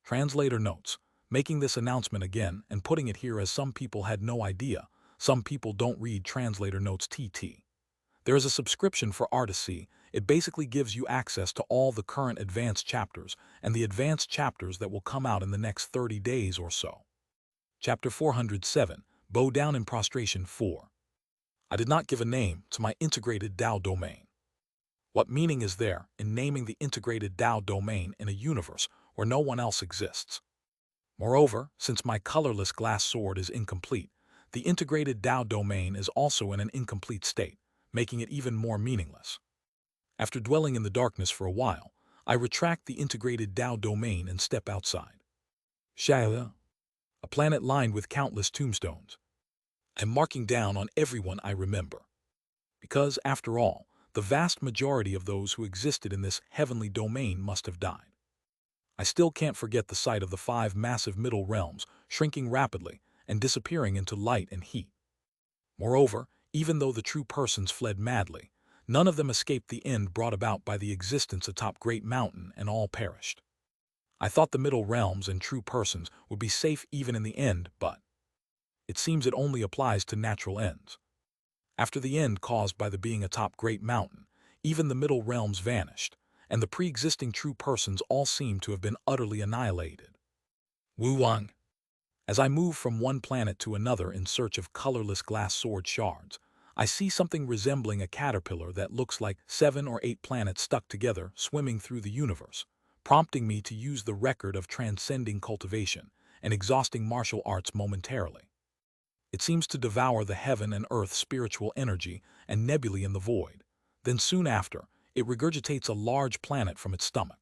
Translator notes, making this announcement again and putting it here as some people had no idea. Some people don't read translator notes TT. There is a subscription for Artisy. It basically gives you access to all the current advanced chapters and the advanced chapters that will come out in the next 30 days or so. Chapter 407, Bow Down in Prostration 4. I did not give a name to my integrated Tao domain. What meaning is there in naming the integrated Tao domain in a universe where no one else exists? Moreover, since my colorless glass sword is incomplete, the integrated Tao domain is also in an incomplete state, making it even more meaningless. After dwelling in the darkness for a while, I retract the integrated Tao domain and step outside. Shaila, a planet lined with countless tombstones. I'm marking down on everyone I remember. Because, after all, the vast majority of those who existed in this heavenly domain must have died. I still can't forget the sight of the 5 massive middle realms shrinking rapidly and disappearing into light and heat. Moreover, even though the true persons fled madly, none of them escaped the end brought about by the existence atop Great Mountain, and all perished. I thought the middle realms and true persons would be safe even in the end, but it seems it only applies to natural ends. After the end caused by the being atop Great Mountain, even the middle realms vanished, and the pre-existing true persons all seem to have been utterly annihilated. Wu Wang. As I move from one planet to another in search of colorless glass sword shards, I see something resembling a caterpillar that looks like 7 or 8 planets stuck together swimming through the universe, prompting me to use the record of transcending cultivation and exhausting martial arts momentarily. It seems to devour the heaven and earth spiritual energy and nebulae in the void. Then soon after, it regurgitates a large planet from its stomach.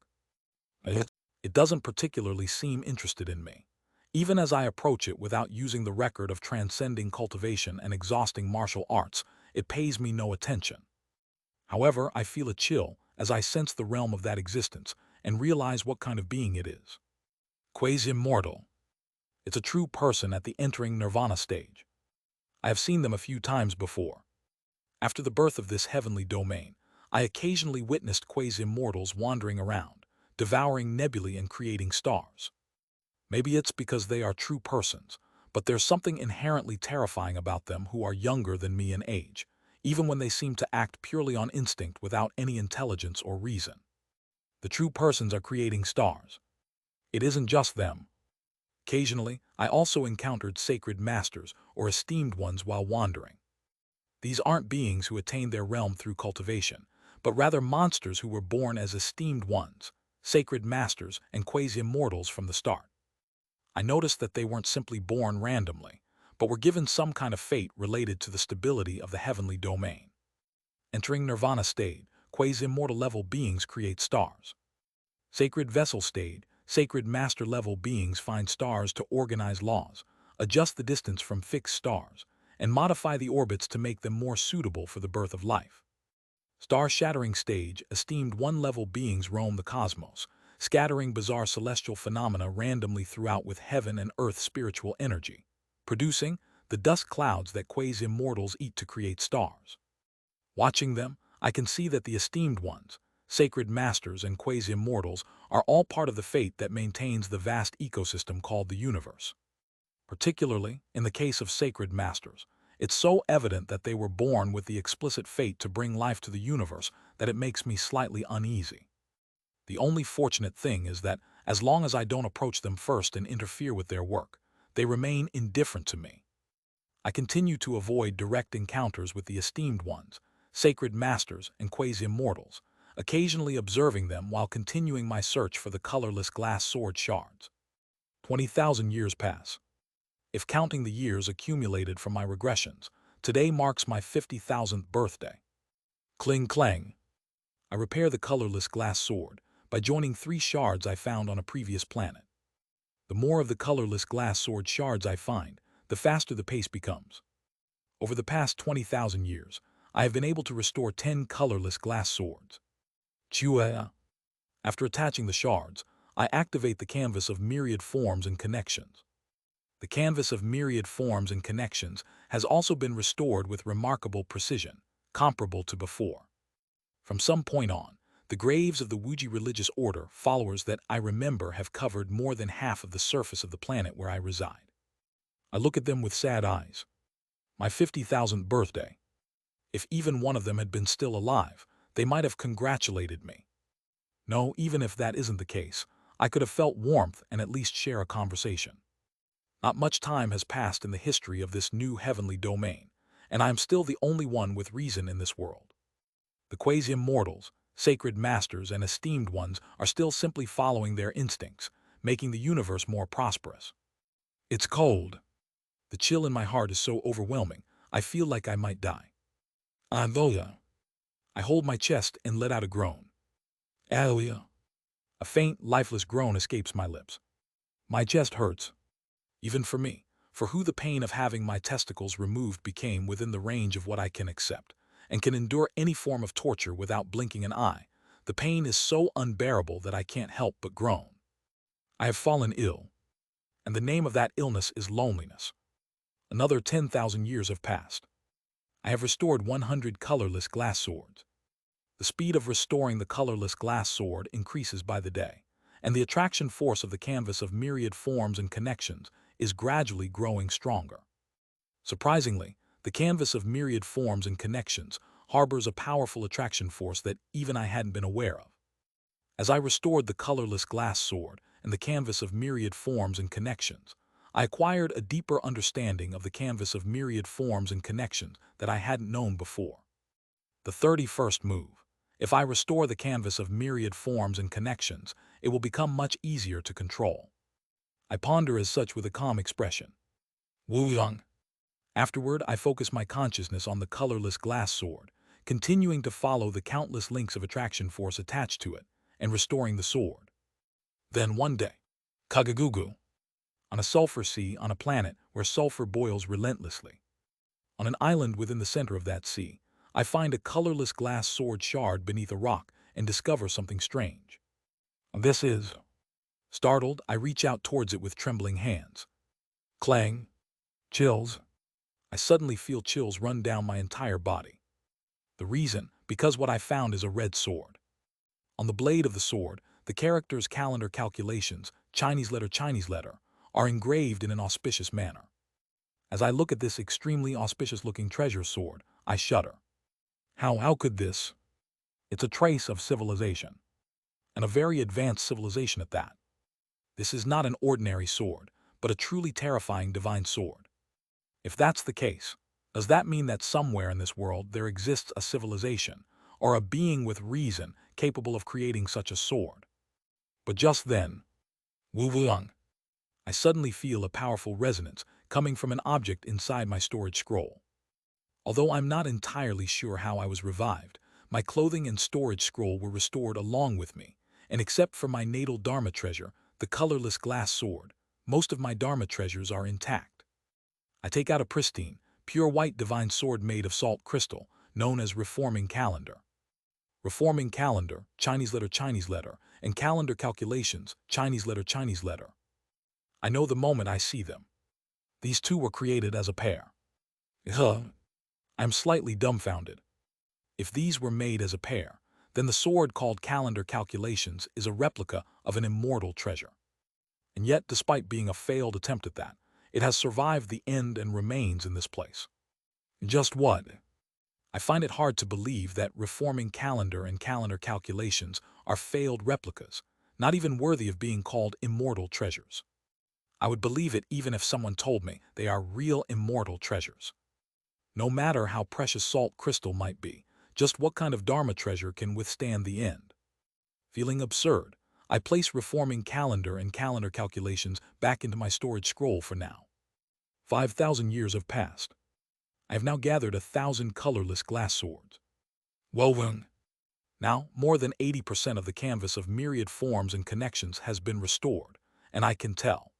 It doesn't particularly seem interested in me. Even as I approach it without using the record of transcending cultivation and exhausting martial arts, it pays me no attention. However, I feel a chill as I sense the realm of that existence and realize what kind of being it is. Quasi-immortal. It's a true person at the entering nirvana stage. I have seen them a few times before. After the birth of this heavenly domain, I occasionally witnessed quasi-immortals wandering around, devouring nebulae and creating stars. Maybe it's because they are true persons, but there's something inherently terrifying about them who are younger than me in age, even when they seem to act purely on instinct without any intelligence or reason. The true persons are creating stars. It isn't just them. Occasionally, I also encountered sacred masters or esteemed ones while wandering. These aren't beings who attained their realm through cultivation, but rather monsters who were born as esteemed ones, sacred masters and quasi-immortals from the start. I noticed that they weren't simply born randomly, but were given some kind of fate related to the stability of the heavenly domain. Entering nirvana state, quasi-immortal level beings create stars. Sacred vessel state, sacred master level beings find stars to organize laws, adjust the distance from fixed stars, and modify the orbits to make them more suitable for the birth of life. Star-shattering stage, esteemed one-level beings roam the cosmos, scattering bizarre celestial phenomena randomly throughout with heaven and earth spiritual energy, producing the dust clouds that quasi-immortals eat to create stars. Watching them, I can see that the esteemed ones, sacred masters and quasi-immortals, are all part of the fate that maintains the vast ecosystem called the universe. Particularly, in the case of sacred masters, it's so evident that they were born with the explicit fate to bring life to the universe that it makes me slightly uneasy. The only fortunate thing is that, as long as I don't approach them first and interfere with their work, they remain indifferent to me. I continue to avoid direct encounters with the esteemed ones, sacred masters and quasi-immortals, occasionally observing them while continuing my search for the colorless glass sword shards. 20,000 years pass. If counting the years accumulated from my regressions, today marks my 50,000th birthday. Cling clang. I repair the colorless glass sword by joining 3 shards I found on a previous planet. The more of the colorless glass sword shards I find, the faster the pace becomes. Over the past 20,000 years, I have been able to restore 10 colorless glass swords. Chua. After attaching the shards, I activate the canvas of myriad forms and connections. The canvas of myriad forms and connections has also been restored with remarkable precision, comparable to before. From some point on, The graves of the Wuji religious order followers that I remember have covered more than half of the surface of the planet where I reside. I look at them with sad eyes. My 50,000th birthday. If even one of them had been still alive, they might have congratulated me. No, even if that isn't the case, I could have felt warmth and at least share a conversation. Not much time has passed in the history of this new heavenly domain, and I am still the only one with reason in this world. The quasi-immortals, sacred masters and esteemed ones are still simply following their instincts, making the universe more prosperous. It's cold. The chill in my heart is so overwhelming, I feel like I might die. Avoya. I hold my chest and let out a groan. Alia. A faint, lifeless groan escapes my lips. My chest hurts. Even for me, for who the pain of having my testicles removed became within the range of what I can accept, and can endure any form of torture without blinking an eye, the pain is so unbearable that I can't help but groan. I have fallen ill, and the name of that illness is loneliness. Another 10,000 years have passed. I have restored 100 colorless glass swords. The speed of restoring the colorless glass sword increases by the day, and the attraction force of the canvas of myriad forms and connections is gradually growing stronger. Surprisingly, the canvas of myriad forms and connections harbors a powerful attraction force that even I hadn't been aware of. As I restored the colorless glass sword and the canvas of myriad forms and connections, I acquired a deeper understanding of the canvas of myriad forms and connections that I hadn't known before. The 31st move. If I restore the canvas of myriad forms and connections, it will become much easier to control. I ponder as such with a calm expression. Wu Yang. Afterward, I focus my consciousness on the colorless glass sword, continuing to follow the countless links of attraction force attached to it, and restoring the sword. Then one day, Kagagugu. On a sulfur sea on a planet where sulfur boils relentlessly. On an island within the center of that sea, I find a colorless glass sword shard beneath a rock and discover something strange. This is... Startled, I reach out towards it with trembling hands. Clang. Chills. I suddenly feel chills run down my entire body. The reason, because what I found is a red sword. On the blade of the sword, the characters calendar calculations, Chinese letter, are engraved in an auspicious manner. As I look at this extremely auspicious-looking treasure sword, I shudder. How could this? It's a trace of civilization, and a very advanced civilization at that. This is not an ordinary sword, but a truly terrifying divine sword. If that's the case, does that mean that somewhere in this world there exists a civilization, or a being with reason capable of creating such a sword? But just then, Wu Wuang, I suddenly feel a powerful resonance coming from an object inside my storage scroll. Although I'm not entirely sure how I was revived, my clothing and storage scroll were restored along with me, and except for my natal Dharma treasure, the colorless glass sword, most of my Dharma treasures are intact. I take out a pristine, pure white divine sword made of salt crystal, known as Reforming Calendar. Reforming Calendar, Chinese letter, and calendar calculations, Chinese letter. I know the moment I see them. These two were created as a pair. I'm slightly dumbfounded. If these were made as a pair, then the sword called Calendar Calculations is a replica of an immortal treasure. And yet, despite being a failed attempt at that, it has survived the end and remains in this place. Just what? I find it hard to believe that Reforming Calendar and Calendar Calculations are failed replicas, not even worthy of being called immortal treasures. I would believe it even if someone told me they are real immortal treasures. No matter how precious salt crystal might be, just what kind of Dharma treasure can withstand the end? Feeling absurd, I place Reforming Calendar and Calendar Calculations back into my storage scroll for now. 5,000 years have passed. I have now gathered 1,000 colorless glass swords. Woven. Now, more than 80% of the canvas of myriad forms and connections has been restored, and I can tell.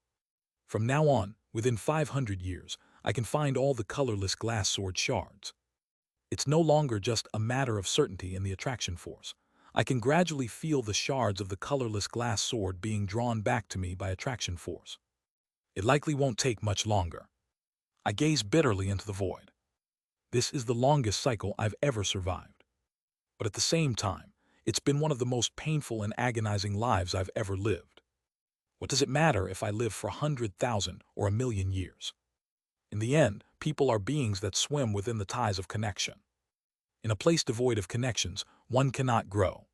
From now on, within 500 years, I can find all the colorless glass sword shards. It's no longer just a matter of certainty in the attraction force. I can gradually feel the shards of the colorless glass sword being drawn back to me by attraction force. It likely won't take much longer. I gaze bitterly into the void. This is the longest cycle I've ever survived. But at the same time, It's been one of the most painful and agonizing lives I've ever lived. What does it matter if I live for 100,000 or 1,000,000 years? In the end, people are beings that swim within the ties of connection. In a place devoid of connections, one cannot grow.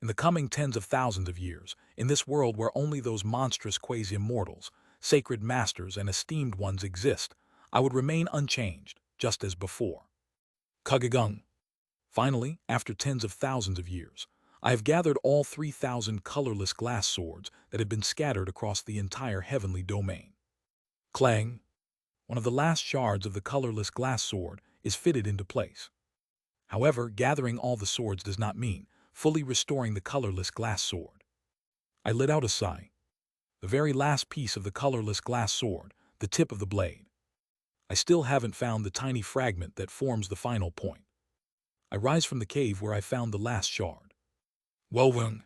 In the coming tens of thousands of years, in this world where only those monstrous quasi-immortals, sacred masters, and esteemed ones exist, I would remain unchanged, just as before. Kugagung. Finally, after tens of thousands of years, I have gathered all 3,000 colorless glass swords that had been scattered across the entire heavenly domain. Clang. One of the last shards of the colorless glass sword is fitted into place. However, gathering all the swords does not mean fully restoring the colorless glass sword. I let out a sigh. The very last piece of the colorless glass sword, the tip of the blade. I still haven't found the tiny fragment that forms the final point. I rise from the cave where I found the last shard. Woven.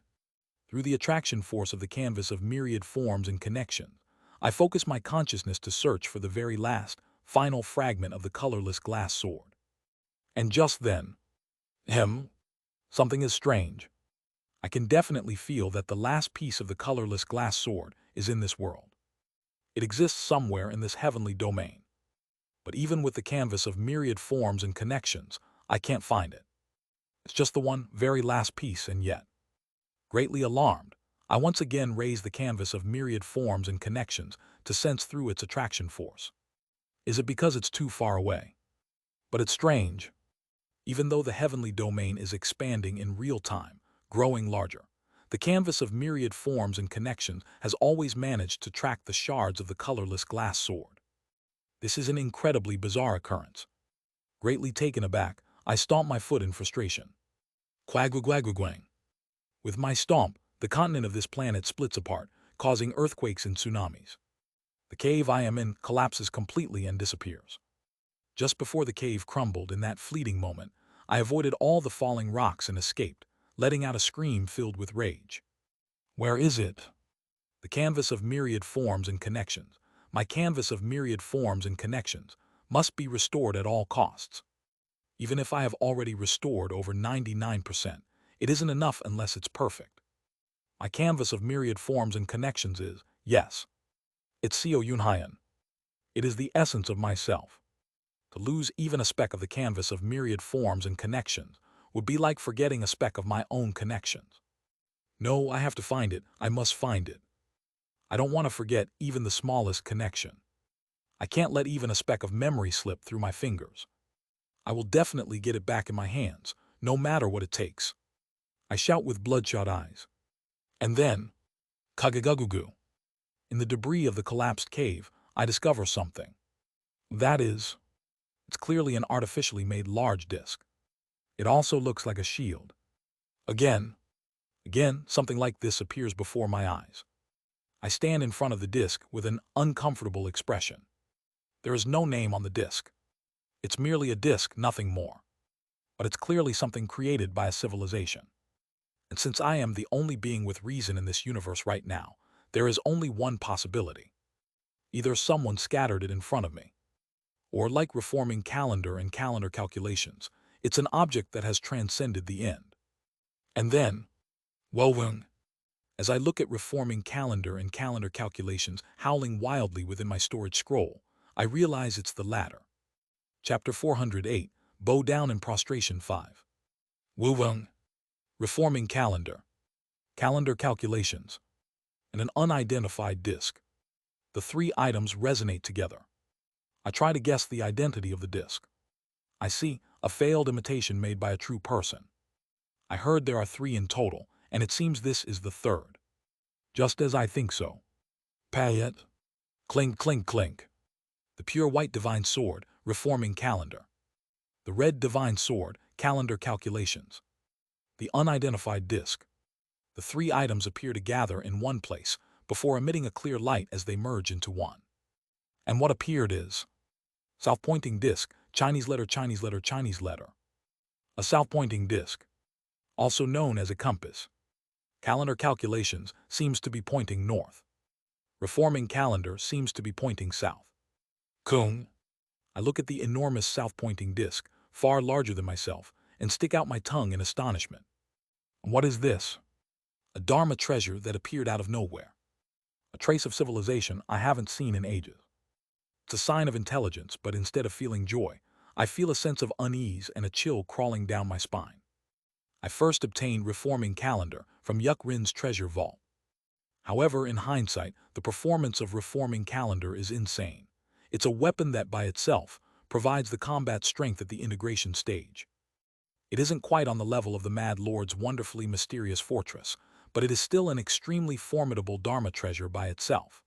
Through the attraction force of the canvas of myriad forms and connections, I focus my consciousness to search for the very last, final fragment of the colorless glass sword. And just then, something is strange. I can definitely feel that the last piece of the colorless glass sword is in this world. It exists somewhere in this heavenly domain. But even with the canvas of myriad forms and connections, I can't find it. It's just the one very last piece, and yet, greatly alarmed, I once again raise the canvas of myriad forms and connections to sense through its attraction force. Is it because it's too far away? But it's strange. Even though the heavenly domain is expanding in real time, growing larger, the canvas of myriad forms and connections has always managed to track the shards of the colorless glass sword. This is an incredibly bizarre occurrence. Greatly taken aback, I stomp my foot in frustration. Quagwagwagwagwang. With my stomp, the continent of this planet splits apart, causing earthquakes and tsunamis. The cave I am in collapses completely and disappears. Just before the cave crumbled in that fleeting moment, I avoided all the falling rocks and escaped, letting out a scream filled with rage. Where is it? The canvas of myriad forms and connections, my canvas of myriad forms and connections, must be restored at all costs. Even if I have already restored over 99%, it isn't enough unless it's perfect. My canvas of myriad forms and connections is, yes, it's Seo Yunhyan. It is the essence of myself. To lose even a speck of the canvas of myriad forms and connections would be like forgetting a speck of my own connections. No, I have to find it. I must find it. I don't want to forget even the smallest connection. I can't let even a speck of memory slip through my fingers. I will definitely get it back in my hands, no matter what it takes. I shout with bloodshot eyes. And then, kagagugugu. In the debris of the collapsed cave, I discover something. That is, it's clearly an artificially made large disc. It also looks like a shield. Again, something like this appears before my eyes. I stand in front of the disc with an uncomfortable expression. There is no name on the disc. It's merely a disc, nothing more. But it's clearly something created by a civilization. And since I am the only being with reason in this universe right now, there is only one possibility. Either someone scattered it in front of me, or like reforming calendar and calendar calculations, it's an object that has transcended the end. And then, woven, as I look at reforming calendar and calendar calculations howling wildly within my storage scroll, I realize it's the latter. Chapter 408, Bow Down and Prostration 5. Woven, reforming calendar, calendar calculations, and an unidentified disc. The three items resonate together. I try to guess the identity of the disc. I see a failed imitation made by a true person. I heard there are three in total, and it seems this is the third. Just as I think so. Payet. Clink, clink, clink. The pure white divine sword, reforming calendar. The red divine sword, calendar calculations. The unidentified disc. The three items appear to gather in one place before emitting a clear light as they merge into one. And what appeared is south-pointing disc, Chinese letter, Chinese letter, Chinese letter. A south-pointing disc, also known as a compass. Calendar calculations seems to be pointing north. Reforming calendar seems to be pointing south. Kung. I look at the enormous south-pointing disc, far larger than myself, and stick out my tongue in astonishment. What is this? A Dharma treasure that appeared out of nowhere. A trace of civilization I haven't seen in ages. It's a sign of intelligence, but instead of feeling joy, I feel a sense of unease and a chill crawling down my spine. I first obtained Reforming Calendar from Yuk Rin's treasure vault. However, in hindsight, the performance of Reforming Calendar is insane. It's a weapon that by itself provides the combat strength at the integration stage. It isn't quite on the level of the Mad Lord's wonderfully mysterious fortress, but it is still an extremely formidable Dharma treasure by itself.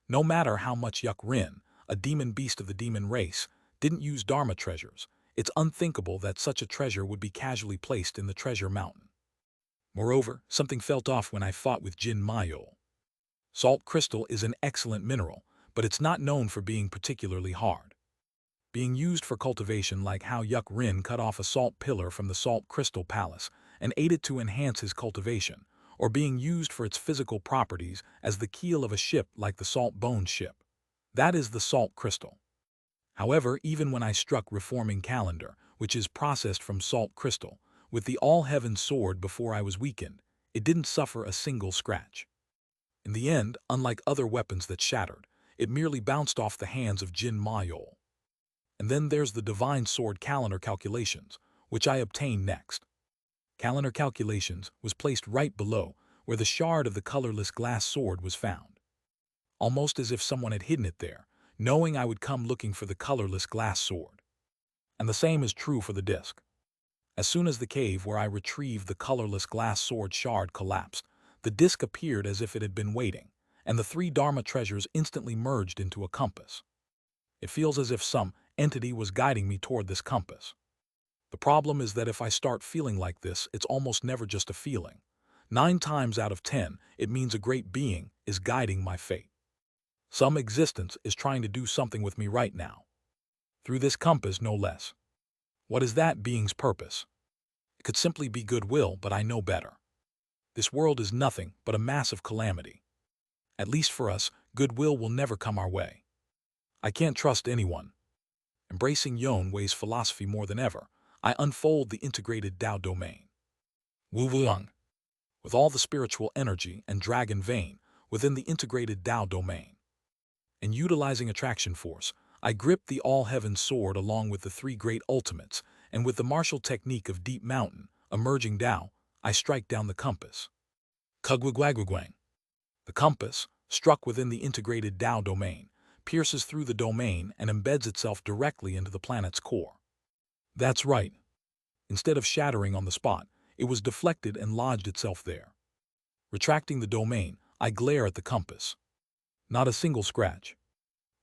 No matter how much Yuk Rin, a demon beast of the demon race, didn't use Dharma treasures, it's unthinkable that such a treasure would be casually placed in the treasure mountain. Moreover, something felt off when I fought with Jin Mayol. Salt crystal is an excellent mineral, but it's not known for being particularly hard. Being used for cultivation, like how Yuk Rin cut off a salt pillar from the salt crystal palace and ate it to enhance his cultivation, or being used for its physical properties as the keel of a ship like the salt bone ship. That is the salt crystal. However, even when I struck Reforming Calendar, which is processed from salt crystal, with the all-heaven sword before I was weakened, it didn't suffer a single scratch. In the end, unlike other weapons that shattered, it merely bounced off the hands of Jin Mayol. And then there's the Divine Sword Calendar Calculations, which I obtained next. Calendar Calculations was placed right below where the shard of the colorless glass sword was found. Almost as if someone had hidden it there, knowing I would come looking for the colorless glass sword. And the same is true for the disc. As soon as the cave where I retrieved the colorless glass sword shard collapsed, the disc appeared as if it had been waiting, and the three Dharma treasures instantly merged into a compass. It feels as if some entity was guiding me toward this compass. The problem is that if I start feeling like this, it's almost never just a feeling. 9 times out of 10, it means a great being is guiding my fate. Some existence is trying to do something with me right now. Through this compass, no less. What is that being's purpose? It could simply be goodwill, but I know better. This world is nothing but a massive calamity. At least for us, goodwill will never come our way. I can't trust anyone. Embracing Yon Wei's philosophy more than ever, I unfold the integrated Tao domain. Wu Wuang. With all the spiritual energy and dragon vein within the integrated Tao domain. And utilizing attraction force, I grip the all-heaven sword along with the 3 great ultimates, and with the martial technique of Deep Mountain, emerging Tao, I strike down the compass. Kugwagwagwagwang. The compass, struck within the integrated Tao domain, pierces through the domain and embeds itself directly into the planet's core. That's right. Instead of shattering on the spot, it was deflected and lodged itself there. Retracting the domain, I glare at the compass. Not a single scratch.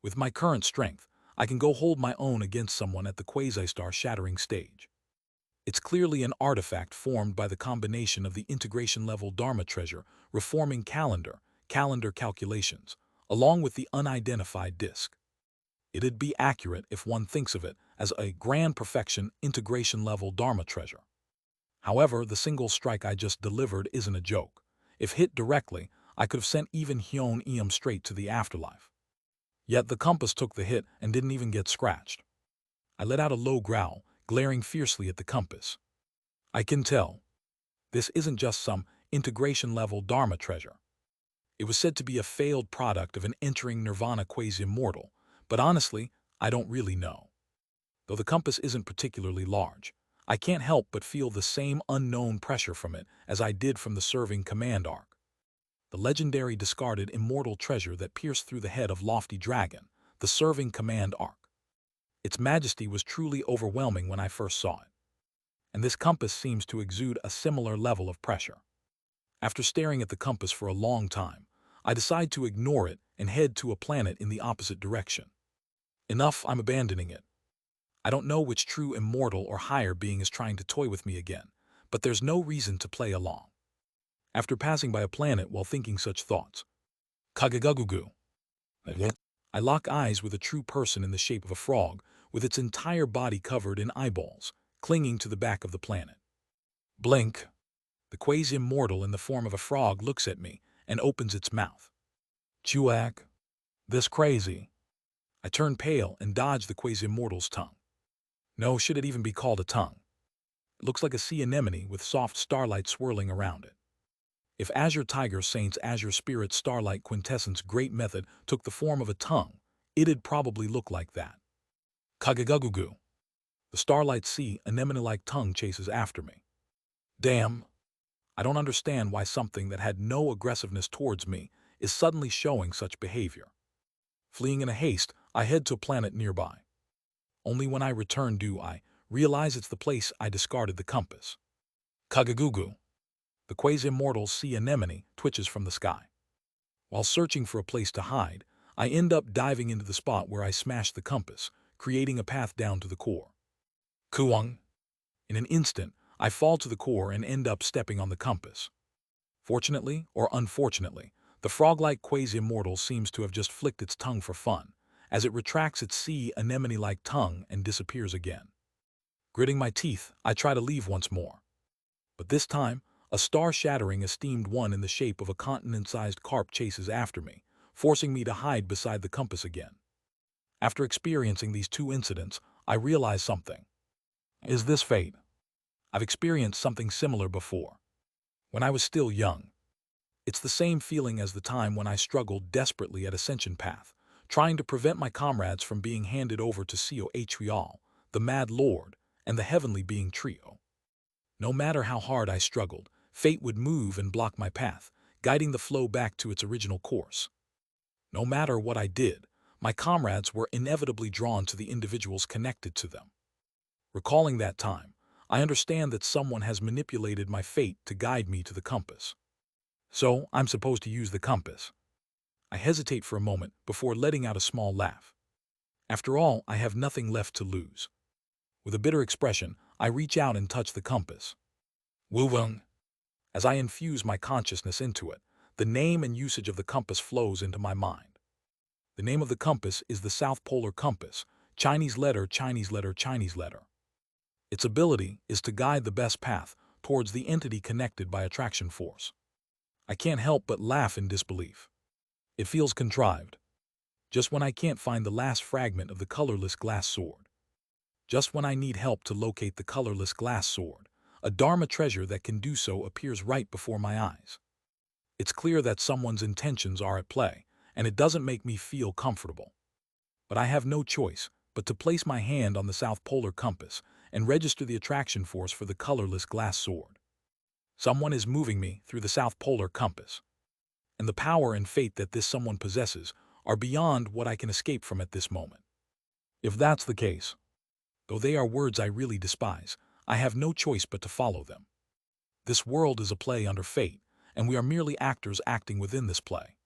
With my current strength, I can go hold my own against someone at the quasi-star shattering stage. It's clearly an artifact formed by the combination of the integration-level Dharma treasure, Reforming Calendar Calculations, along with the unidentified disc. It'd be accurate if one thinks of it as a grand perfection integration-level Dharma treasure. However, the single strike I just delivered isn't a joke. If hit directly, I could have sent even Hyun Eum straight to the afterlife. Yet the compass took the hit and didn't even get scratched. I let out a low growl, glaring fiercely at the compass. I can tell. This isn't just some integration-level Dharma treasure. It was said to be a failed product of an entering nirvana quasi-immortal, but honestly, I don't really know. Though the compass isn't particularly large, I can't help but feel the same unknown pressure from it as I did from the serving command arc. The legendary discarded immortal treasure that pierced through the head of lofty dragon, the serving command arc. Its majesty was truly overwhelming when I first saw it. And this compass seems to exude a similar level of pressure. After staring at the compass for a long time, I decide to ignore it and head to a planet in the opposite direction. Enough, I'm abandoning it. I don't know which true immortal or higher being is trying to toy with me again, but there's no reason to play along. After passing by a planet while thinking such thoughts, Kagagugugu. I lock eyes with a true person in the shape of a frog, with its entire body covered in eyeballs, clinging to the back of the planet. Blink. The quasi-immortal in the form of a frog looks at me and opens its mouth. Chuak. This crazy. I turn pale and dodge the quasi-immortal's tongue. No, should it even be called a tongue? It looks like a sea anemone with soft starlight swirling around it. If Azure Tiger Saint's Azure Spirit Starlight Quintessence Great Method took the form of a tongue, it'd probably look like that. Kagagugugu. The Starlight Sea anemone-like tongue chases after me. Damn. I don't understand why something that had no aggressiveness towards me is suddenly showing such behavior. Fleeing in a haste, I head to a planet nearby. Only when I return do I realize it's the place I discarded the compass. Kagagugu. The quasi-immortal sea anemone twitches from the sky. While searching for a place to hide, I end up diving into the spot where I smashed the compass, creating a path down to the core. Kuang. In an instant, I fall to the core and end up stepping on the compass. Fortunately, or unfortunately, the frog-like quasi-immortal seems to have just flicked its tongue for fun, as it retracts its sea anemone-like tongue and disappears again. Gritting my teeth, I try to leave once more. But this time, a star-shattering esteemed one in the shape of a continent-sized carp chases after me, forcing me to hide beside the compass again. After experiencing these two incidents, I realize something. Is this fate? I've experienced something similar before. When I was still young. It's the same feeling as the time when I struggled desperately at Ascension Path, trying to prevent my comrades from being handed over to Coatl, the Mad Lord, and the Heavenly Being Trio. No matter how hard I struggled, fate would move and block my path, guiding the flow back to its original course. No matter what I did, my comrades were inevitably drawn to the individuals connected to them. Recalling that time, I understand that someone has manipulated my fate to guide me to the compass. So, I'm supposed to use the compass. I hesitate for a moment before letting out a small laugh. After all, I have nothing left to lose. With a bitter expression, I reach out and touch the compass. Wu-wung. As I infuse my consciousness into it, the name and usage of the compass flows into my mind. The name of the compass is the South Polar Compass, Chinese letter, Chinese letter, Chinese letter. Its ability is to guide the best path towards the entity connected by attraction force. I can't help but laugh in disbelief. It feels contrived. Just when I can't find the last fragment of the colorless glass sword. Just when I need help to locate the colorless glass sword, a Dharma treasure that can do so appears right before my eyes. It's clear that someone's intentions are at play, and it doesn't make me feel comfortable. But I have no choice but to place my hand on the South Polar Compass and register the attraction force for the colorless glass sword. Someone is moving me through the South Polar Compass. And the power and fate that this someone possesses are beyond what I can escape from at this moment. If that's the case, though they are words I really despise, I have no choice but to follow them. This world is a play under fate, and we are merely actors acting within this play.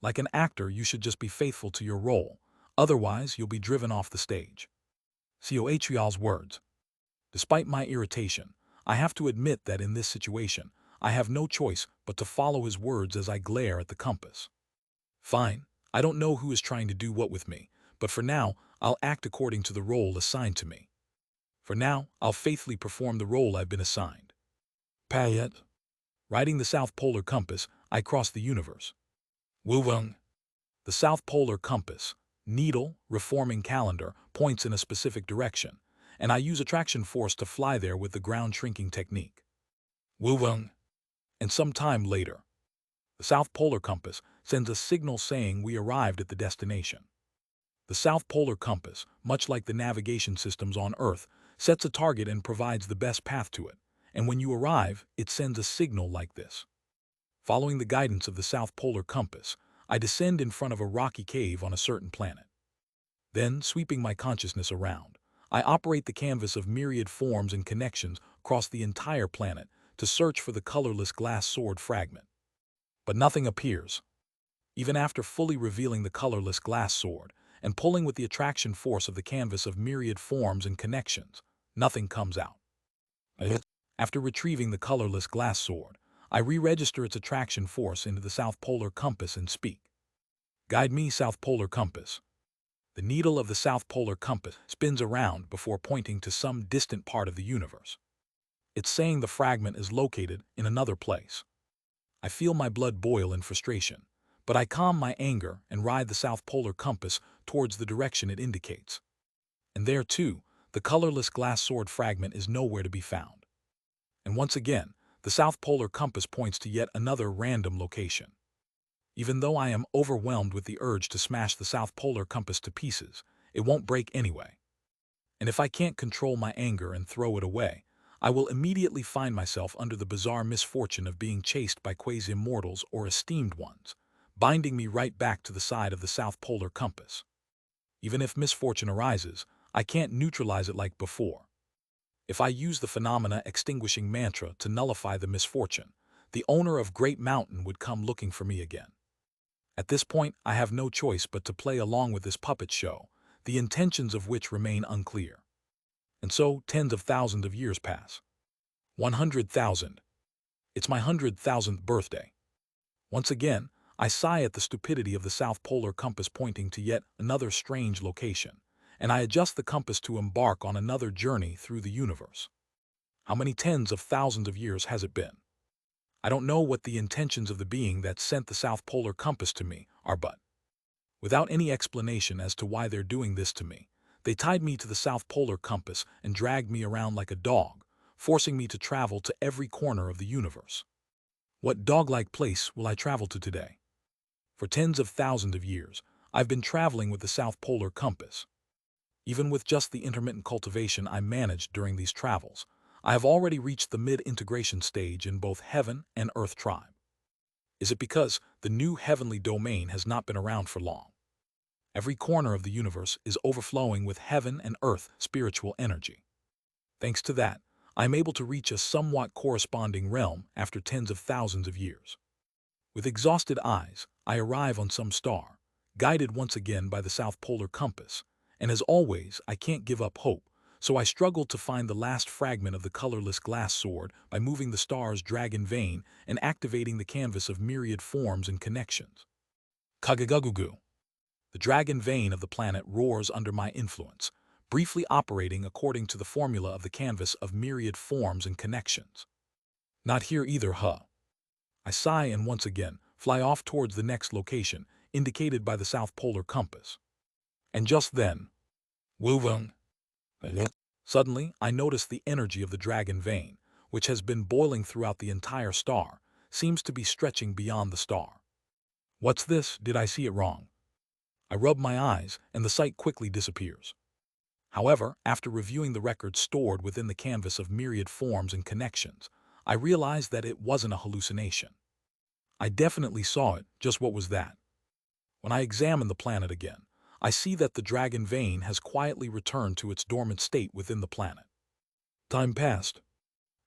Like an actor, you should just be faithful to your role, otherwise you'll be driven off the stage. Coatl's words. Despite my irritation, I have to admit that in this situation, I have no choice but to follow his words as I glare at the compass. Fine, I don't know who is trying to do what with me, but for now, I'll act according to the role assigned to me. For now, I'll faithfully perform the role I've been assigned. Payet. Riding the South Polar Compass, I cross the universe. Wu-wung. The South Polar Compass, needle, reforming calendar, points in a specific direction, and I use attraction force to fly there with the ground shrinking technique. Wu-wung. And some time later, the South Polar Compass sends a signal saying we arrived at the destination. The South Polar Compass, much like the navigation systems on Earth, sets a target and provides the best path to it, and when you arrive, it sends a signal like this. Following the guidance of the South Polar Compass, I descend in front of a rocky cave on a certain planet. Then, sweeping my consciousness around, I operate the canvas of myriad forms and connections across the entire planet to search for the colorless glass sword fragment. But nothing appears. Even after fully revealing the colorless glass sword and pulling with the attraction force of the canvas of myriad forms and connections, nothing comes out. After retrieving the colorless glass sword, I re-register its attraction force into the South Polar Compass and speak. Guide me, South Polar Compass. The needle of the South Polar Compass spins around before pointing to some distant part of the universe. It's saying the fragment is located in another place. I feel my blood boil in frustration, but I calm my anger and ride the South Polar Compass towards the direction it indicates. And there, too, The colorless glass sword fragment is nowhere to be found. And once again, the South Polar Compass points to yet another random location. Even though I am overwhelmed with the urge to smash the South Polar Compass to pieces, it won't break anyway. And if I can't control my anger and throw it away, I will immediately find myself under the bizarre misfortune of being chased by quasi-immortals or esteemed ones, binding me right back to the side of the South Polar Compass. Even if misfortune arises, I can't neutralize it like before. If I use the phenomena extinguishing mantra to nullify the misfortune, the owner of Great Mountain would come looking for me again. At this point, I have no choice but to play along with this puppet show, the intentions of which remain unclear. And so, tens of thousands of years pass. 100,000. It's my 100,000th birthday. Once again, I sigh at the stupidity of the South Polar Compass pointing to yet another strange location, and I adjust the compass to embark on another journey through the universe. How many tens of thousands of years has it been? I don't know what the intentions of the being that sent the South Polar Compass to me are, but without any explanation as to why they're doing this to me, they tied me to the South Polar Compass and dragged me around like a dog, forcing me to travel to every corner of the universe. What dog-like place will I travel to today? For tens of thousands of years, I've been traveling with the South Polar Compass. Even with just the intermittent cultivation I managed during these travels, I have already reached the mid-integration stage in both Heaven and Earth tribe. Is it because the new heavenly domain has not been around for long? Every corner of the universe is overflowing with Heaven and Earth spiritual energy. Thanks to that, I am able to reach a somewhat corresponding realm after tens of thousands of years. With exhausted eyes, I arrive on some star, guided once again by the South Polar Compass, and as always, I can't give up hope, so I struggle to find the last fragment of the colorless glass sword by moving the star's dragon vein and activating the canvas of myriad forms and connections. Kagagugu. The dragon vein of the planet roars under my influence, briefly operating according to the formula of the canvas of myriad forms and connections. Not here either, huh? I sigh and once again fly off towards the next location, indicated by the South Polar Compass. And just then, Wuvung. Suddenly, I notice the energy of the dragon vein, which has been boiling throughout the entire star, seems to be stretching beyond the star. What's this? Did I see it wrong? I rub my eyes, and the sight quickly disappears. However, after reviewing the records stored within the canvas of myriad forms and connections, I realized that it wasn't a hallucination. I definitely saw it, just what was that? When I examine the planet again, I see that the dragon vein has quietly returned to its dormant state within the planet. Time passed.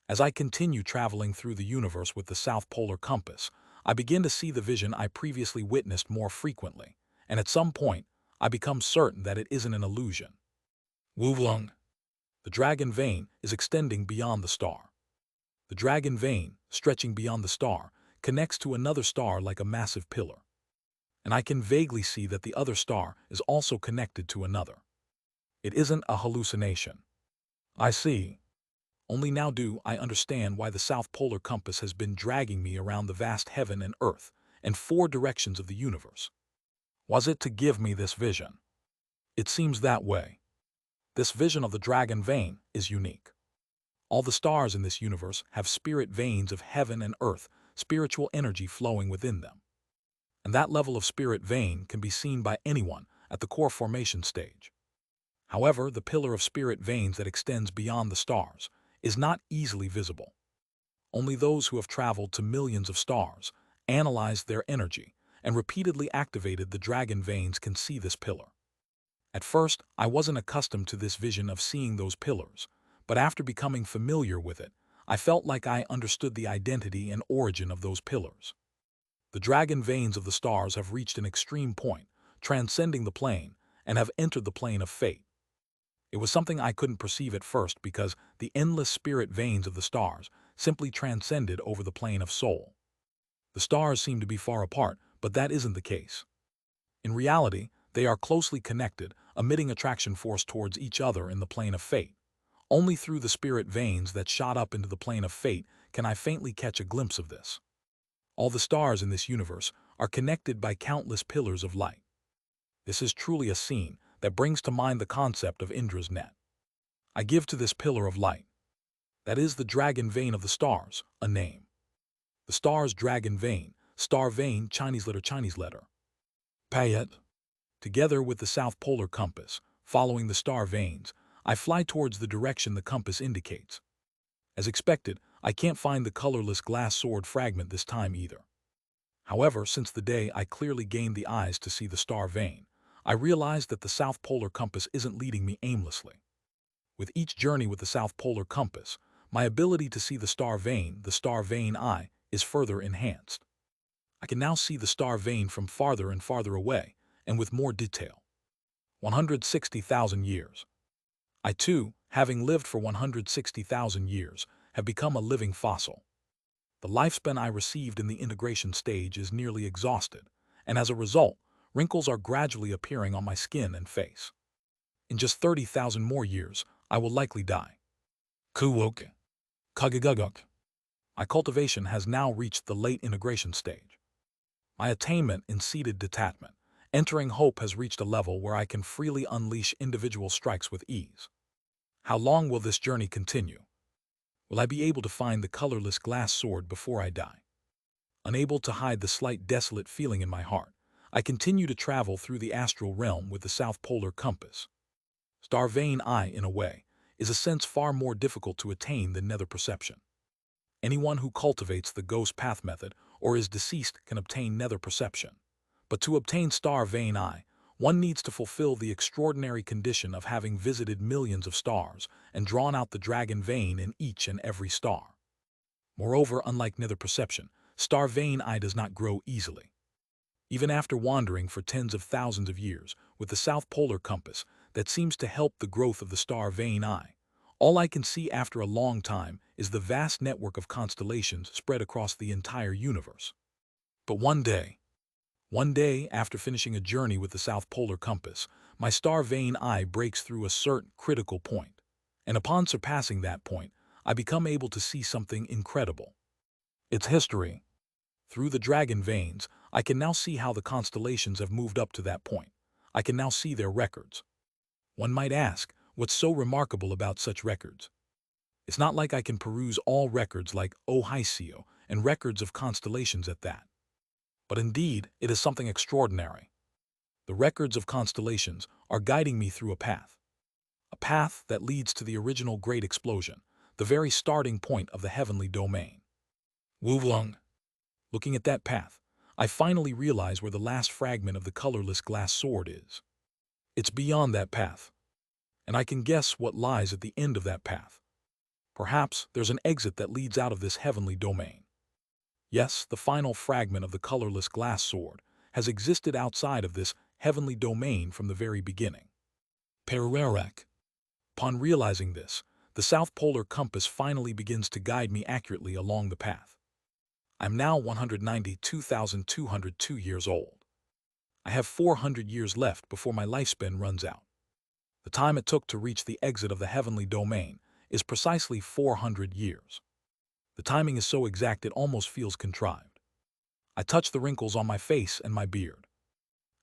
As I continue traveling through the universe with the South Polar Compass, I begin to see the vision I previously witnessed more frequently, and at some point, I become certain that it isn't an illusion. Wuvlung. The dragon vein is extending beyond the star. The dragon vein, stretching beyond the star, connects to another star like a massive pillar. And I can vaguely see that the other star is also connected to another. It isn't a hallucination. I see. Only now do I understand why the South Polar Compass has been dragging me around the vast heaven and earth and four directions of the universe. Was it to give me this vision? It seems that way. This vision of the dragon vein is unique. All the stars in this universe have spirit veins of heaven and earth, spiritual energy flowing within them. And that level of spirit vein can be seen by anyone at the core formation stage. However, the pillar of spirit veins that extends beyond the stars is not easily visible. Only those who have traveled to millions of stars, analyzed their energy, and repeatedly activated the dragon veins can see this pillar. At first, I wasn't accustomed to this vision of seeing those pillars, but after becoming familiar with it, I felt like I understood the identity and origin of those pillars. The dragon veins of the stars have reached an extreme point, transcending the plane, and have entered the plane of fate. It was something I couldn't perceive at first because the endless spirit veins of the stars simply transcended over the plane of soul. The stars seem to be far apart, but that isn't the case. In reality, they are closely connected, emitting attraction force towards each other in the plane of fate. Only through the spirit veins that shot up into the plane of fate can I faintly catch a glimpse of this. All the stars in this universe are connected by countless pillars of light. This is truly a scene that brings to mind the concept of Indra's net. I give to this pillar of light, that is the dragon vein of the stars, a name. The star's dragon vein, star vein, Chinese letter. Payet. Together with the south polar compass, following the star veins, I fly towards the direction the compass indicates. As expected, I can't find the colorless glass sword fragment this time either. However, since the day I clearly gained the eyes to see the star vein, I realized that the south polar compass isn't leading me aimlessly. With each journey with the south polar compass, my ability to see the star vein eye, is further enhanced. I can now see the star vein from farther and farther away, and with more detail. 160,000 years. I too, having lived for 160,000 years, have become a living fossil. The lifespan I received in the integration stage is nearly exhausted, and as a result, wrinkles are gradually appearing on my skin and face. In just 30,000 more years, I will likely die. Kuwoke. Kagaguguk. My cultivation has now reached the late integration stage. My attainment in seated detachment, entering hope, has reached a level where I can freely unleash individual strikes with ease. How long will this journey continue? Will I be able to find the colorless glass sword before I die? Unable to hide the slight desolate feeling in my heart, I continue to travel through the astral realm with the south polar compass. Star vein eye, in a way, is a sense far more difficult to attain than nether perception. Anyone who cultivates the ghost path method or is deceased can obtain nether perception. But to obtain star vein eye, one needs to fulfill the extraordinary condition of having visited millions of stars and drawn out the dragon vein in each and every star. Moreover, unlike nether perception, star vein eye does not grow easily. Even after wandering for tens of thousands of years with the south polar compass that seems to help the growth of the star vein eye, all I can see after a long time is the vast network of constellations spread across the entire universe. But one day, after finishing a journey with the south polar compass, my star vein eye breaks through a certain critical point, and upon surpassing that point, I become able to see something incredible. Its history. Through the dragon veins, I can now see how the constellations have moved up to that point. I can now see their records. One might ask, what's so remarkable about such records? It's not like I can peruse all records like Ohisio and records of constellations at that. But indeed, it is something extraordinary. The records of constellations are guiding me through a path that leads to the original great explosion, the very starting point of the heavenly domain. Wulong. Looking at that path, I finally realize where the last fragment of the colorless glass sword is. It's beyond that path, and I can guess what lies at the end of that path. Perhaps there's an exit that leads out of this heavenly domain. Yes, the final fragment of the colorless glass sword has existed outside of this heavenly domain from the very beginning. Pererek. Upon realizing this, the south polar compass finally begins to guide me accurately along the path. I'm now 192,202 years old. I have 400 years left before my lifespan runs out. The time it took to reach the exit of the heavenly domain is precisely 400 years. The timing is so exact it almost feels contrived. I touch the wrinkles on my face and my beard.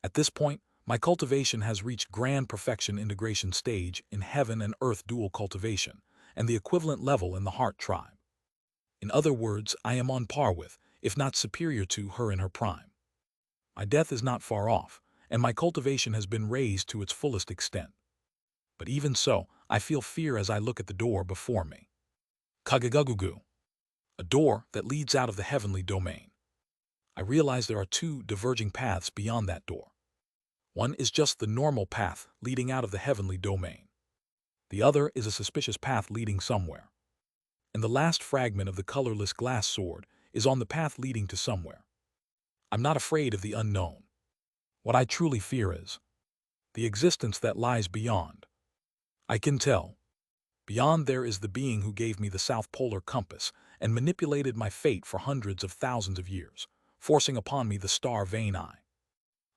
At this point, my cultivation has reached grand perfection integration stage in heaven and earth dual cultivation, and the equivalent level in the heart tribe. In other words, I am on par with, if not superior to, her in her prime. My death is not far off, and my cultivation has been raised to its fullest extent. But even so, I feel fear as I look at the door before me. Kagagugugu. A door that leads out of the heavenly domain. I realize there are two diverging paths beyond that door. One is just the normal path leading out of the heavenly domain. The other is a suspicious path leading somewhere. And the last fragment of the colorless glass sword is on the path leading to somewhere. I'm not afraid of the unknown. What I truly fear is the existence that lies beyond. I can tell. Beyond there is the being who gave me the south polar compass and manipulated my fate for hundreds of thousands of years, forcing upon me the star vein eye.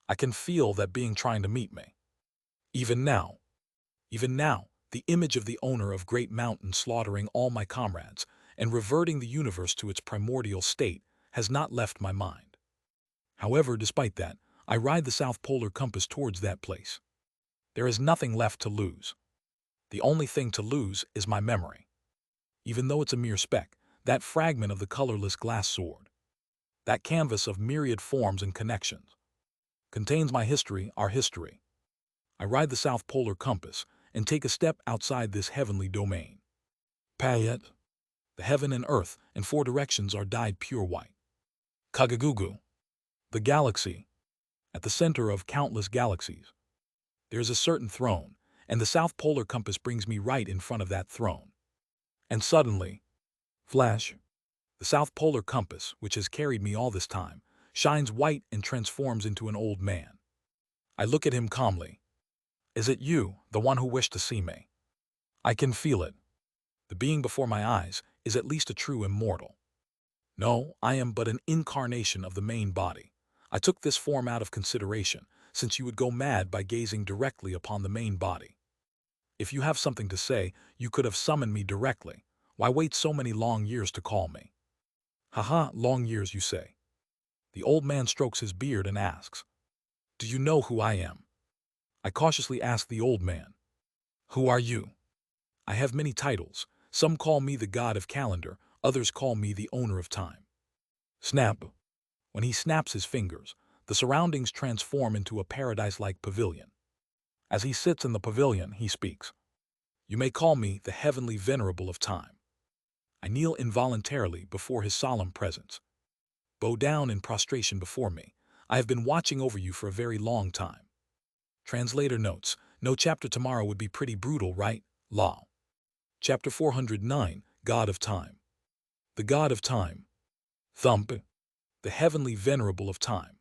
I can feel that being trying to meet me. Even now, the image of the owner of Great Mountain slaughtering all my comrades and reverting the universe to its primordial state has not left my mind. However, despite that, I ride the south polar compass towards that place. There is nothing left to lose. The only thing to lose is my memory. Even though it's a mere speck, that fragment of the colorless glass sword, that canvas of myriad forms and connections, contains my history, our history. I ride the South Polar compass and take a step outside this heavenly domain. Payet. The heaven and earth and four directions are dyed pure white. Kagagugu. The galaxy. At the center of countless galaxies, there's a certain throne, and the South Polar compass brings me right in front of that throne. And suddenly, flash, the South Polar compass, which has carried me all this time, shines white and transforms into an old man. I look at him calmly. Is it you, the one who wished to see me? I can feel it. The being before my eyes is at least a true immortal. No, I am but an incarnation of the main body. I took this form out of consideration, since you would go mad by gazing directly upon the main body. If you have something to say, you could have summoned me directly. Why wait so many long years to call me? Haha, long years, you say. The old man strokes his beard and asks, do you know who I am? I cautiously ask the old man, who are you? I have many titles. Some call me the god of calendar, others call me the owner of time. Snap. When he snaps his fingers, the surroundings transform into a paradise-like pavilion. As he sits in the pavilion, he speaks. You may call me the heavenly venerable of time. I kneel involuntarily before his solemn presence. Bow down in prostration before me. I have been watching over you for a very long time. Translator notes, no chapter tomorrow would be pretty brutal, right? Law. Chapter 409, God of Time. The God of Time. Thump. The heavenly venerable of time.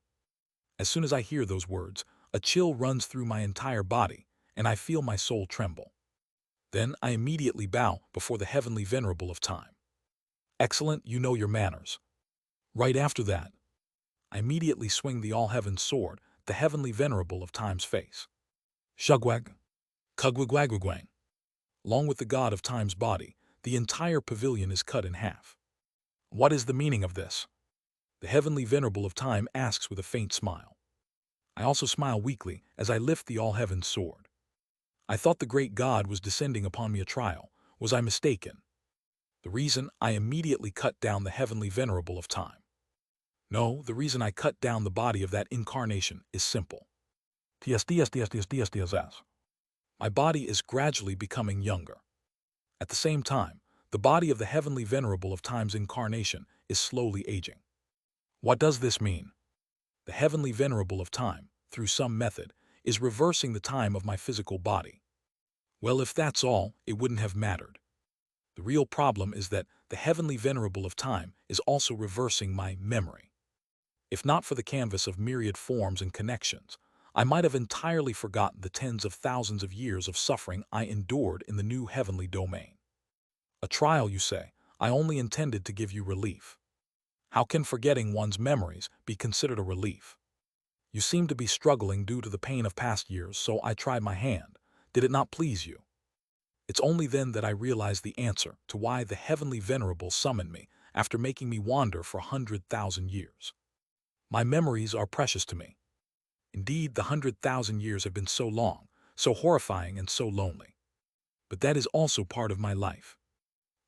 As soon as I hear those words, a chill runs through my entire body, and I feel my soul tremble. Then I immediately bow before the heavenly venerable of time. Excellent, you know your manners. Right after that, I immediately swing the all-heaven sword, the heavenly venerable of time's face. Shugwag. Kugwagwagwagwang. Along with the god of time's body, the entire pavilion is cut in half. What is the meaning of this? The heavenly venerable of time asks with a faint smile. I also smile weakly as I lift the all-heaven sword. I thought the great God was descending upon me a trial. Was I mistaken? The reason I immediately cut down the heavenly venerable of time. No, the reason I cut down the body of that incarnation is simple. TSDSDSDSDSDSS. My body is gradually becoming younger. At the same time, the body of the heavenly venerable of time's incarnation is slowly aging. What does this mean? The heavenly venerable of time, through some method, is reversing the time of my physical body. Well, if that's all, it wouldn't have mattered. The real problem is that the heavenly venerable of time is also reversing my memory. If not for the canvas of myriad forms and connections, I might have entirely forgotten the tens of thousands of years of suffering I endured in the new heavenly domain. A trial, you say. I only intended to give you relief. How can forgetting one's memories be considered a relief? You seem to be struggling due to the pain of past years, so I tried my hand. Did it not please you? It's only then that I realized the answer to why the heavenly venerable summoned me after making me wander for 100,000 years. My memories are precious to me. Indeed, the 100,000 years have been so long, so horrifying and so lonely. But that is also part of my life.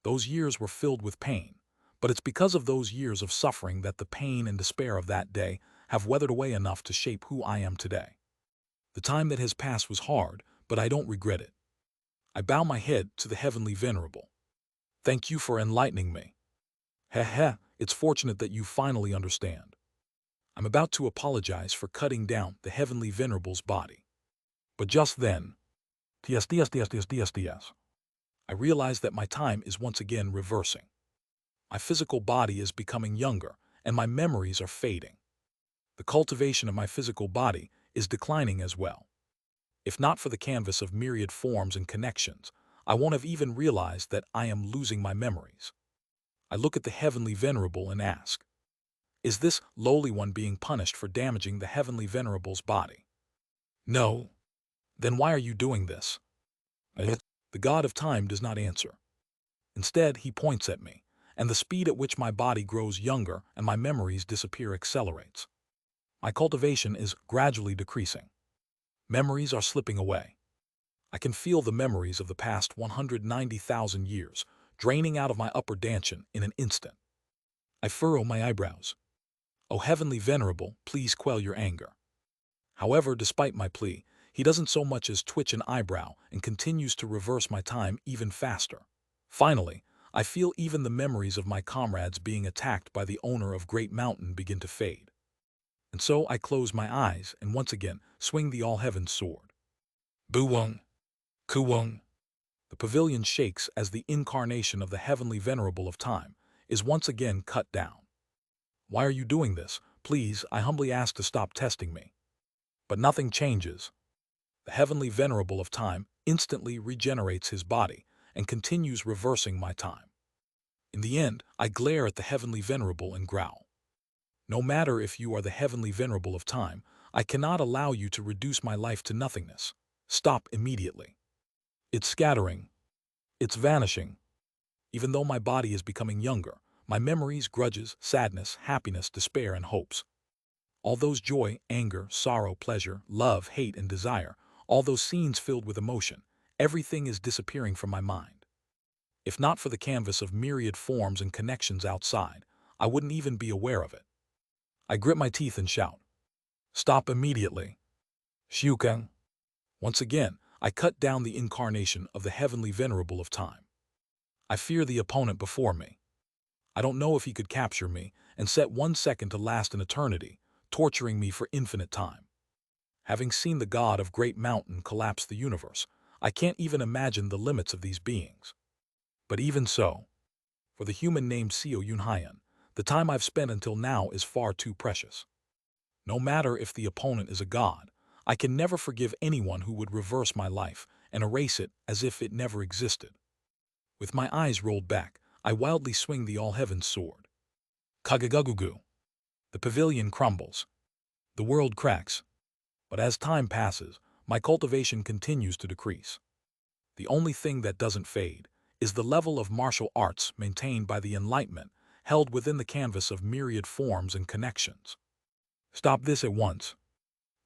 Those years were filled with pain, but it's because of those years of suffering that the pain and despair of that day have weathered away enough to shape who I am today. The time that has passed was hard, but I don't regret it. I bow my head to the heavenly venerable. Thank you for enlightening me. Heh, it's fortunate that you finally understand. I'm about to apologize for cutting down the heavenly venerable's body. But just then, TSDSDSDSDSDS, I realize that my time is once again reversing. My physical body is becoming younger, and my memories are fading. The cultivation of my physical body is declining as well. If not for the canvas of myriad forms and connections, I won't have even realized that I am losing my memories. I look at the heavenly venerable and ask, is this lowly one being punished for damaging the heavenly venerable's body? No. Then why are you doing this? The god of time does not answer. Instead, he points at me, and the speed at which my body grows younger and my memories disappear accelerates. My cultivation is gradually decreasing. Memories are slipping away. I can feel the memories of the past 190,000 years draining out of my upper dantian in an instant. I furrow my eyebrows. O heavenly venerable, please quell your anger. However, despite my plea, he doesn't so much as twitch an eyebrow and continues to reverse my time even faster. Finally, I feel even the memories of my comrades being attacked by the owner of Great Mountain begin to fade. And so I close my eyes and once again swing the all-heaven sword. Buwung, Kuwung. The pavilion shakes as the incarnation of the heavenly venerable of time is once again cut down. Why are you doing this? Please, I humbly ask to stop testing me. But nothing changes. The heavenly venerable of time instantly regenerates his body and continues reversing my time. In the end, I glare at the heavenly venerable and growl. No matter if you are the heavenly venerable of time, I cannot allow you to reduce my life to nothingness. Stop immediately. It's scattering. It's vanishing. Even though my body is becoming younger, my memories, grudges, sadness, happiness, despair, and hopes, all those joy, anger, sorrow, pleasure, love, hate, and desire, all those scenes filled with emotion, everything is disappearing from my mind. If not for the canvas of myriad forms and connections outside, I wouldn't even be aware of it. I grit my teeth and shout. Stop immediately. Xiukang. Once again, I cut down the incarnation of the heavenly venerable of time. I fear the opponent before me. I don't know if he could capture me and set 1 second to last an eternity, torturing me for infinite time. Having seen the god of Great Mountain collapse the universe, I can't even imagine the limits of these beings. But even so, for the human named Seo Yunhayan, the time I've spent until now is far too precious. No matter if the opponent is a god, I can never forgive anyone who would reverse my life and erase it as if it never existed. With my eyes rolled back, I wildly swing the all-heaven sword. Kagagugugu. The pavilion crumbles. The world cracks. But as time passes, my cultivation continues to decrease. The only thing that doesn't fade is the level of martial arts maintained by the enlightenment held within the canvas of myriad forms and connections. Stop this at once.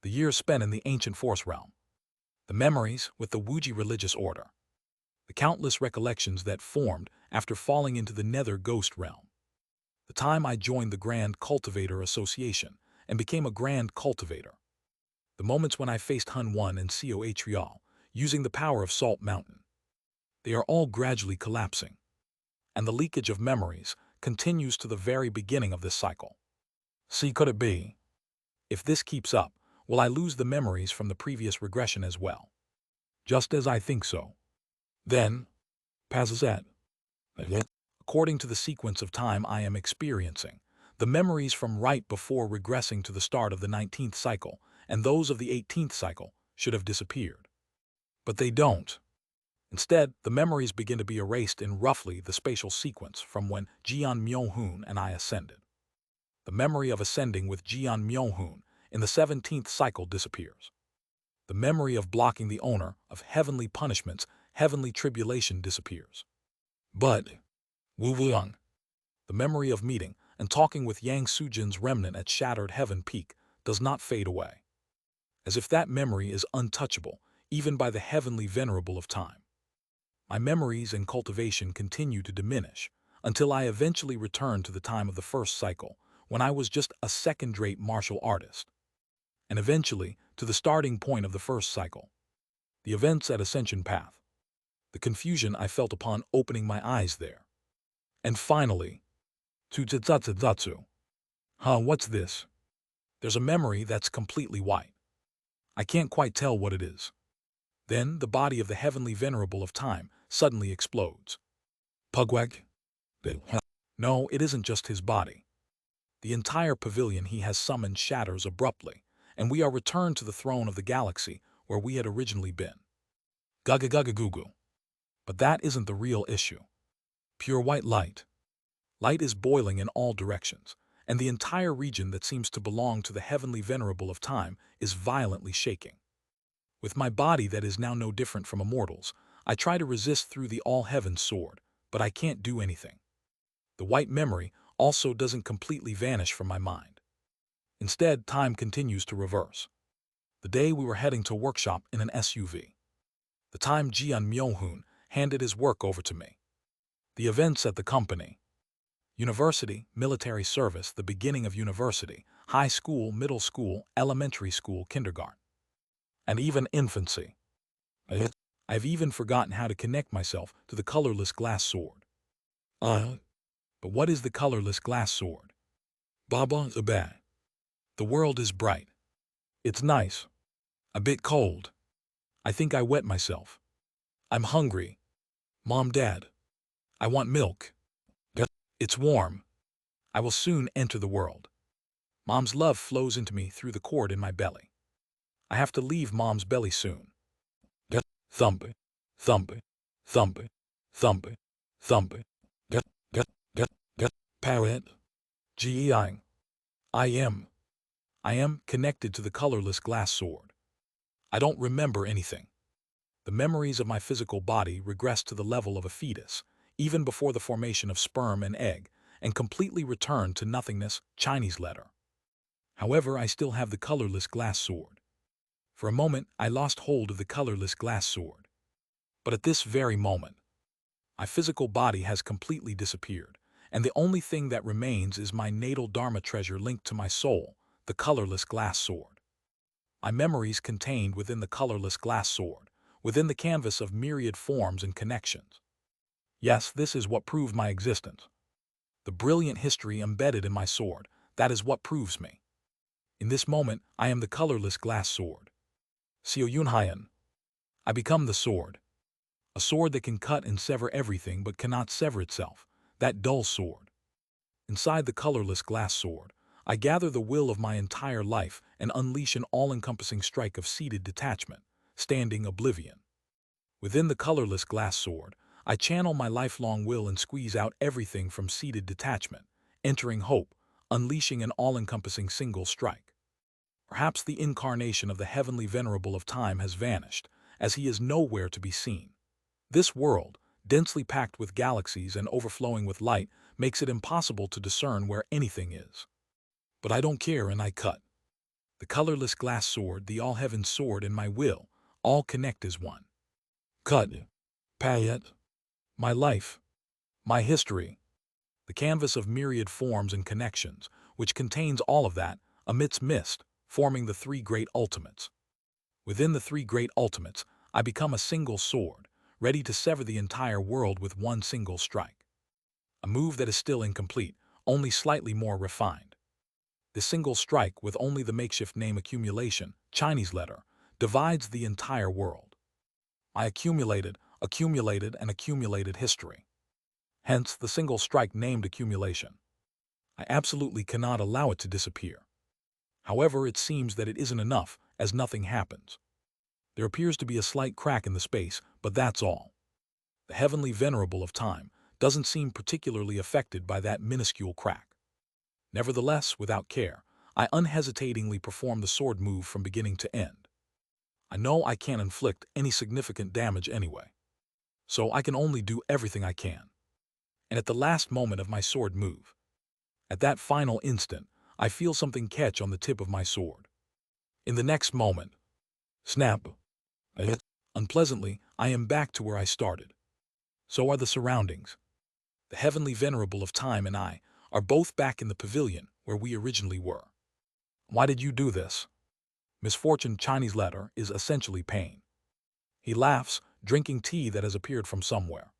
The years spent in the ancient force realm. The memories with the Wuji religious order. The countless recollections that formed after falling into the nether ghost realm. The time I joined the Grand Cultivator Association and became a Grand Cultivator. The moments when I faced Hun 1 and Seo Atrial, using the power of Salt Mountain. They are all gradually collapsing. And the leakage of memories continues to the very beginning of this cycle. See, could it be? If this keeps up, will I lose the memories from the previous regression as well? Just as I think so. Then, Pazazet. According to the sequence of time I am experiencing, the memories from right before regressing to the start of the 19th cycle and those of the 18th cycle should have disappeared. But they don't. Instead, the memories begin to be erased in roughly the spatial sequence from when Jian Myohoon and I ascended. The memory of ascending with Jian Myohoon in the 17th cycle disappears. The memory of blocking the owner of heavenly punishments, heavenly tribulation disappears. But, Wu Wuang, the memory of meeting and talking with Yang Sujin's remnant at Shattered Heaven Peak does not fade away. As if that memory is untouchable, even by the heavenly venerable of time. My memories and cultivation continue to diminish until I eventually return to the time of the first cycle, when I was just a second-rate martial artist. And eventually to the starting point of the first cycle. The events at Ascension Path. The confusion I felt upon opening my eyes there. And finally, to Tsutsatsu. What's this? There's a memory that's completely white. I can't quite tell what it is. Then the body of the heavenly venerable of time suddenly explodes. Pugwag? No, it isn't just his body. The entire pavilion he has summoned shatters abruptly, and we are returned to the throne of the galaxy where we had originally been. Gugagagugu. But that isn't the real issue. Pure white light. Light is boiling in all directions, and the entire region that seems to belong to the heavenly venerable of time is violently shaking. With my body that is now no different from a mortal's, I try to resist through the all-heaven sword, but I can't do anything. The white memory also doesn't completely vanish from my mind. Instead, time continues to reverse. The day we were heading to workshop in an SUV. The time Jian Myohun handed his work over to me. The events at the company. University, military service, the beginning of university, high school, middle school, elementary school, kindergarten, and even infancy. I've even forgotten how to connect myself to the colorless glass sword. But what is the colorless glass sword? Baba the bad. The world is bright. It's nice. A bit cold. I think I wet myself. I'm hungry. Mom, Dad. I want milk. It's warm. I will soon enter the world. Mom's love flows into me through the cord in my belly. I have to leave Mom's belly soon. Thump, thump, thump, thump, thump. Poet. G-E-I. I am connected to the colorless glass sword. I don't remember anything. The memories of my physical body regress to the level of a fetus, even before the formation of sperm and egg, and completely return to nothingness, Chinese letter. However, I still have the colorless glass sword. For a moment, I lost hold of the colorless glass sword. But at this very moment, my physical body has completely disappeared, and the only thing that remains is my natal Dharma treasure linked to my soul, the colorless glass sword. My memories contained within the colorless glass sword, within the canvas of myriad forms and connections. Yes, this is what proved my existence. The brilliant history embedded in my sword, that is what proves me. In this moment, I am the colorless glass sword. Xiao Yunhaiyan. I become the sword. A sword that can cut and sever everything but cannot sever itself, that dull sword. Inside the colorless glass sword, I gather the will of my entire life and unleash an all-encompassing strike of seated detachment, standing oblivion. Within the colorless glass sword, I channel my lifelong will and squeeze out everything from seated detachment, entering hope, unleashing an all-encompassing single strike. Perhaps the incarnation of the heavenly venerable of time has vanished, as he is nowhere to be seen. This world, densely packed with galaxies and overflowing with light, makes it impossible to discern where anything is. But I don't care and I cut. The colorless glass sword, the all-heaven sword, and my will, all connect as one. Cut. Payet. My life. My history. The canvas of myriad forms and connections, which contains all of that, amidst mist, forming the three great ultimates. Within the three great ultimates, I become a single sword, ready to sever the entire world with one single strike. A move that is still incomplete, only slightly more refined. The single strike, with only the makeshift name accumulation, Chinese letter, divides the entire world. I accumulated and accumulated history. Hence the single strike named accumulation. I absolutely cannot allow it to disappear. However, it seems that it isn't enough, as nothing happens. There appears to be a slight crack in the space, but that's all. The heavenly venerable of time doesn't seem particularly affected by that minuscule crack. Nevertheless, without care, I unhesitatingly perform the sword move from beginning to end. I know I can't inflict any significant damage anyway, so I can only do everything I can. And at the last moment of my sword move, at that final instant, I feel something catch on the tip of my sword. In the next moment, snap! Unpleasantly, I am back to where I started. So are the surroundings. The heavenly venerable of time and I are both back in the pavilion where we originally were. Why did you do this? Misfortune, Chinese letter, is essentially pain. He laughs, drinking tea that has appeared from somewhere.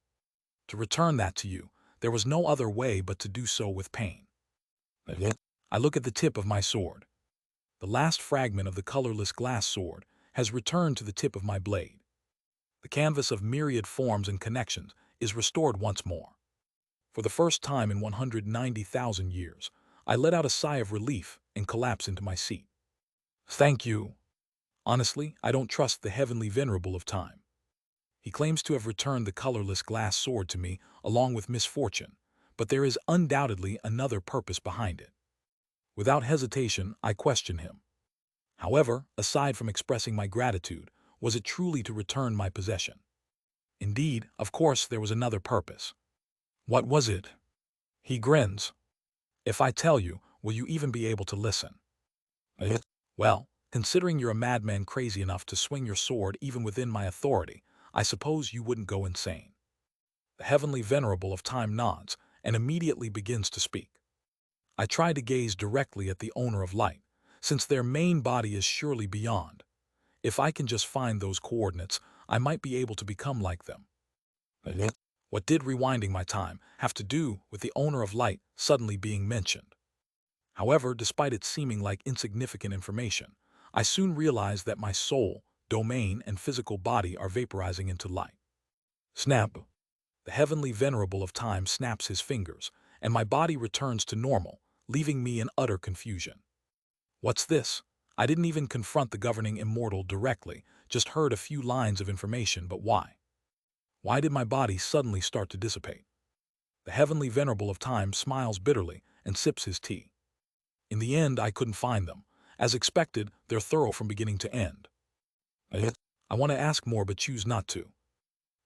To return that to you, there was no other way but to do so with pain. I look at the tip of my sword. The last fragment of the colorless glass sword has returned to the tip of my blade. The canvas of myriad forms and connections is restored once more. For the first time in 190,000 years, I let out a sigh of relief and collapse into my seat. Thank you. Honestly, I don't trust the heavenly venerable of time. He claims to have returned the colorless glass sword to me along with misfortune, but there is undoubtedly another purpose behind it. Without hesitation, I question him. However, aside from expressing my gratitude, was it truly to return my possession? Indeed, of course, there was another purpose. What was it? He grins. If I tell you, will you even be able to listen? Well, considering you're a madman crazy enough to swing your sword even within my authority, I suppose you wouldn't go insane. The heavenly venerable of time nods and immediately begins to speak. I try to gaze directly at the owner of light, since their main body is surely beyond. If I can just find those coordinates, I might be able to become like them. What did rewinding my time have to do with the owner of light suddenly being mentioned? However, despite it seeming like insignificant information, I soon realized that my soul, domain, and physical body are vaporizing into light. Snap! The heavenly venerable of time snaps his fingers, and my body returns to normal, leaving me in utter confusion. What's this? I didn't even confront the governing immortal directly, just heard a few lines of information, but why? Why did my body suddenly start to dissipate? The heavenly venerable of time smiles bitterly and sips his tea. In the end, I couldn't find them. As expected, they're thorough from beginning to end. I want to ask more but choose not to.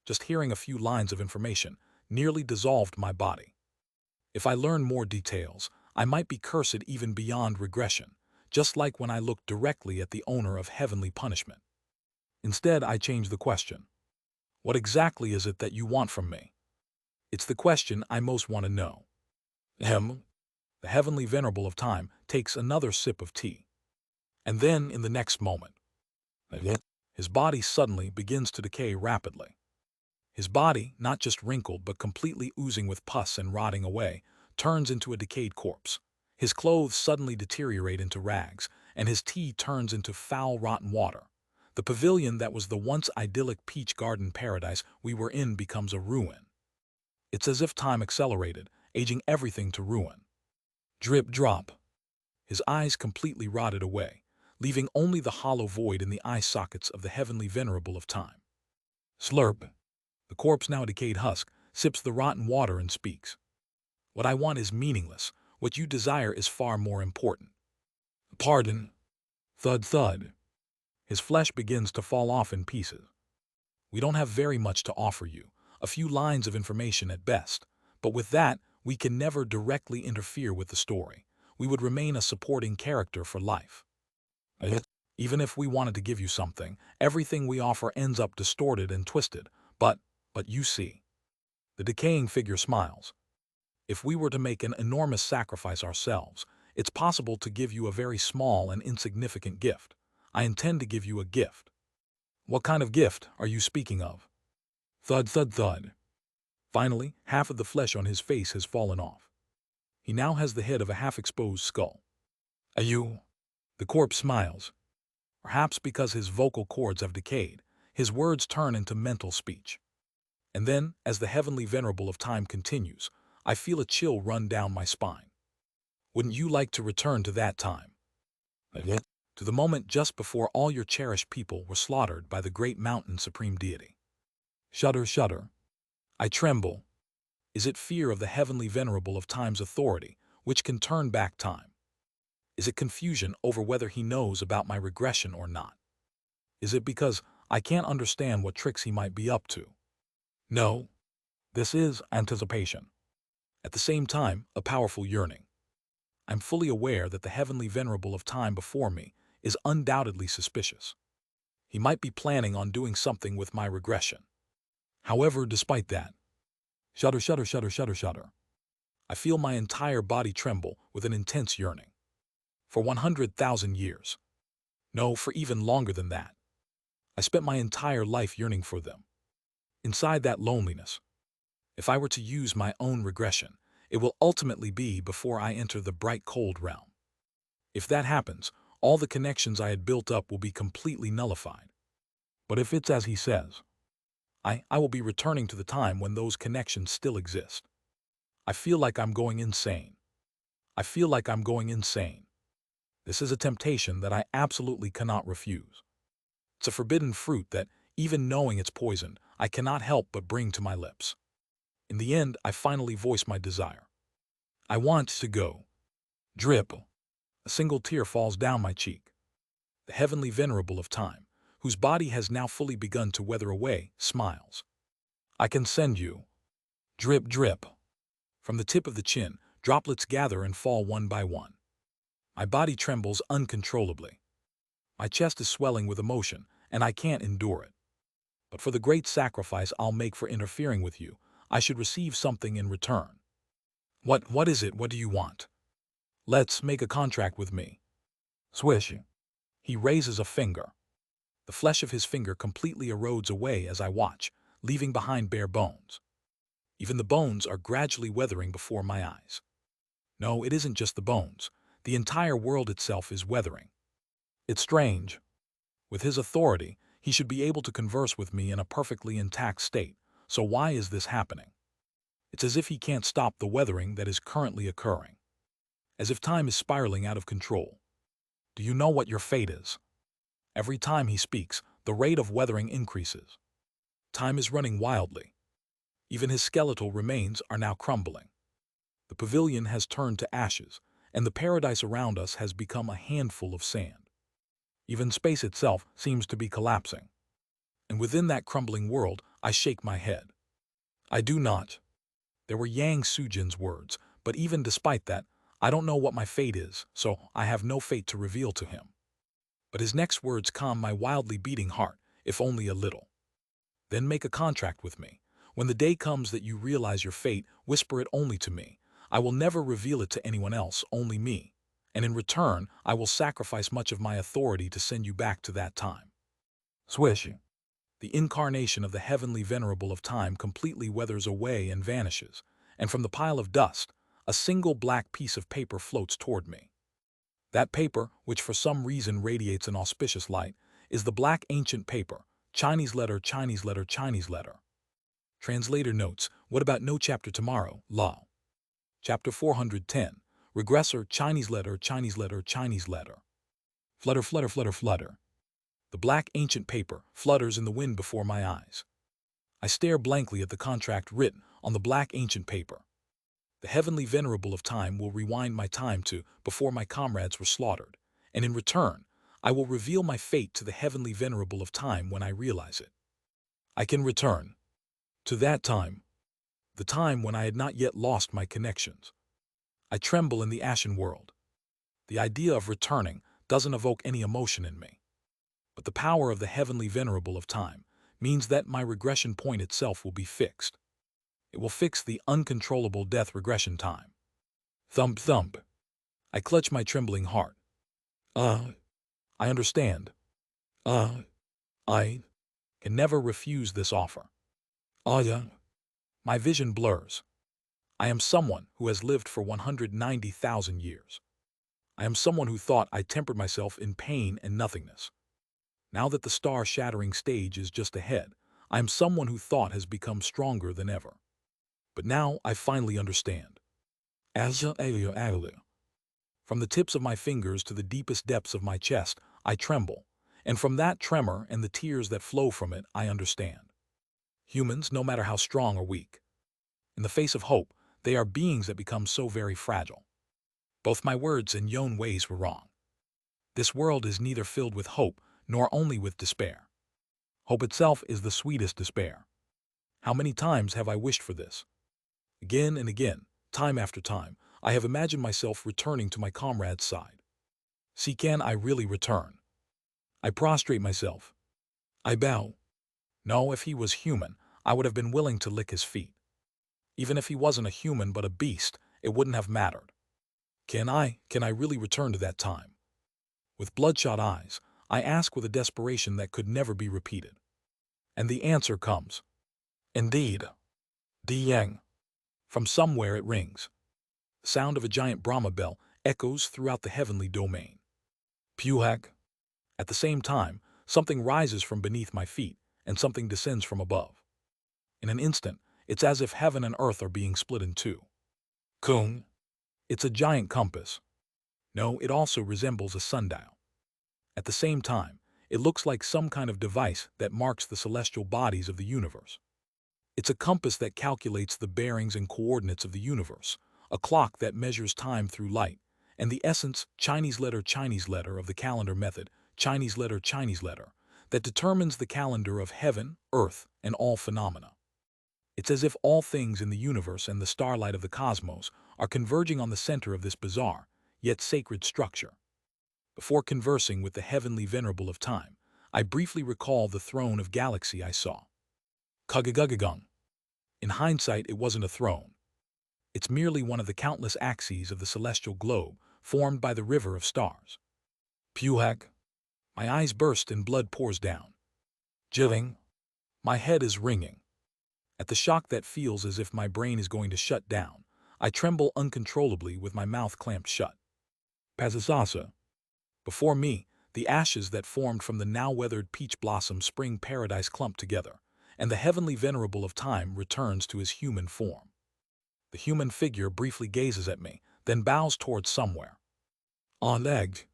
Just hearing a few lines of information nearly dissolved my body. If I learn more details, I might be cursed even beyond regression, just like when I looked directly at the owner of heavenly punishment. Instead, I change the question. What exactly is it that you want from me? It's the question I most want to know. The heavenly venerable of time takes another sip of tea. And then, in the next moment, his body suddenly begins to decay rapidly. His body, not just wrinkled but completely oozing with pus and rotting away, turns into a decayed corpse. His clothes suddenly deteriorate into rags, and his tea turns into foul, rotten water. The pavilion that was the once idyllic peach garden paradise we were in becomes a ruin. It's as if time accelerated, aging everything to ruin. Drip drop. His eyes completely rotted away, leaving only the hollow void in the eye sockets of the heavenly venerable of time. Slurp. The corpse, now a decayed husk, sips the rotten water and speaks. What I want is meaningless. What you desire is far more important. Pardon. Thud thud. His flesh begins to fall off in pieces. We don't have very much to offer you, a few lines of information at best, but with that, we can never directly interfere with the story. We would remain a supporting character for life. Even if we wanted to give you something, everything we offer ends up distorted and twisted. But you see. The decaying figure smiles. If we were to make an enormous sacrifice ourselves, it's possible to give you a very small and insignificant gift. I intend to give you a gift. What kind of gift are you speaking of? Thud, thud, thud. Finally, half of the flesh on his face has fallen off. He now has the head of a half-exposed skull. Are you? The corpse smiles. Perhaps because his vocal cords have decayed, his words turn into mental speech. And then, as the heavenly venerable of time continues, I feel a chill run down my spine. Wouldn't you like to return to that time? To the moment just before all your cherished people were slaughtered by the great mountain supreme deity. Shudder, shudder. I tremble. Is it fear of the heavenly venerable of time's authority, which can turn back time? Is it confusion over whether he knows about my regression or not? Is it because I can't understand what tricks he might be up to? No. This is anticipation. At the same time, a powerful yearning. I'm fully aware that the heavenly venerable of time before me is undoubtedly suspicious. He might be planning on doing something with my regression. However, despite that, shudder, shudder, shudder, shudder, shudder. I feel my entire body tremble with an intense yearning. For 100,000 years. No, for even longer than that. I spent my entire life yearning for them. Inside that loneliness, if I were to use my own regression, it will ultimately be before I enter the bright cold realm. If that happens, all the connections I had built up will be completely nullified. But if it's as he says, I will be returning to the time when those connections still exist. I feel like I'm going insane. I feel like I'm going insane. This is a temptation that I absolutely cannot refuse. It's a forbidden fruit that, even knowing it's poisoned, I cannot help but bring to my lips. In the end, I finally voice my desire. I want to go. Drip. A single tear falls down my cheek. The heavenly venerable of time, whose body has now fully begun to weather away, smiles. I can send you. Drip, drip. From the tip of the chin, droplets gather and fall one by one. My body trembles uncontrollably. My chest is swelling with emotion, and I can't endure it. But for the great sacrifice I'll make for interfering with you, I should receive something in return. What is it? What do you want? Let's make a contract with me. Swish. He raises a finger. The flesh of his finger completely erodes away as I watch, leaving behind bare bones. Even the bones are gradually weathering before my eyes. No, it isn't just the bones. The entire world itself is weathering. It's strange. With his authority, he should be able to converse with me in a perfectly intact state. So why is this happening? It's as if he can't stop the weathering that is currently occurring. As if time is spiraling out of control. Do you know what your fate is? Every time he speaks, the rate of weathering increases. Time is running wildly. Even his skeletal remains are now crumbling. The pavilion has turned to ashes, and the paradise around us has become a handful of sand. Even space itself seems to be collapsing. And within that crumbling world, I shake my head. I do not. There were Yang Sujin's words, but even despite that, I don't know what my fate is, so I have no fate to reveal to him. But his next words calm my wildly beating heart, if only a little. Then make a contract with me. When the day comes that you realize your fate, whisper it only to me. I will never reveal it to anyone else, only me. And in return, I will sacrifice much of my authority to send you back to that time. Swish. The incarnation of the heavenly venerable of time completely weathers away and vanishes, and from the pile of dust, a single black piece of paper floats toward me. That paper, which for some reason radiates an auspicious light, is the black ancient paper, Chinese letter, Chinese letter, Chinese letter. Translator notes, what about no chapter tomorrow, Lao? Chapter 410, Regressor, Chinese letter, Chinese letter, Chinese letter. Flutter, flutter, flutter, flutter. The black ancient paper flutters in the wind before my eyes. I stare blankly at the contract written on the black ancient paper. The heavenly venerable of time will rewind my time to before my comrades were slaughtered, and in return, I will reveal my fate to the heavenly venerable of time when I realize it. I can return to that time, the time when I had not yet lost my connections. I tremble in the ashen world. The idea of returning doesn't evoke any emotion in me. But the power of the heavenly venerable of time means that my regression point itself will be fixed. It will fix the uncontrollable death regression time. Thump, thump. I clutch my trembling heart. I understand. I can never refuse this offer. Yeah. My vision blurs. I am someone who has lived for 190,000 years. I am someone who thought I tempered myself in pain and nothingness. Now that the star-shattering stage is just ahead, I am someone who thought has become stronger than ever. But now I finally understand. From the tips of my fingers to the deepest depths of my chest, I tremble, and from that tremor and the tears that flow from it, I understand. Humans, no matter how strong or weak, in the face of hope, they are beings that become so very fragile. Both my words and Yon ways were wrong. This world is neither filled with hope nor only with despair. Hope itself is the sweetest despair. How many times have I wished for this? Again and again, time after time, I have imagined myself returning to my comrade's side. See, can I really return? I prostrate myself. I bow. No, if he was human, I would have been willing to lick his feet. Even if he wasn't a human but a beast, it wouldn't have mattered. Can I really return to that time? With bloodshot eyes, I ask with a desperation that could never be repeated. And the answer comes. Indeed. Di Yang. From somewhere it rings. The sound of a giant Brahma bell echoes throughout the heavenly domain. Puhak. At the same time, something rises from beneath my feet, and something descends from above. In an instant, it's as if heaven and earth are being split in two. Kung. It's a giant compass. No, it also resembles a sundial. At the same time, it looks like some kind of device that marks the celestial bodies of the universe. It's a compass that calculates the bearings and coordinates of the universe, a clock that measures time through light, and the essence, Chinese letter, of the calendar method, Chinese letter, that determines the calendar of heaven, earth, and all phenomena. It's as if all things in the universe and the starlight of the cosmos are converging on the center of this bizarre, yet sacred structure. Before conversing with the heavenly venerable of time, I briefly recall the throne of galaxy I saw. Kugagagung. In hindsight, it wasn't a throne. It's merely one of the countless axes of the celestial globe formed by the river of stars. Puhak. My eyes burst and blood pours down. Jilling. My head is ringing. At the shock that feels as if my brain is going to shut down, I tremble uncontrollably with my mouth clamped shut. Pazasasa. Before me, the ashes that formed from the now-weathered peach blossom spring paradise clump together, and the heavenly venerable of time returns to his human form. The human figure briefly gazes at me, then bows towards somewhere. On-legged.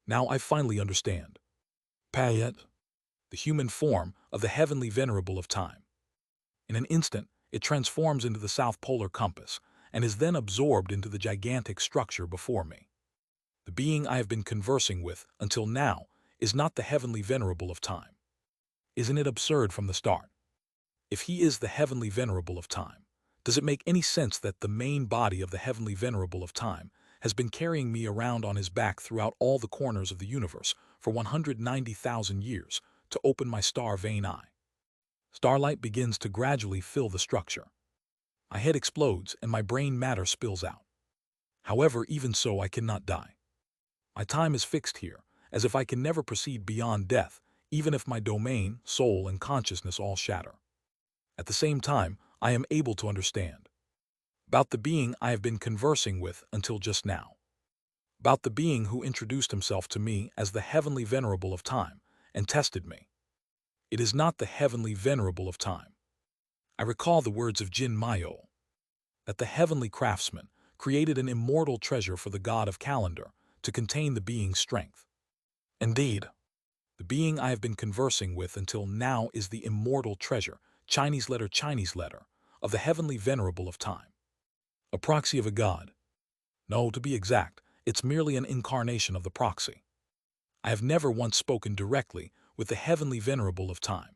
Now I finally understand. Payet. The human form of the heavenly venerable of time. In an instant, it transforms into the South Polar Compass, and is then absorbed into the gigantic structure before me. The being I have been conversing with, until now, is not the heavenly venerable of time. Isn't it absurd from the start? If he is the heavenly venerable of time, does it make any sense that the main body of the heavenly venerable of time has been carrying me around on his back throughout all the corners of the universe for 190,000 years to open my star-vein eye? Starlight begins to gradually fill the structure. My head explodes and my brain matter spills out. However, even so, I cannot die. My time is fixed here, as if I can never proceed beyond death, even if my domain, soul, and consciousness all shatter. At the same time, I am able to understand. About the being I have been conversing with until just now. About the being who introduced himself to me as the heavenly venerable of time and tested me. It is not the heavenly venerable of time. I recall the words of Jin Mayo, that the heavenly craftsman created an immortal treasure for the god of calendar to contain the being's strength. Indeed, the being I have been conversing with until now is the immortal treasure, Chinese letter, of the heavenly venerable of time. A proxy of a god. No, to be exact, it's merely an incarnation of the proxy. I have never once spoken directly with the heavenly venerable of time.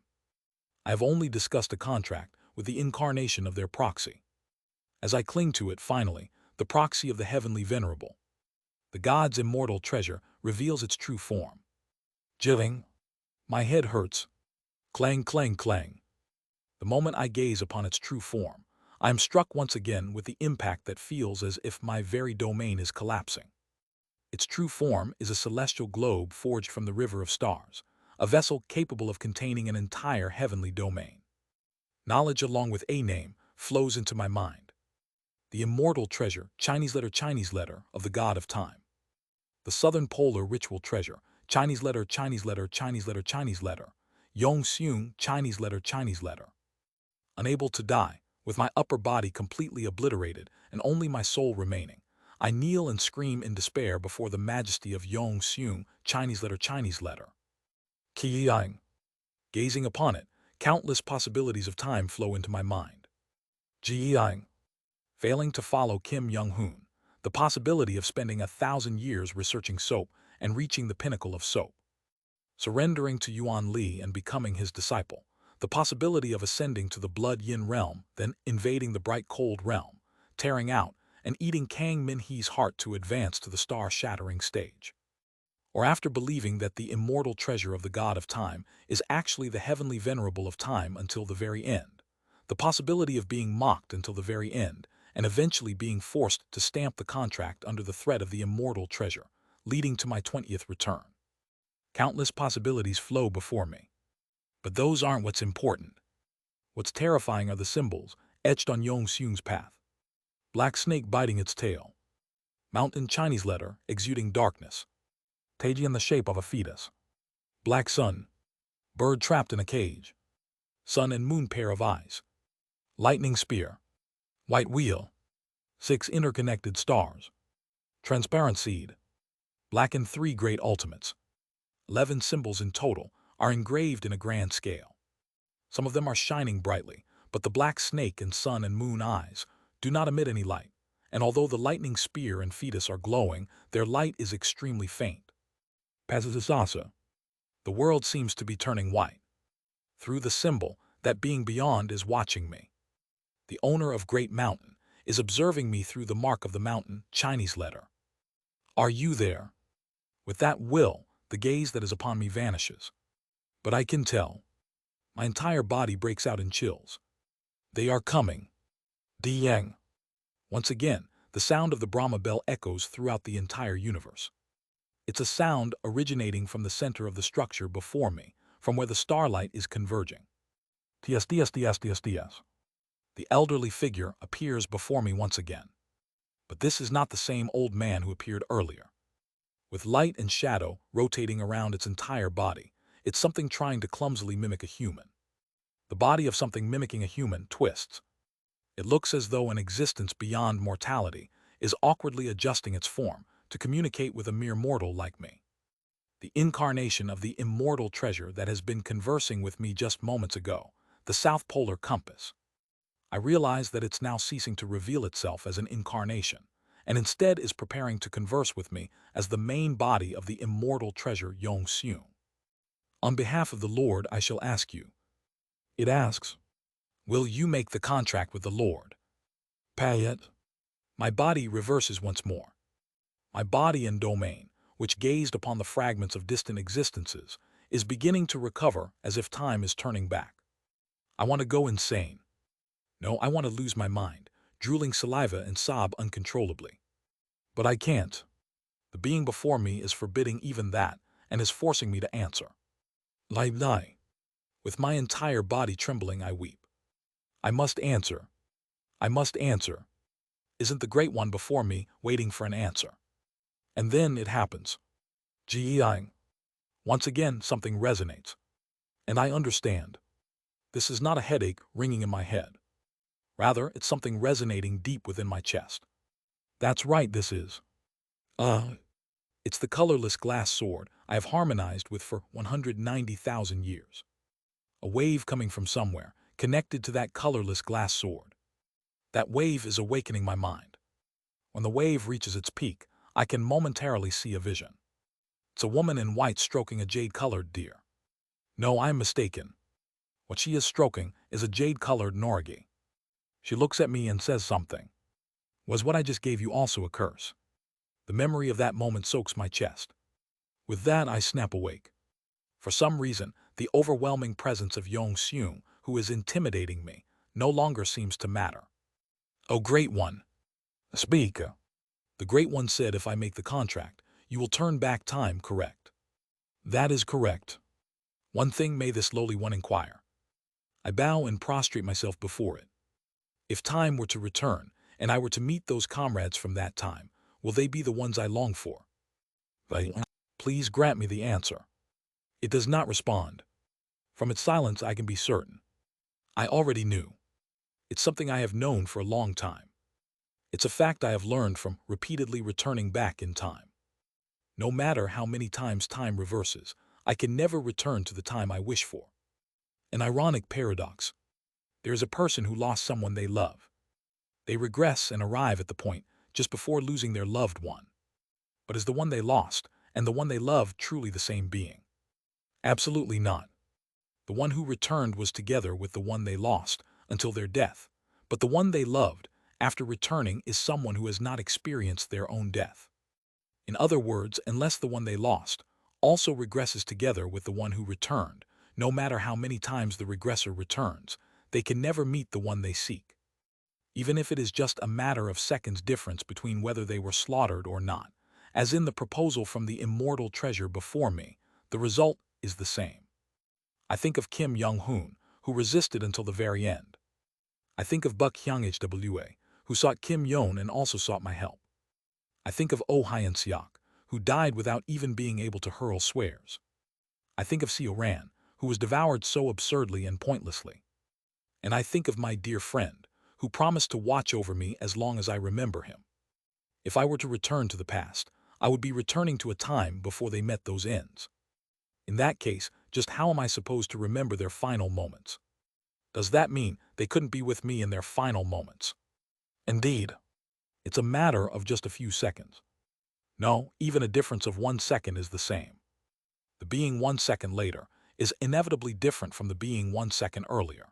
I have only discussed a contract with the incarnation of their proxy. As I cling to it, finally, the proxy of the heavenly venerable, the god's immortal treasure reveals its true form. Jilling. My head hurts. Clang, clang, clang. The moment I gaze upon its true form, I am struck once again with the impact that feels as if my very domain is collapsing. Its true form is a celestial globe forged from the river of stars, a vessel capable of containing an entire heavenly domain. Knowledge along with a name flows into my mind. The immortal treasure, Chinese letter, of the god of time. The southern polar ritual treasure, Chinese letter, Yong Seung, Chinese letter. Unable to die, with my upper body completely obliterated and only my soul remaining, I kneel and scream in despair before the majesty of Yong Seung, Chinese letter. Qiyang. Gazing upon it, countless possibilities of time flow into my mind. Jiyang. Failing to follow Kim Young-hoon, the possibility of spending 1,000 years researching soap and reaching the pinnacle of soap. Surrendering to Yuan Li and becoming his disciple, the possibility of ascending to the blood yin realm, then invading the bright cold realm, tearing out and eating Kang Min-hee's heart to advance to the star-shattering stage. Or after believing that the immortal treasure of the god of time is actually the heavenly venerable of time until the very end, the possibility of being mocked until the very end, and eventually being forced to stamp the contract under the threat of the immortal treasure, leading to my 20th return. Countless possibilities flow before me. But those aren't what's important. What's terrifying are the symbols etched on Yong Seung's path. Black snake biting its tail. Mountain Chinese letter exuding darkness. Taiji in the shape of a fetus. Black sun. Bird trapped in a cage. Sun and moon pair of eyes. Lightning spear. White wheel. 6 interconnected stars. Transparent seed. Blackened 3 great ultimates. 11 symbols in total are engraved in a grand scale. Some of them are shining brightly, but the black snake and sun and moon eyes do not emit any light, and although the lightning spear and fetus are glowing, their light is extremely faint. Pazazasa. The world seems to be turning white. Through the symbol, that being beyond is watching me. The owner of Great Mountain is observing me through the mark of the mountain, Chinese letter. Are you there? With that will, the gaze that is upon me vanishes. But I can tell. My entire body breaks out in chills. They are coming. Yang. Once again, the sound of the Brahma bell echoes throughout the entire universe. It's a sound originating from the center of the structure before me, from where the starlight is converging. Ts. The elderly figure appears before me once again. But this is not the same old man who appeared earlier. With light and shadow rotating around its entire body, it's something trying to clumsily mimic a human. The body of something mimicking a human twists. It looks as though an existence beyond mortality is awkwardly adjusting its form to communicate with a mere mortal like me. The incarnation of the immortal treasure that has been conversing with me just moments ago, the South Polar Compass. I realize that it's now ceasing to reveal itself as an incarnation, and instead is preparing to converse with me as the main body of the immortal treasure Yong Seung. On behalf of the Lord, I shall ask you. It asks, will you make the contract with the Lord? Pay it. My body reverses once more. My body and domain, which gazed upon the fragments of distant existences, is beginning to recover as if time is turning back. I want to go insane. No, I want to lose my mind, drooling saliva and sob uncontrollably. But I can't. The being before me is forbidding even that and is forcing me to answer. Lie. With my entire body trembling, I weep. I must answer. I must answer. Isn't the great one before me waiting for an answer? And then it happens. Jiang. Once again, something resonates. And I understand. This is not a headache ringing in my head. Rather, it's something resonating deep within my chest. That's right, this is. It's the colorless glass sword I have harmonized with for 190,000 years. A wave coming from somewhere, connected to that colorless glass sword. That wave is awakening my mind. When the wave reaches its peak, I can momentarily see a vision. It's a woman in white stroking a jade-colored deer. No, I'm mistaken. What she is stroking is a jade-colored norigi. She looks at me and says something. Was what I just gave you also a curse? The memory of that moment soaks my chest. With that, I snap awake. For some reason, the overwhelming presence of Yong Seung, who is intimidating me, no longer seems to matter. O Great One, speak. The Great One said if I make the contract, you will turn back time, correct? That is correct. One thing may this lowly one inquire. I bow and prostrate myself before it. If time were to return, and I were to meet those comrades from that time, will they be the ones I long for? Please grant me the answer. It does not respond. From its silence I can be certain. I already knew. It's something I have known for a long time. It's a fact I have learned from repeatedly returning back in time. No matter how many times time reverses, I can never return to the time I wish for. An ironic paradox. There is a person who lost someone they love. They regress and arrive at the point just before losing their loved one. But is the one they lost and the one they loved truly the same being? Absolutely not. The one who returned was together with the one they lost until their death, but the one they loved after returning is someone who has not experienced their own death. In other words, unless the one they lost also regresses together with the one who returned, no matter how many times the regressor returns, they can never meet the one they seek. Even if it is just a matter of seconds difference between whether they were slaughtered or not, as in the proposal from the immortal treasure before me, the result is the same. I think of Kim Young-hoon, who resisted until the very end. I think of Buk Hyung-hwa, who sought Kim Yon and also sought my help. I think of Oh Hyun-seok, who died without even being able to hurl swears. I think of Seo Ran, who was devoured so absurdly and pointlessly. And I think of my dear friend, who promised to watch over me as long as I remember him. If I were to return to the past, I would be returning to a time before they met those ends. In that case, just how am I supposed to remember their final moments? Does that mean they couldn't be with me in their final moments? Indeed, it's a matter of just a few seconds. No, even a difference of 1 second is the same. The being 1 second later is inevitably different from the being 1 second earlier.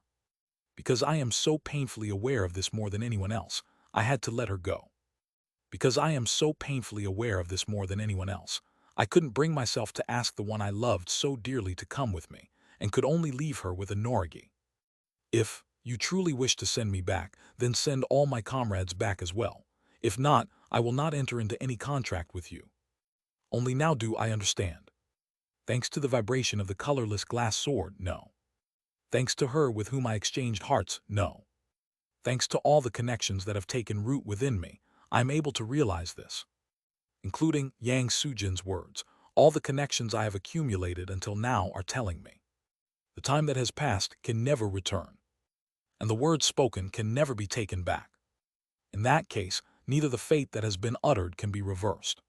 Because I am so painfully aware of this more than anyone else, I had to let her go. Because I am so painfully aware of this more than anyone else, I couldn't bring myself to ask the one I loved so dearly to come with me, and could only leave her with a norigi. If you truly wish to send me back, then send all my comrades back as well. If not, I will not enter into any contract with you. Only now do I understand. Thanks to the vibration of the colorless glass sword, no. Thanks to her with whom I exchanged hearts, no. Thanks to all the connections that have taken root within me, I am able to realize this. Including Yang Sujin's words, all the connections I have accumulated until now are telling me. The time that has passed can never return, and the words spoken can never be taken back. In that case, neither the fate that has been uttered can be reversed.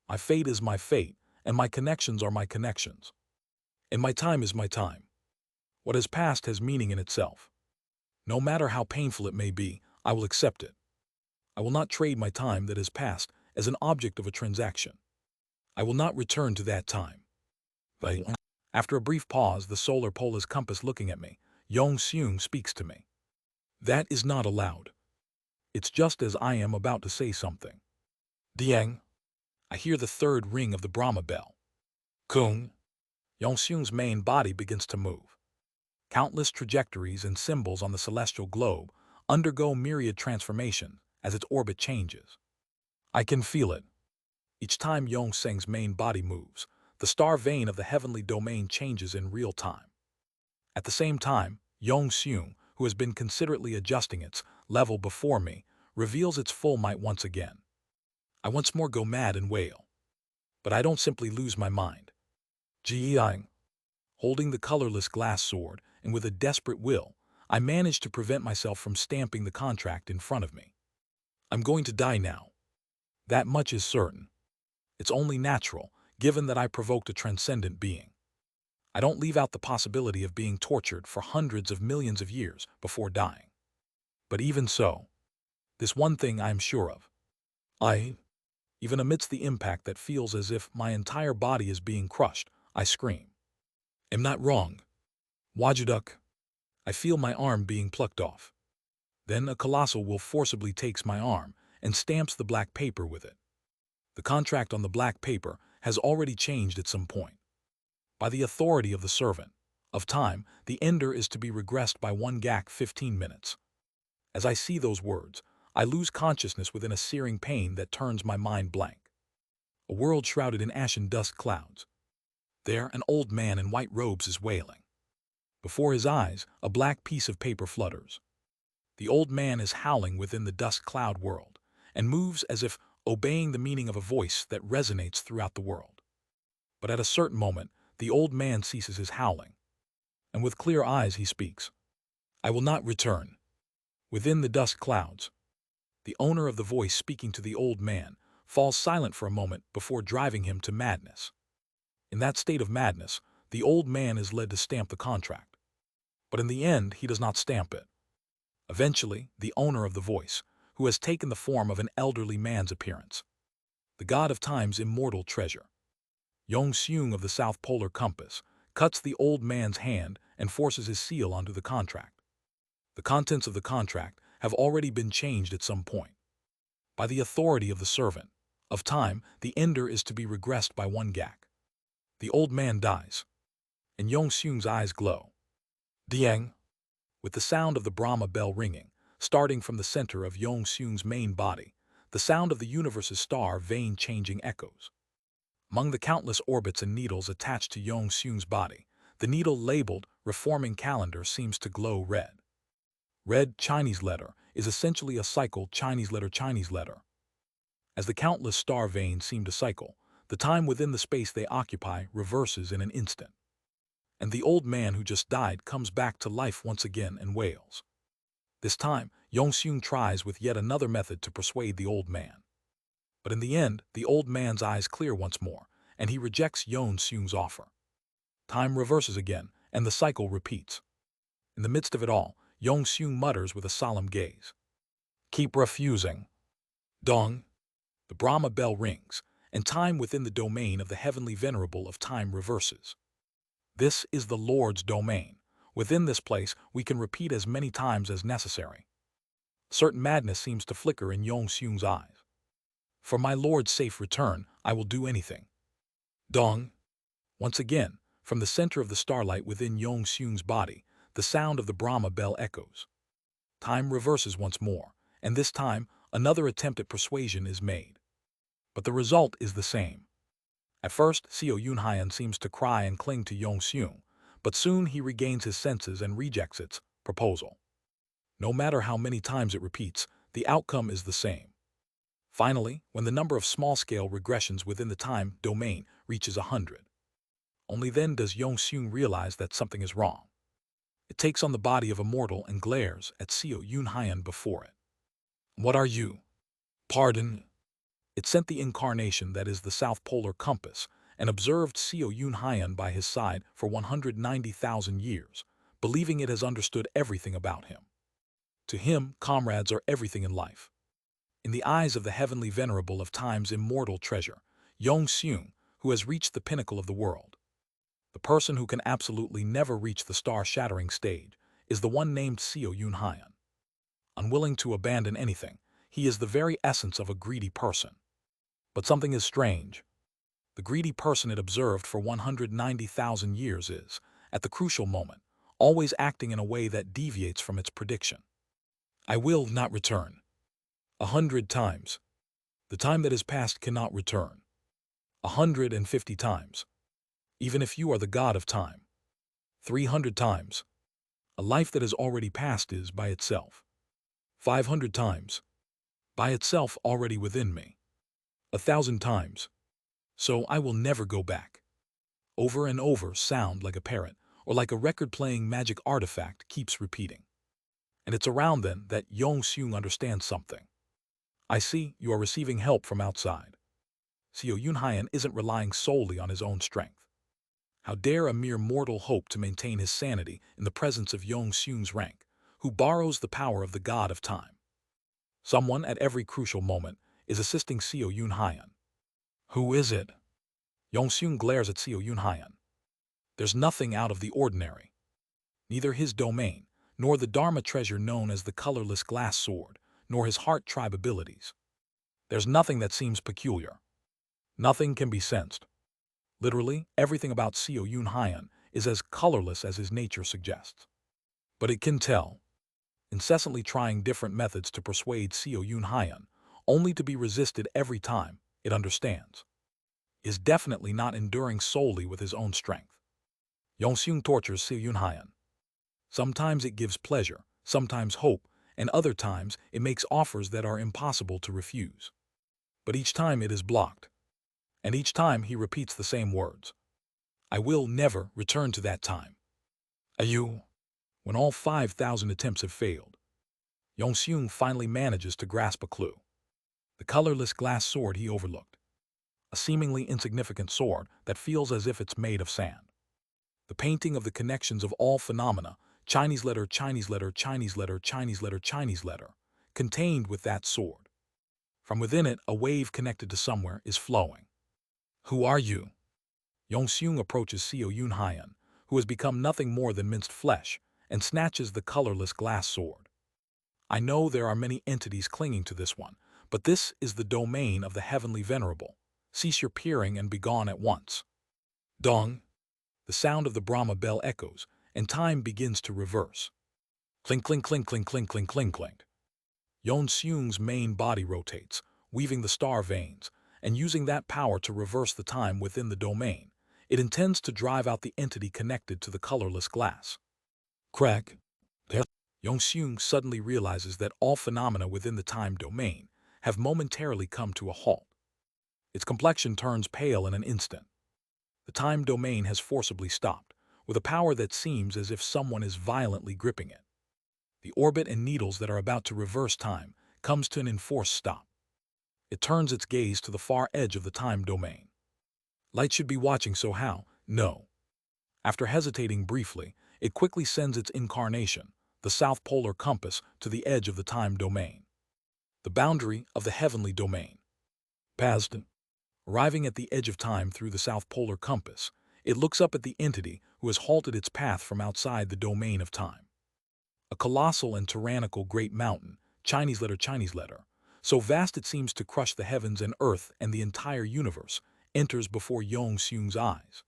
My fate is my fate, and my connections are my connections. And my time is my time. What has passed has meaning in itself. No matter how painful it may be, I will accept it. I will not trade my time that has passed as an object of a transaction. I will not return to that time. After a brief pause, the solar pole's compass looking at me, Yong Seung speaks to me. That is not allowed. It's just as I am about to say something. Dieng. I hear the third ring of the Brahma bell. Kung. Yong Seung's main body begins to move. Countless trajectories and symbols on the celestial globe undergo myriad transformation as its orbit changes. I can feel it. Each time Yong Seng's main body moves, the star vein of the heavenly domain changes in real time. At the same time, Yong Seung, who has been considerately adjusting its level before me, reveals its full might once again. I once more go mad and wail. But I don't simply lose my mind. Jiang. Holding the colorless glass sword, and with a desperate will, I manage to prevent myself from stamping the contract in front of me. I'm going to die now. That much is certain. It's only natural, given that I provoked a transcendent being. I don't leave out the possibility of being tortured for hundreds of millions of years before dying. But even so, this one thing I am sure of. Even amidst the impact that feels as if my entire body is being crushed, I scream. Am not wrong. Wajuduk. I feel my arm being plucked off. Then a colossal will forcibly takes my arm and stamps the black paper with it. The contract on the black paper has already changed at some point. By the authority of the servant of time, the ender is to be regressed by 1 gak 15 minutes. As I see those words, I lose consciousness within a searing pain that turns my mind blank. A world shrouded in ashen dust clouds. There, an old man in white robes is wailing. Before his eyes, a black piece of paper flutters. The old man is howling within the dust cloud world, and moves as if obeying the meaning of a voice that resonates throughout the world. But at a certain moment, the old man ceases his howling, and with clear eyes he speaks. I will not return. Within the dust clouds, the owner of the voice speaking to the old man falls silent for a moment before driving him to madness. In that state of madness, the old man is led to stamp the contract. But in the end, he does not stamp it. Eventually, the owner of the voice, who has taken the form of an elderly man's appearance, the god of time's immortal treasure, Yong Seung of the South Polar Compass, cuts the old man's hand and forces his seal onto the contract. The contents of the contract have already been changed at some point. By the authority of the servant of time, the ender is to be regressed by 1 gak. The old man dies, and Yong Seung's eyes glow. Dieng. With the sound of the Brahma bell ringing, starting from the center of Yong Seung's main body, the sound of the universe's star vein changing echoes. Among the countless orbits and needles attached to Yong Seung's body, the needle labeled Reforming Calendar seems to glow red. Red Chinese letter is essentially a cycle Chinese letter. As the countless star veins seem to cycle, the time within the space they occupy reverses in an instant. And the old man who just died comes back to life once again and wails. This time, Yong Seung tries with yet another method to persuade the old man. But in the end, the old man's eyes clear once more, and he rejects Yong Seung's offer. Time reverses again, and the cycle repeats. In the midst of it all, Yong Seung mutters with a solemn gaze. Keep refusing. Dong. The Brahma bell rings, and time within the domain of the heavenly venerable of time reverses. This is the Lord's domain. Within this place, we can repeat as many times as necessary. Certain madness seems to flicker in Yong Seung's eyes. For my Lord's safe return, I will do anything. Dong. Once again, From the center of the starlight within Yong Seung's body, the sound of the Brahma bell echoes. Time reverses once more, and this time, another attempt at persuasion is made. But the result is the same. At first, Seo Yunhyan seems to cry and cling to Yong Seung, but soon he regains his senses and rejects its proposal. No matter how many times it repeats, the outcome is the same. Finally, when the number of small-scale regressions within the time domain reaches 100, only then does Yong Seung realize that something is wrong. It takes on the body of a mortal and glares at Seo Yunhyan before it. What are you? Pardon? It sent the incarnation that is the South Polar Compass and observed Seo Yunhyan by his side for 190,000 years, believing it has understood everything about him. To him, comrades are everything in life. In the eyes of the heavenly venerable of time's immortal treasure, Yong Seung, who has reached the pinnacle of the world, the person who can absolutely never reach the star-shattering stage, is the one named Seo Yunhyan. Unwilling to abandon anything, he is the very essence of a greedy person. But something is strange. The greedy person it observed for 190,000 years is, at the crucial moment, always acting in a way that deviates from its prediction. I will not return. 100 times. The time that is past cannot return. 150 times. Even if you are the god of time. 300 times. A life that has already passed is by itself. 500 times. By itself already within me. 1,000 times. So I will never go back. Over and over, sound like a parrot or like a record-playing magic artifact keeps repeating. And it's around then that Yong Seung understands something. I see you are receiving help from outside. Seo Yunhyan isn't relying solely on his own strength. How dare a mere mortal hope to maintain his sanity in the presence of Yong Seung's rank, who borrows the power of the god of time? Someone at every crucial moment is assisting Seo Yunhyan. Who is it? Yong Seung glares at Seo Yunhyan. There's nothing out of the ordinary. Neither his domain, nor the Dharma treasure known as the colorless glass sword, nor his heart tribe abilities. There's nothing that seems peculiar. Nothing can be sensed. Literally, everything about Seo Yunhyan is as colorless as his nature suggests. But it can tell, incessantly trying different methods to persuade Seo Yunhyan, only to be resisted every time it understands. Is definitely not enduring solely with his own strength. Yong Seung tortures Seo Yunhyan. Sometimes it gives pleasure, sometimes hope, and other times it makes offers that are impossible to refuse. But each time it is blocked. And each time he repeats the same words. I will never return to that time. You. When all 5,000 attempts have failed, Yong Seung finally manages to grasp a clue. The colorless glass sword he overlooked. A seemingly insignificant sword that feels as if it's made of sand. The painting of the connections of all phenomena, Chinese letter, Chinese letter, Chinese letter, Chinese letter, Chinese letter, contained with that sword. From within it, a wave connected to somewhere is flowing. Who are you? Yong Seung approaches Seo Yunhyan, who has become nothing more than minced flesh, and snatches the colorless glass sword. I know there are many entities clinging to this one, but this is the domain of the heavenly venerable. Cease your peering and begone at once. Dong. The sound of the Brahma bell echoes, and time begins to reverse. Clink, clink, clink, clink, clink, clink, clink, clink. Yong Seung's main body rotates, weaving the star veins, and using that power to reverse the time within the domain. It intends to drive out the entity connected to the colorless glass. Crack. There. Yong Seung suddenly realizes that all phenomena within the time domain have momentarily come to a halt. Its complexion turns pale in an instant. The time domain has forcibly stopped, with a power that seems as if someone is violently gripping it. The orbit and needles that are about to reverse time comes to an enforced stop. It turns its gaze to the far edge of the time domain. Light should be watching, so how? No. After hesitating briefly, it quickly sends its incarnation, the South Polar Compass, to the edge of the time domain. The boundary of the heavenly domain. Past. Arriving at the edge of time through the South Polar Compass, it looks up at the entity who has halted its path from outside the domain of time. A colossal and tyrannical great mountain, Chinese letter, so vast it seems to crush the heavens and earth and the entire universe, enters before Yong Seung's eyes.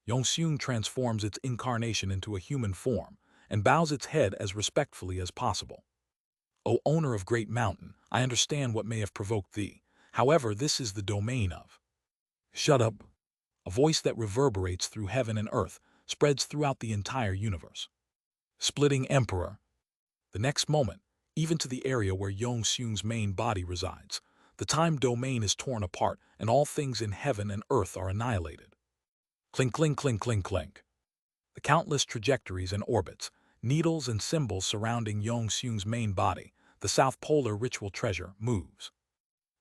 Yongxun transforms its incarnation into a human form and bows its head as respectfully as possible. O owner of great mountain, I understand what may have provoked thee. However, this is the domain of. Shut up. A voice that reverberates through heaven and earth, spreads throughout the entire universe. Splitting Emperor. The next moment, even to the area where Yongxun's main body resides, the time domain is torn apart and all things in heaven and earth are annihilated. Clink, clink, clink, clink, clink. The countless trajectories and orbits, needles and symbols surrounding Yongxun's main body, the South Polar ritual treasure, moves.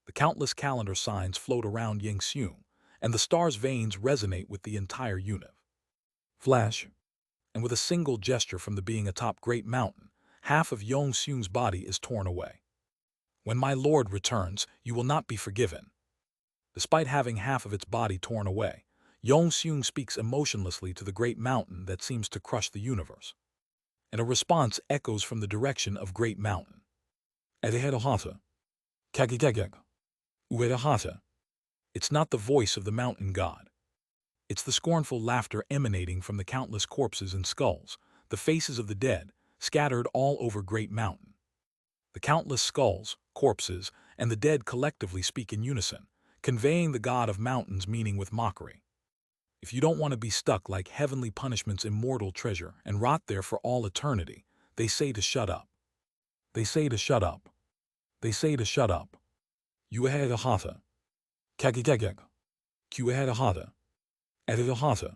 The countless calendar signs float around Yongxun, and the star's veins resonate with the entire unit. Flash. And with a single gesture from the being atop Great Mountain, half of Yongxun's body is torn away. When my lord returns, you will not be forgiven. Despite having half of its body torn away, Yongxun speaks emotionlessly to the Great Mountain that seems to crush the universe. And a response echoes from the direction of Great Mountain. Edehedahata. Kagigegeg. Uedahata. It's not the voice of the mountain god. It's the scornful laughter emanating from the countless corpses and skulls, the faces of the dead, scattered all over Great Mountain. The countless skulls, corpses, and the dead collectively speak in unison, conveying the god of mountains' meaning with mockery. If you don't want to be stuck like heavenly punishment's immortal treasure and rot there for all eternity, they say to shut up. They say to shut up. They say to shut up. Uehedahata. Kagigegeg. Kuehedahata. Edehedahata.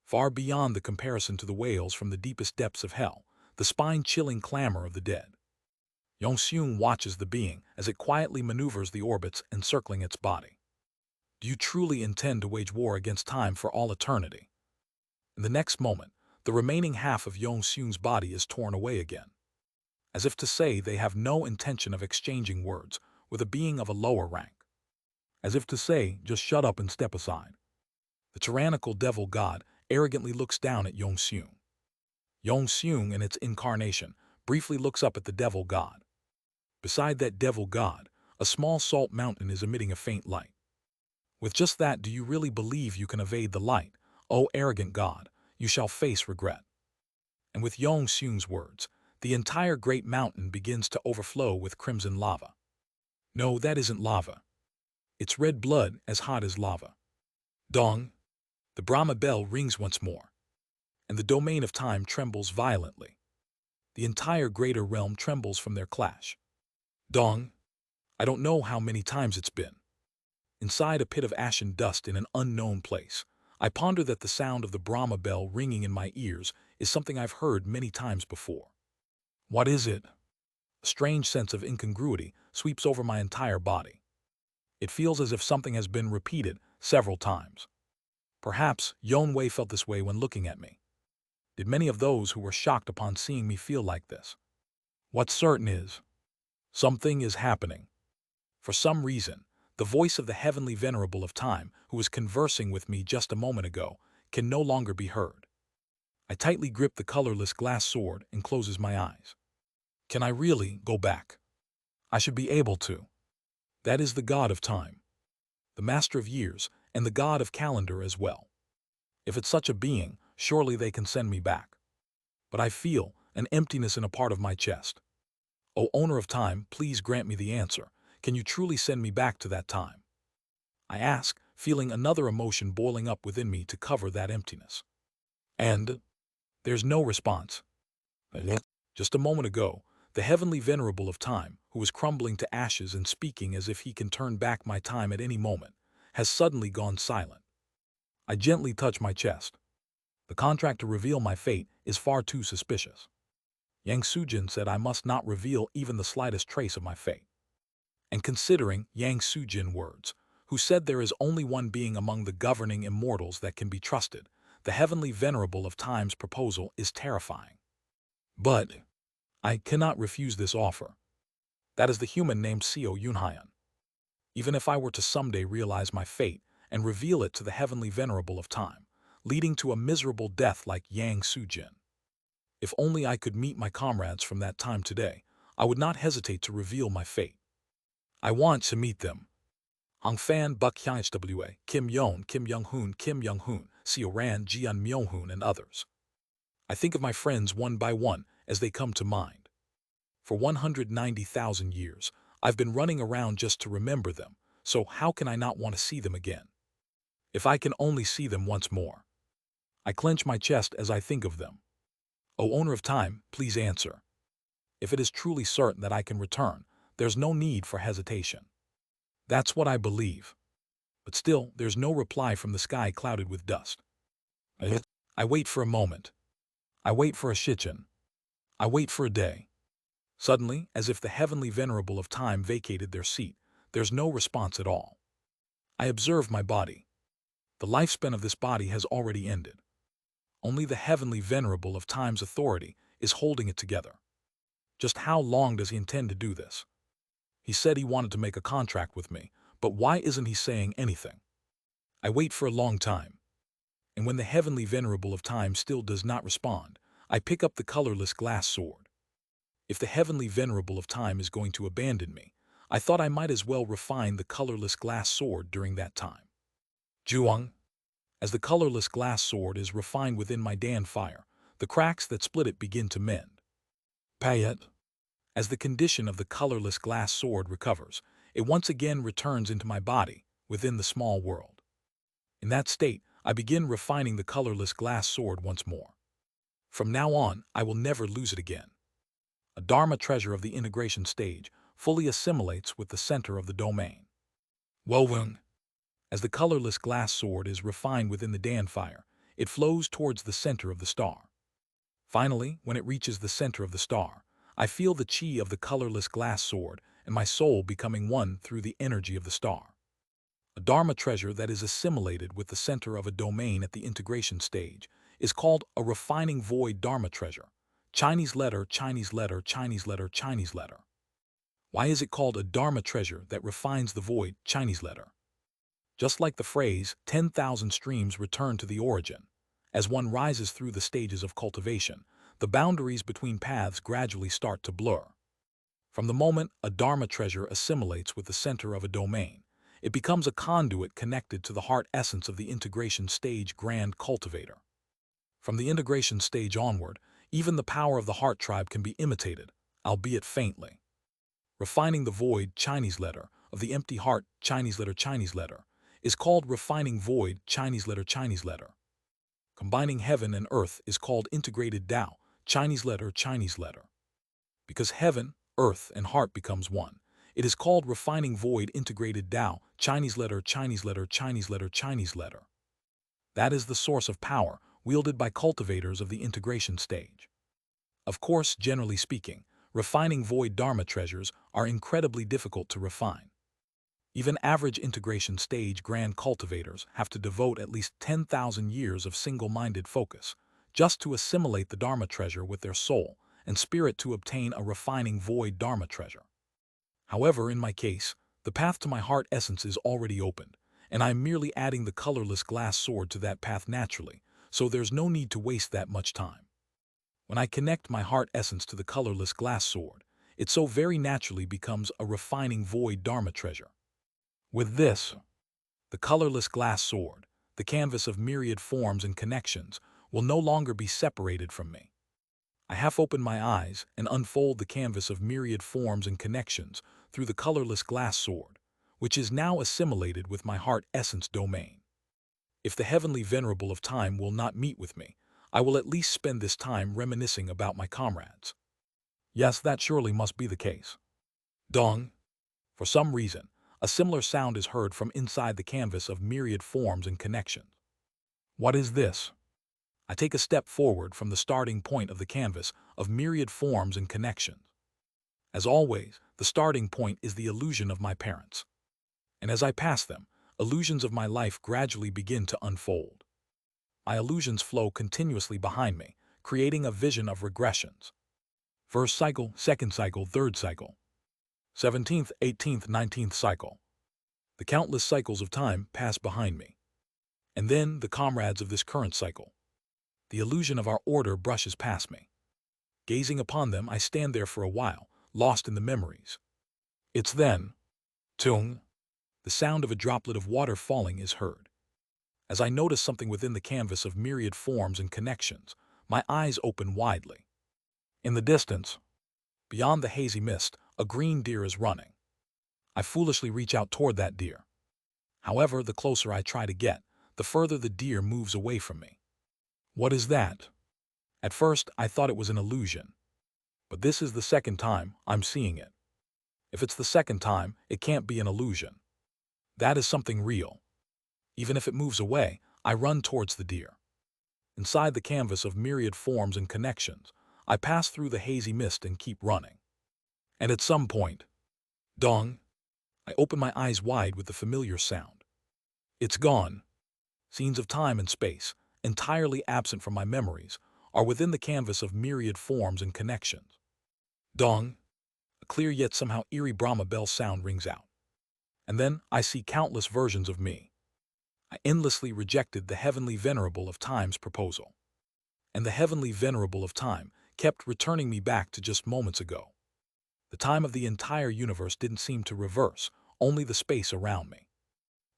Far beyond the comparison to the wails from the deepest depths of hell, the spine-chilling clamor of the dead. Yongxun watches the being as it quietly maneuvers the orbits encircling its body. Do you truly intend to wage war against time for all eternity? In the next moment, the remaining half of Yongxun's body is torn away again. As if to say they have no intention of exchanging words with a being of a lower rank. As if to say, just shut up and step aside. The tyrannical devil god arrogantly looks down at Yongxun. Yongxun, in its incarnation, briefly looks up at the devil god. Beside that devil god, a small salt mountain is emitting a faint light. With just that, do you really believe you can evade the light? O arrogant god, you shall face regret. And with Yongxun's words, the entire great mountain begins to overflow with crimson lava. No, that isn't lava. It's red blood as hot as lava. Dong. The Brahma bell rings once more, and the domain of time trembles violently. The entire greater realm trembles from their clash. Dong. I don't know how many times it's been. Inside a pit of ashen dust in an unknown place, I ponder that the sound of the Brahma bell ringing in my ears is something I've heard many times before. What is it? A strange sense of incongruity sweeps over my entire body. It feels as if something has been repeated several times. Perhaps Yonwei felt this way when looking at me. Did many of those who were shocked upon seeing me feel like this? What's certain is, something is happening. For some reason, the voice of the heavenly venerable of time, who was conversing with me just a moment ago, can no longer be heard. I tightly grip the colorless glass sword and closes my eyes. Can I really go back? I should be able to. That is the god of time, the master of years, and the god of calendar as well. If it's such a being, surely they can send me back. But I feel an emptiness in a part of my chest. O owner of time, please grant me the answer. Can you truly send me back to that time? I ask, feeling another emotion boiling up within me to cover that emptiness. And there's no response. Just a moment ago, the heavenly venerable of time, who was crumbling to ashes and speaking as if he can turn back my time at any moment, has suddenly gone silent. I gently touch my chest. The contract to reveal my fate is far too suspicious. Yang Sujin said I must not reveal even the slightest trace of my fate. And considering Yang Sujin words, who said there is only one being among the governing immortals that can be trusted, the heavenly venerable of time's proposal is terrifying. But I cannot refuse this offer. That is the human named Seo Yunhyan. Even if I were to someday realize my fate and reveal it to the heavenly venerable of time, leading to a miserable death like Yang Sujin. If only I could meet my comrades from that time today, I would not hesitate to reveal my fate. I want to meet them. Hong Fan Buk Hwa, Kim Yon, Kim Young Hoon, Ran, Jian Myohun, and others. I think of my friends one by one as they come to mind. For 190,000 years, I've been running around just to remember them, so how can I not want to see them again? If I can only see them once more. I clench my chest as I think of them. O owner of time, please answer. If it is truly certain that I can return, there's no need for hesitation. That's what I believe. But still, there's no reply from the sky clouded with dust. I wait for a moment. I wait for a shichen. I wait for a day. Suddenly, as if the heavenly venerable of time vacated their seat, there's no response at all. I observe my body. The lifespan of this body has already ended. Only the heavenly venerable of time's authority is holding it together. Just how long does he intend to do this? He said he wanted to make a contract with me, but why isn't he saying anything? I wait for a long time. And when the heavenly venerable of time still does not respond, I pick up the colorless glass sword. If the heavenly venerable of time is going to abandon me, I thought I might as well refine the colorless glass sword during that time. Zhuang. As the colorless glass sword is refined within my Dan fire, the cracks that split it begin to mend. Payet. As the condition of the colorless glass sword recovers, it once again returns into my body, within the small world. In that state, I begin refining the colorless glass sword once more. From now on, I will never lose it again. A Dharma treasure of the integration stage fully assimilates with the center of the domain. Woven. As the colorless glass sword is refined within the Dan fire, it flows towards the center of the star. Finally, when it reaches the center of the star, I feel the chi of the colorless glass sword and my soul becoming one through the energy of the star. A Dharma treasure that is assimilated with the center of a domain at the integration stage is called a refining void Dharma treasure. Chinese letter, Chinese letter, Chinese letter, Chinese letter. Why is it called a Dharma treasure that refines the void Chinese letter? Just like the phrase, 10,000 streams return to the origin. As one rises through the stages of cultivation, the boundaries between paths gradually start to blur. From the moment a Dharma treasure assimilates with the center of a domain, it becomes a conduit connected to the heart essence of the integration stage grand cultivator. From the integration stage onward, even the power of the heart tribe can be imitated, albeit faintly. Refining the void Chinese letter of the empty heart Chinese letter is called refining void Chinese letter. Combining heaven and earth is called integrated Tao Chinese letter. Because heaven, earth, and heart becomes one, it is called refining void integrated Tao Chinese letter. That is the source of power wielded by cultivators of the integration stage. Of course, generally speaking, refining void Dharma treasures are incredibly difficult to refine. Even average integration stage grand cultivators have to devote at least 10,000 years of single-minded focus just to assimilate the Dharma treasure with their soul and spirit to obtain a refining void Dharma treasure. However, in my case, the path to my heart essence is already opened, and I am merely adding the colorless glass sword to that path naturally, so there's no need to waste that much time. When I connect my heart essence to the colorless glass sword, it so very naturally becomes a refining void Dharma treasure. With this, the colorless glass sword, the canvas of myriad forms and connections, will no longer be separated from me. I half open my eyes and unfold the canvas of myriad forms and connections through the colorless glass sword, which is now assimilated with my heart essence domain. If the heavenly venerable of time will not meet with me, I will at least spend this time reminiscing about my comrades. Yes, that surely must be the case. Dong. For some reason, a similar sound is heard from inside the canvas of myriad forms and connections. What is this? I take a step forward from the starting point of the canvas of myriad forms and connections. As always, the starting point is the illusion of my parents. And as I pass them, illusions of my life gradually begin to unfold. My illusions flow continuously behind me, creating a vision of regressions. First cycle, second cycle, third cycle. 17th, 18th, 19th cycle. The countless cycles of time pass behind me. And then the comrades of this current cycle. The illusion of our order brushes past me. Gazing upon them, I stand there for a while, lost in the memories. It's then, tung, the sound of a droplet of water falling is heard. As I notice something within the canvas of myriad forms and connections, my eyes open widely. In the distance, beyond the hazy mist, a green deer is running. I foolishly reach out toward that deer. However, the closer I try to get, the further the deer moves away from me. What is that? At first, I thought it was an illusion. But this is the second time I'm seeing it. If it's the second time, it can't be an illusion. That is something real. Even if it moves away, I run towards the deer. Inside the canvas of myriad forms and connections, I pass through the hazy mist and keep running. And at some point, dong, I open my eyes wide with the familiar sound. It's gone. Scenes of time and space, entirely absent from my memories, are within the canvas of myriad forms and connections. Dong, a clear yet somehow eerie Brahma bell sound rings out. And then I see countless versions of me. I endlessly rejected the heavenly venerable of time's proposal. And the heavenly venerable of time kept returning me back to just moments ago. The time of the entire universe didn't seem to reverse, only the space around me.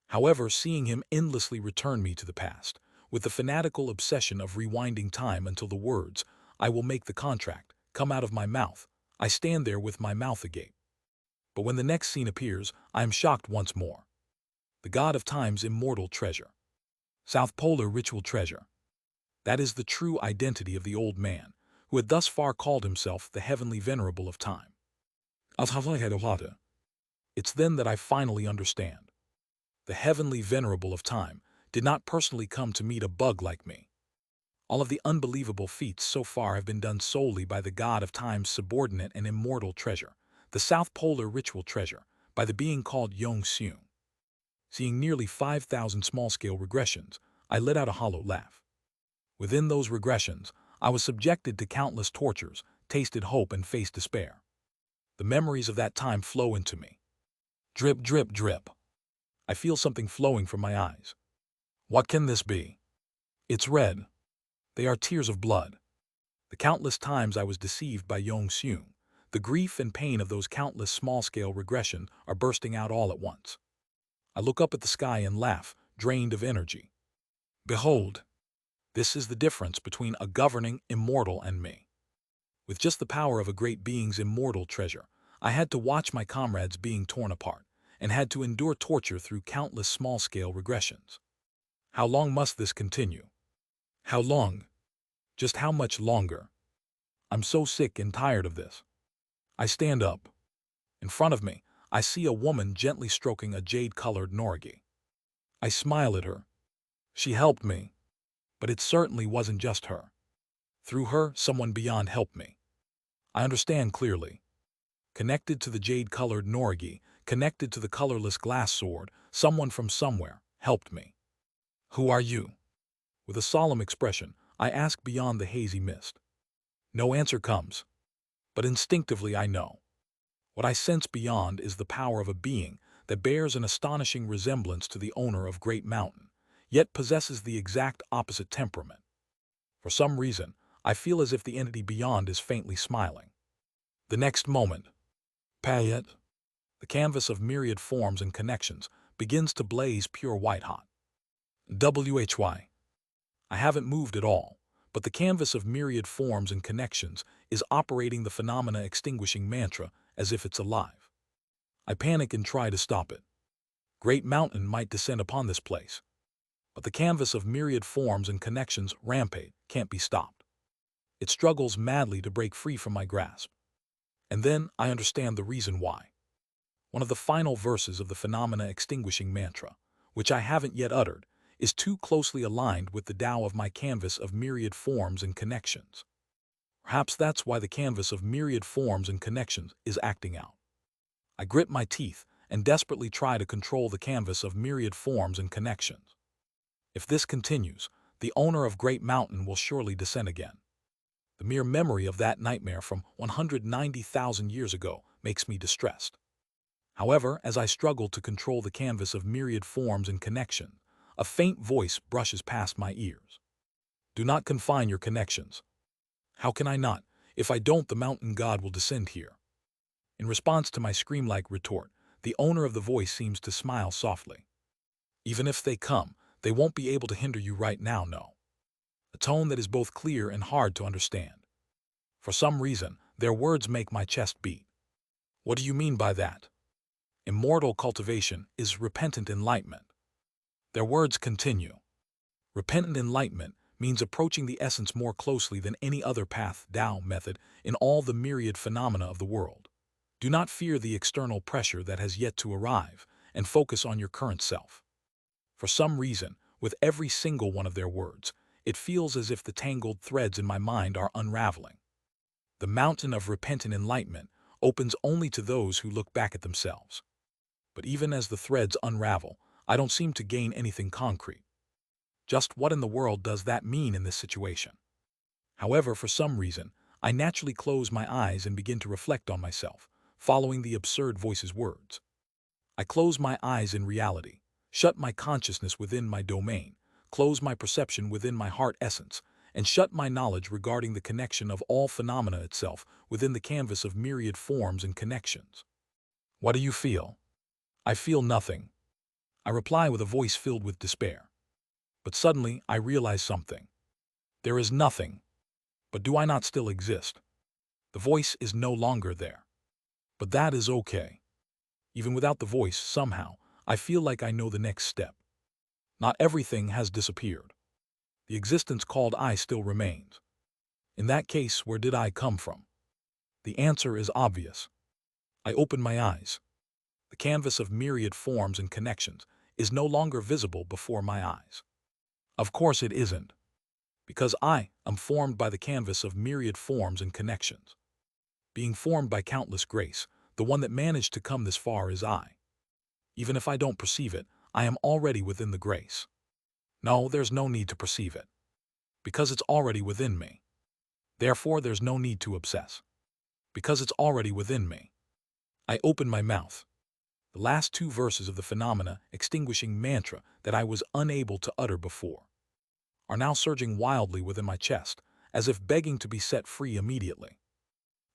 However, seeing him endlessly return me to the past, with the fanatical obsession of rewinding time until the words, "I will make the contract," come out of my mouth, I stand there with my mouth agape. But when the next scene appears, I am shocked once more. The god of time's immortal treasure. South Polar ritual treasure. That is the true identity of the old man, who had thus far called himself the heavenly venerable of time. It's then that I finally understand. The heavenly venerable of time did not personally come to meet a bug like me. All of the unbelievable feats so far have been done solely by the god of time's subordinate and immortal treasure, the South Polar ritual treasure, by the being called Yong Seung. Seeing nearly 5,000 small-scale regressions, I let out a hollow laugh. Within those regressions, I was subjected to countless tortures, tasted hope, and faced despair. The memories of that time flow into me. Drip, drip, drip. I feel something flowing from my eyes. What can this be? It's red. They are tears of blood. The countless times I was deceived by Yong Seung, the grief and pain of those countless small-scale regressions are bursting out all at once. I look up at the sky and laugh, drained of energy. Behold, this is the difference between a governing immortal and me. With just the power of a great being's immortal treasure, I had to watch my comrades being torn apart, and had to endure torture through countless small-scale regressions. How long must this continue? How long? Just how much longer? I'm so sick and tired of this. I stand up. In front of me, I see a woman gently stroking a jade-colored norigi. I smile at her. She helped me. But it certainly wasn't just her. Through her, someone beyond helped me. I understand clearly. Connected to the jade-colored norigi, connected to the colorless glass sword, someone from somewhere helped me. Who are you? With a solemn expression, I ask beyond the hazy mist. No answer comes. But instinctively I know. What I sense beyond is the power of a being that bears an astonishing resemblance to the owner of Great Mountain, yet possesses the exact opposite temperament. For some reason, I feel as if the entity beyond is faintly smiling. The next moment, Payet, the canvas of myriad forms and connections, begins to blaze pure white-hot. WHY. I haven't moved at all, but the canvas of myriad forms and connections is operating the phenomena extinguishing mantra as if it's alive. I panic and try to stop it. Great Mountain might descend upon this place. But the canvas of myriad forms and connections rampage can't be stopped. It struggles madly to break free from my grasp. And then I understand the reason why. One of the final verses of the phenomena extinguishing mantra, which I haven't yet uttered, is too closely aligned with the Tao of my canvas of myriad forms and connections. Perhaps that's why the canvas of myriad forms and connections is acting out. I grit my teeth and desperately try to control the canvas of myriad forms and connections. If this continues, the owner of Great Mountain will surely descend again. The mere memory of that nightmare from 190,000 years ago makes me distressed. However, as I struggle to control the canvas of myriad forms and connection, a faint voice brushes past my ears. Do not confine your connections. How can I not? If I don't, the mountain god will descend here. In response to my scream-like retort, the owner of the voice seems to smile softly. Even if they come, They won't be able to hinder you right now, no. A tone that is both clear and hard to understand. For some reason, their words make my chest beat. What do you mean by that? Immortal cultivation is repentant enlightenment. Their words continue. Repentant enlightenment means approaching the essence more closely than any other path, Tao method, in all the myriad phenomena of the world. Do not fear the external pressure that has yet to arrive, and focus on your current self. For some reason, with every single one of their words, it feels as if the tangled threads in my mind are unraveling. The mountain of repentant enlightenment opens only to those who look back at themselves. But even as the threads unravel, I don't seem to gain anything concrete. Just what in the world does that mean in this situation? However, for some reason, I naturally close my eyes and begin to reflect on myself, following the absurd voice's words. I close my eyes in reality, shut my consciousness within my domain, close my perception within my heart essence, and shut my knowledge regarding the connection of all phenomena itself within the canvas of myriad forms and connections. What do you feel? I feel nothing. I reply with a voice filled with despair. But suddenly I realize something. There is nothing. But do I not still exist? The voice is no longer there. But that is okay. Even without the voice, somehow, I feel like I know the next step. Not everything has disappeared. The existence called I still remains. In that case, where did I come from? The answer is obvious. I open my eyes. The canvas of myriad forms and connections is no longer visible before my eyes. Of course it isn't, because I am formed by the canvas of myriad forms and connections. Being formed by countless grace, the one that managed to come this far is I. Even if I don't perceive it, I am already within the grace. No, there's no need to perceive it, because it's already within me. Therefore, there's no need to obsess, because it's already within me. I open my mouth. The last two verses of the phenomena extinguishing mantra that I was unable to utter before are now surging wildly within my chest, as if begging to be set free immediately.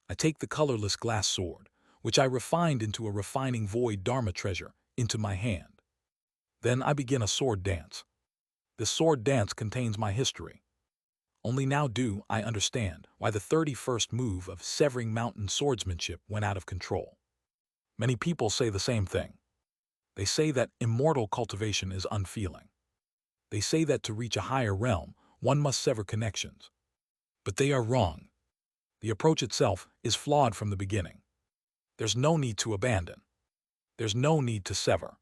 I take the colorless glass sword, which I refined into a refining void dharma treasure, into my hand. Then I begin a sword dance. This sword dance contains my history. Only now do I understand why the 31st move of severing mountain swordsmanship went out of control. Many people say the same thing. They say that immortal cultivation is unfeeling. They say that to reach a higher realm, one must sever connections. But they are wrong. The approach itself is flawed from the beginning. There's no need to abandon. There's no need to sever.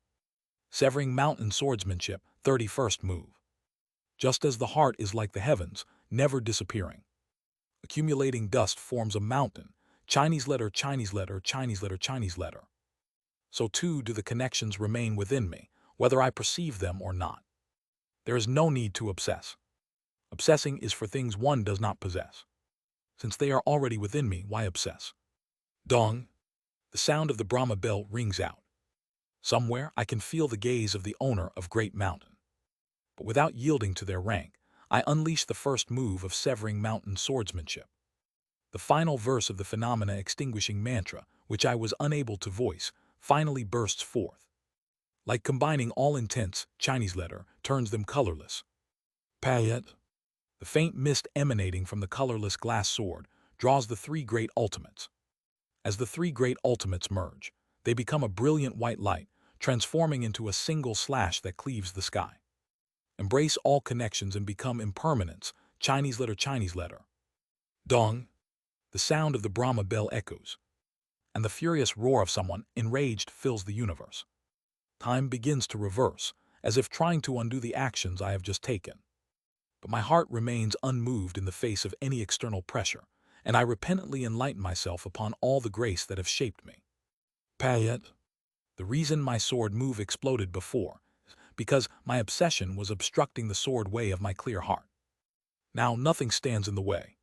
Severing mountain swordsmanship, 31st move. Just as the heart is like the heavens, never disappearing. Accumulating dust forms a mountain, Chinese letter, Chinese letter, Chinese letter, Chinese letter. So too do the connections remain within me, whether I perceive them or not. There is no need to obsess. Obsessing is for things one does not possess. Since they are already within me, why obsess? Dong. The sound of the Brahma bell rings out. Somewhere I can feel the gaze of the owner of Great Mountain. But without yielding to their rank, I unleash the first move of severing mountain swordsmanship. The final verse of the phenomena extinguishing mantra, which I was unable to voice, finally bursts forth. Like combining all intents, Chinese letter turns them colorless. Payet. The faint mist emanating from the colorless glass sword draws the three great ultimates. As the three great ultimates merge, they become a brilliant white light, transforming into a single slash that cleaves the sky. Embrace all connections and become impermanence, Chinese letter, Chinese letter. Dong. The sound of the Brahma bell echoes, and the furious roar of someone enraged fills the universe. Time begins to reverse, as if trying to undo the actions I have just taken. But my heart remains unmoved in the face of any external pressure, and I repentantly enlighten myself upon all the grace that have shaped me. Payet. The reason my sword move exploded before, because my obsession was obstructing the sword way of my clear heart. Now nothing stands in the way.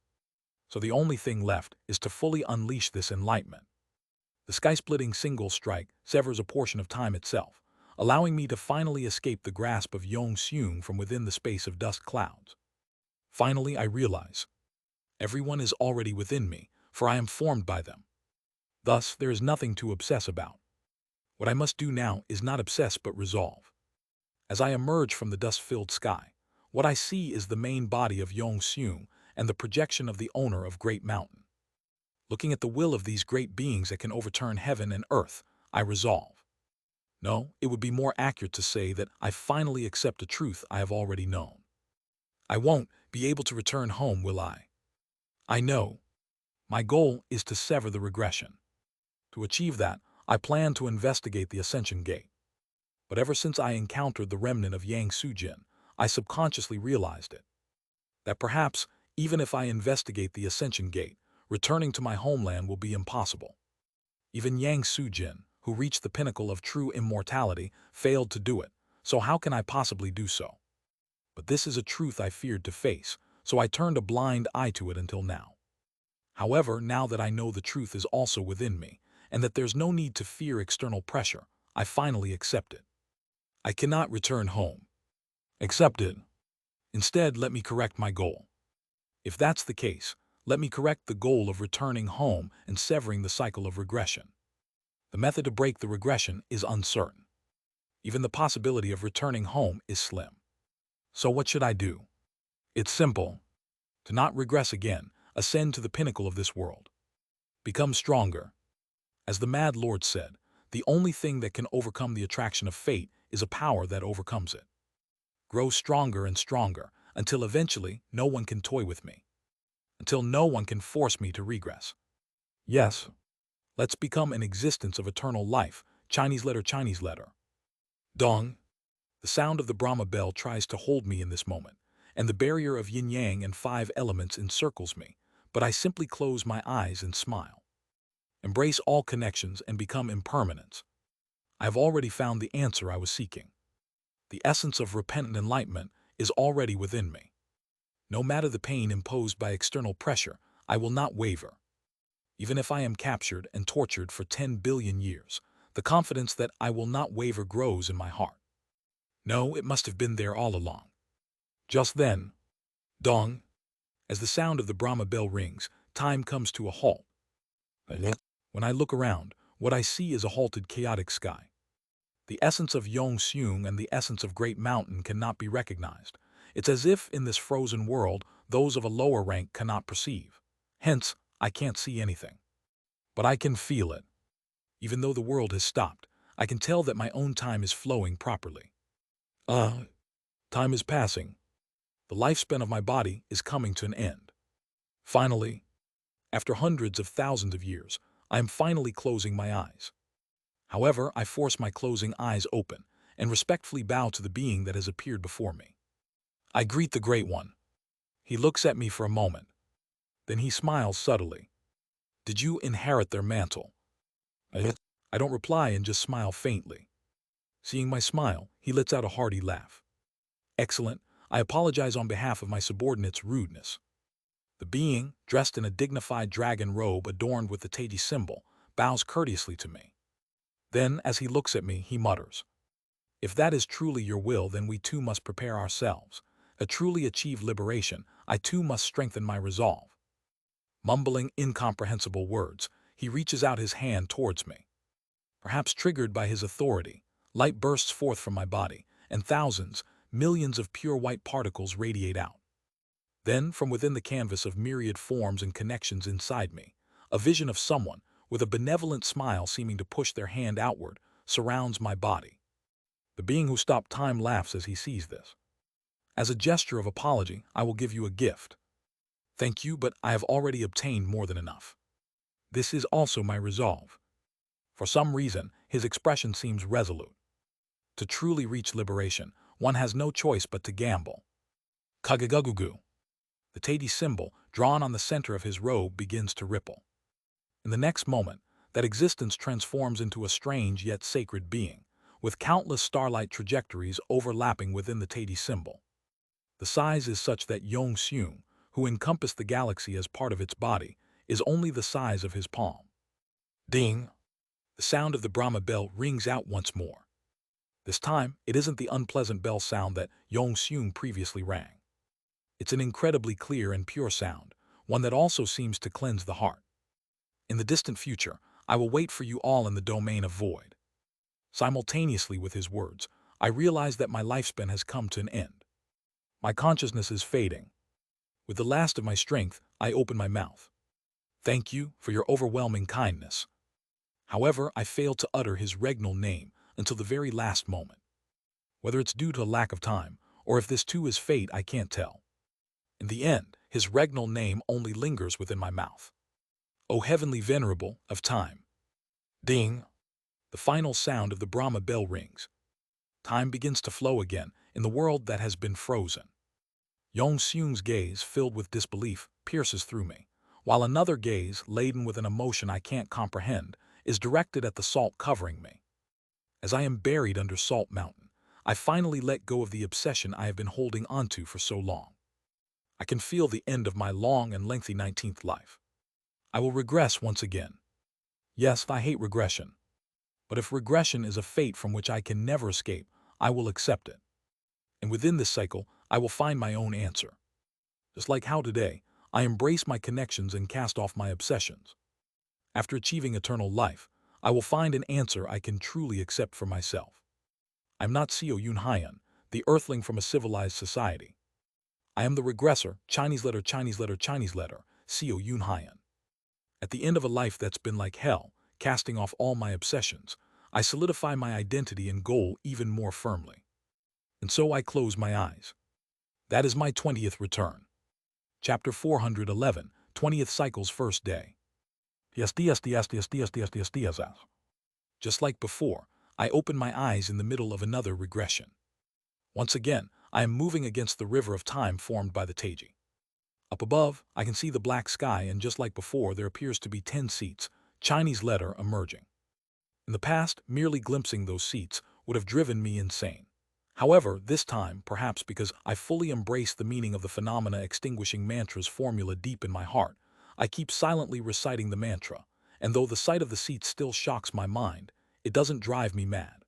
So the only thing left is to fully unleash this enlightenment. The sky-splitting single strike severs a portion of time itself, allowing me to finally escape the grasp of Yong Seung from within the space of dust clouds. Finally, I realize everyone is already within me, for I am formed by them. Thus, there is nothing to obsess about. What I must do now is not obsess but resolve. As I emerge from the dust-filled sky, what I see is the main body of Yong-seung and the projection of the owner of Great Mountain. Looking at the will of these great beings that can overturn heaven and earth, I resolve. No, it would be more accurate to say that I finally accept a truth I have already known. I won't be able to return home, will I? I know. My goal is to sever the regression. To achieve that, I plan to investigate the Ascension Gate. But ever since I encountered the remnant of Yang Sujin, I subconsciously realized it. That perhaps, even if I investigate the Ascension Gate, returning to my homeland will be impossible. Even Yang Sujin, who reached the pinnacle of true immortality, failed to do it, so how can I possibly do so? But this is a truth I feared to face, so I turned a blind eye to it until now. However, now that I know the truth is also within me, and that there's no need to fear external pressure, I finally accept it. I cannot return home. Accept it. Instead, let me correct my goal. If that's the case, let me correct the goal of returning home and severing the cycle of regression. The method to break the regression is uncertain. Even the possibility of returning home is slim. So what should I do? It's simple. To not regress again, ascend to the pinnacle of this world. Become stronger. As the Mad Lord said, the only thing that can overcome the attraction of fate is a power that overcomes it. Grow stronger and stronger, until eventually no one can toy with me. Until no one can force me to regress. Yes. Let's become an existence of eternal life, Chinese letter. Dong. The sound of the Brahma bell tries to hold me in this moment, and the barrier of yin-yang and 5 elements encircles me, but I simply close my eyes and smile. Embrace all connections and become impermanence. I have already found the answer I was seeking. The essence of repentant enlightenment is already within me. No matter the pain imposed by external pressure, I will not waver. Even if I am captured and tortured for 10 billion years, the confidence that I will not waver grows in my heart. No, it must have been there all along. Just then, dong, as the sound of the Brahma bell rings, time comes to a halt. When I look around, what I see is a halted chaotic sky. The essence of Yong-seung and the essence of Great Mountain cannot be recognized. It's as if in this frozen world, those of a lower rank cannot perceive. Hence, I can't see anything. But I can feel it. Even though the world has stopped, I can tell that my own time is flowing properly. Time is passing. The lifespan of my body is coming to an end. Finally, after hundreds of thousands of years, I am finally closing my eyes. However, I force my closing eyes open and respectfully bow to the being that has appeared before me. I greet the Great One. He looks at me for a moment. Then he smiles subtly. Did you inherit their mantle? I don't reply and just smile faintly. Seeing my smile, he lets out a hearty laugh. Excellent. I apologize on behalf of my subordinate's rudeness. The being, dressed in a dignified dragon robe adorned with the Taiji symbol, bows courteously to me. Then, as he looks at me, he mutters, "If that is truly your will, then we too must prepare ourselves. To truly achieve liberation, I too must strengthen my resolve." Mumbling incomprehensible words, he reaches out his hand towards me. Perhaps triggered by his authority, light bursts forth from my body, and thousands, millions of pure white particles radiate out. Then, from within the canvas of myriad forms and connections inside me, a vision of someone, with a benevolent smile seeming to push their hand outward, surrounds my body. The being who stopped time laughs as he sees this. As a gesture of apology, I will give you a gift. Thank you, but I have already obtained more than enough. This is also my resolve. For some reason, his expression seems resolute. To truly reach liberation, one has no choice but to gamble. Kagagugu. The Taiji symbol, drawn on the center of his robe, begins to ripple. In the next moment, that existence transforms into a strange yet sacred being, with countless starlight trajectories overlapping within the Taiji symbol. The size is such that Yong-seung, who encompassed the galaxy as part of its body, is only the size of his palm. Ding! The sound of the Brahma bell rings out once more. This time, it isn't the unpleasant bell sound that Yong-seung previously rang. It's an incredibly clear and pure sound, one that also seems to cleanse the heart. In the distant future, I will wait for you all in the domain of void. Simultaneously with his words, I realize that my lifespan has come to an end. My consciousness is fading. With the last of my strength, I open my mouth. Thank you for your overwhelming kindness. However, I fail to utter his regnal name until the very last moment. Whether it's due to a lack of time, or if this too is fate, I can't tell. In the end, his regnal name only lingers within my mouth. O heavenly venerable of time. Ding! The final sound of the Brahma bell rings. Time begins to flow again in the world that has been frozen. Yong Seung's gaze, filled with disbelief, pierces through me, while another gaze, laden with an emotion I can't comprehend, is directed at the salt covering me. As I am buried under Salt Mountain, I finally let go of the obsession I have been holding onto for so long. I can feel the end of my long and lengthy 19th life. I will regress once again. Yes, I hate regression. But if regression is a fate from which I can never escape, I will accept it. And within this cycle, I will find my own answer. Just like how today, I embrace my connections and cast off my obsessions. After achieving eternal life, I will find an answer I can truly accept for myself. I'm not Seo Yun Hyan, the earthling from a civilized society. I am the regressor, Chinese letter, Seo Yun Hyan. At the end of a life that's been like hell, casting off all my obsessions, I solidify my identity and goal even more firmly. And so I close my eyes. That is my 20th return. Chapter 411, 20th Cycle's First Day. Just like before, I open my eyes in the middle of another regression. Once again, I am moving against the river of time formed by the Taiji. Up above, I can see the black sky, and just like before, there appears to be 10 seats, Chinese letter, emerging. In the past, merely glimpsing those seats would have driven me insane. However, this time, perhaps because I fully embrace the meaning of the phenomena extinguishing mantra's formula deep in my heart, I keep silently reciting the mantra, and though the sight of the seats still shocks my mind, it doesn't drive me mad.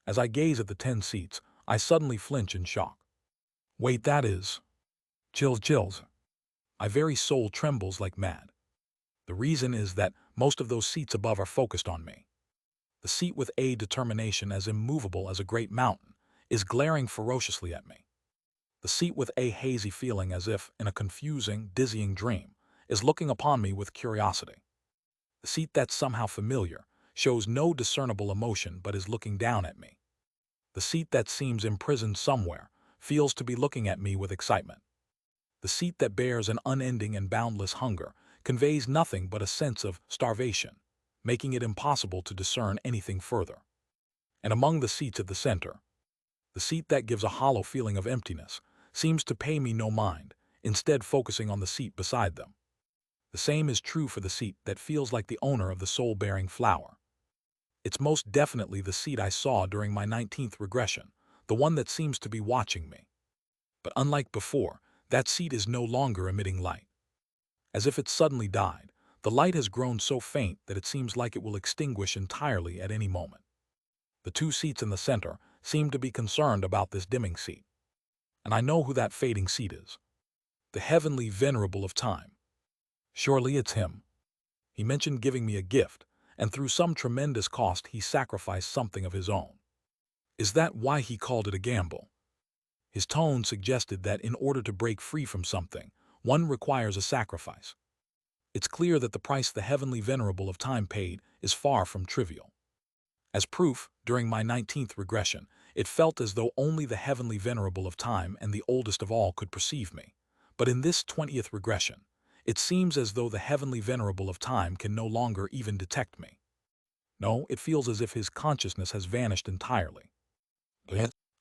As I gaze at the 10 seats, I suddenly flinch in shock. Wait, that is... Chills. My very soul trembles like mad. The reason is that most of those seats above are focused on me. The seat with a determination as immovable as a great mountain is glaring ferociously at me. The seat with a hazy feeling as if, in a confusing, dizzying dream, is looking upon me with curiosity. The seat that's somehow familiar, shows no discernible emotion but is looking down at me. The seat that seems imprisoned somewhere, feels to be looking at me with excitement. The seat that bears an unending and boundless hunger conveys nothing but a sense of starvation, making it impossible to discern anything further. And among the seats at the center, the seat that gives a hollow feeling of emptiness seems to pay me no mind, instead focusing on the seat beside them. The same is true for the seat that feels like the owner of the soul-bearing flower. It's most definitely the seat I saw during my 19th regression, the one that seems to be watching me. But unlike before, that seat is no longer emitting light. As if it suddenly died, the light has grown so faint that it seems like it will extinguish entirely at any moment. The 2 seats in the center seem to be concerned about this dimming seat. And I know who that fading seat is. The heavenly venerable of time. Surely it's him. He mentioned giving me a gift, and through some tremendous cost he sacrificed something of his own. Is that why he called it a gamble? His tone suggested that in order to break free from something, one requires a sacrifice. It's clear that the price the heavenly venerable of time paid is far from trivial. As proof, during my 19th regression, it felt as though only the heavenly venerable of time and the oldest of all could perceive me. But in this 20th regression, it seems as though the heavenly venerable of time can no longer even detect me. No, it feels as if his consciousness has vanished entirely.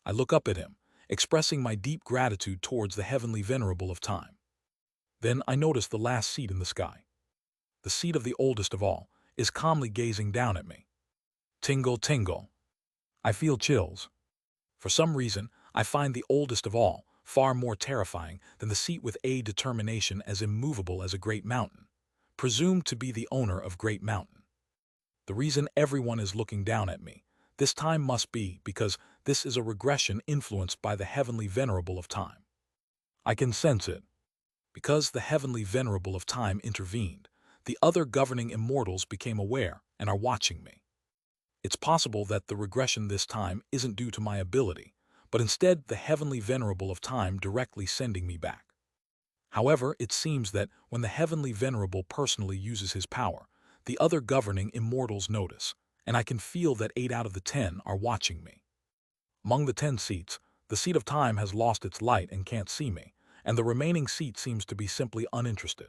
I look up at him, expressing my deep gratitude towards the heavenly venerable of time. Then I notice the last seat in the sky. The seat of the oldest of all is calmly gazing down at me. Tingle. I feel chills. For some reason, I find the oldest of all far more terrifying than the seat with a determination as immovable as a great mountain, presumed to be the owner of Great Mountain. The reason everyone is looking down at me this time must be because this is a regression influenced by the heavenly venerable of time. I can sense it. Because the heavenly venerable of time intervened, the other governing immortals became aware and are watching me. It's possible that the regression this time isn't due to my ability, but instead the heavenly venerable of time directly sending me back. However, it seems that when the heavenly venerable personally uses his power, the other governing immortals notice, and I can feel that 8 out of the 10 are watching me. Among the 10 seats, the seat of time has lost its light and can't see me, and the remaining seat seems to be simply uninterested.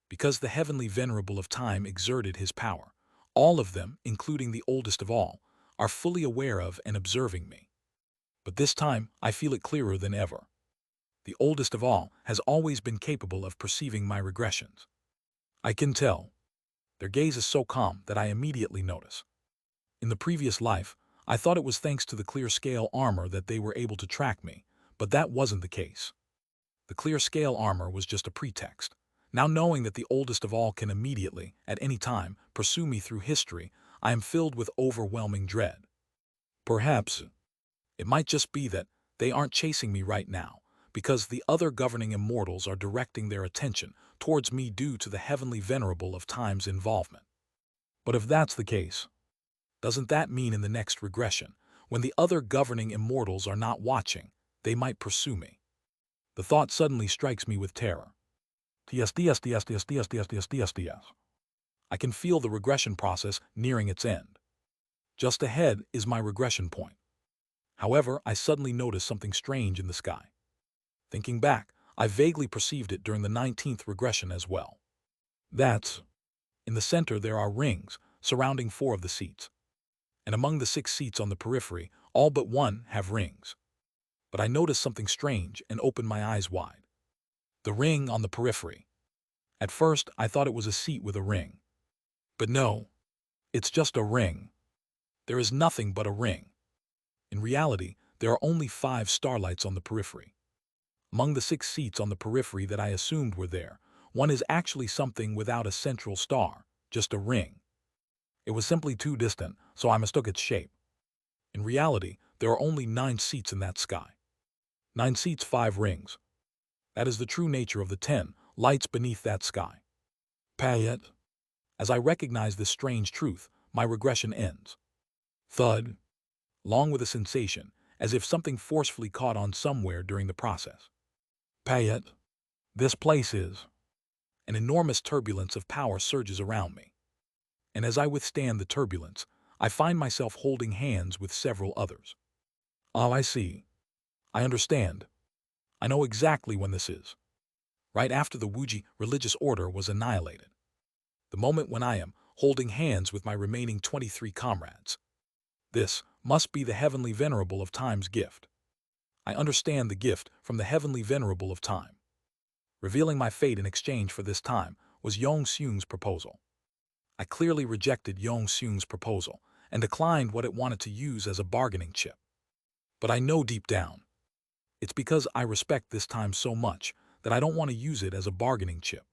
Because the heavenly venerable of time exerted his power, all of them, including the oldest of all, are fully aware of and observing me. But this time, I feel it clearer than ever. The oldest of all has always been capable of perceiving my regressions. I can tell. Their gaze is so calm that I immediately notice. In the previous life, I thought it was thanks to the clear scale armor that they were able to track me, but that wasn't the case. The clear scale armor was just a pretext. Now knowing that the oldest of all can immediately, at any time, pursue me through history, I am filled with overwhelming dread. Perhaps it might just be that they aren't chasing me right now, because the other governing immortals are directing their attention towards me due to the heavenly venerable of time's involvement. But if that's the case, doesn't that mean in the next regression, when the other governing immortals are not watching, they might pursue me? The thought suddenly strikes me with terror. TSDSDSDSDSDSDSDSDS. I can feel the regression process nearing its end. Just ahead is my regression point. However, I suddenly notice something strange in the sky. Thinking back, I vaguely perceived it during the 19th regression as well. That's, in the center there are rings surrounding 4 of the seats. And among the 6 seats on the periphery, all but 1 have rings. But I noticed something strange and opened my eyes wide. The ring on the periphery. At first, I thought it was a seat with a ring. But no, it's just a ring. There is nothing but a ring. In reality, there are only 5 starlights on the periphery. Among the 6 seats on the periphery that I assumed were there, one is actually something without a central star, just a ring. It was simply too distant, so I mistook its shape. In reality, there are only 9 seats in that sky. 9 seats, 5 rings. That is the true nature of the 10 lights beneath that sky. Payet. As I recognize this strange truth, my regression ends. Thud. Along with a sensation, as if something forcefully caught on somewhere during the process. Payet. This place is. An enormous turbulence of power surges around me. And as I withstand the turbulence, I find myself holding hands with several others. Oh, I see. I understand. I know exactly when this is. Right after the Wuji religious order was annihilated. The moment when I am holding hands with my remaining 23 comrades. This must be the heavenly venerable of time's gift. I understand the gift from the heavenly venerable of time. Revealing my fate in exchange for this time was Yong Seung's proposal. I clearly rejected Yong Seung's proposal and declined what it wanted to use as a bargaining chip. But I know deep down, it's because I respect this time so much that I don't want to use it as a bargaining chip.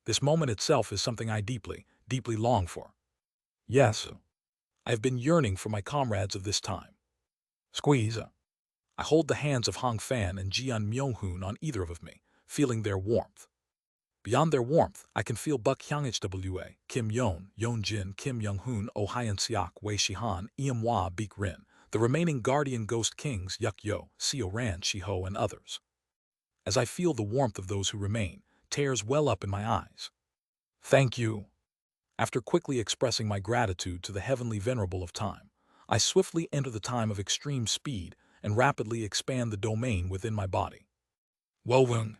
This moment itself is something I deeply, deeply long for. Yes, I have been yearning for my comrades of this time. Squeeze. I hold the hands of Hong Fan and Jian Myung-hoon on either of me, feeling their warmth. Beyond their warmth, I can feel Buk Hyung-hwa, Kim Yeon, Yeon Jin, Kim Young-hoon, Oh Hyun Seok, Wei Shihan, Eum Hwa, Beek Rin, the remaining guardian ghost kings Yuk Yo, Seo Ran, Shiho, and others. As I feel the warmth of those who remain, tears well up in my eyes. Thank you. After quickly expressing my gratitude to the heavenly venerable of time, I swiftly enter the time of extreme speed and rapidly expand the domain within my body. Wowung.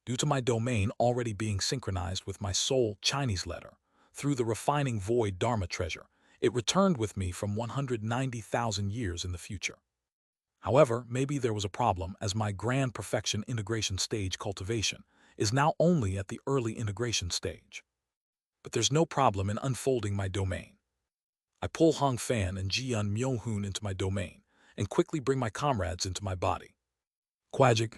Due to my domain already being synchronized with my soul Chinese letter, through the refining void Dharma treasure, it returned with me from 190,000 years in the future. However, maybe there was a problem as my grand perfection integration stage cultivation is now only at the early integration stage. But there's no problem in unfolding my domain. I pull Hong Fan and Jian Myung-hoon into my domain and quickly bring my comrades into my body. Kwajik,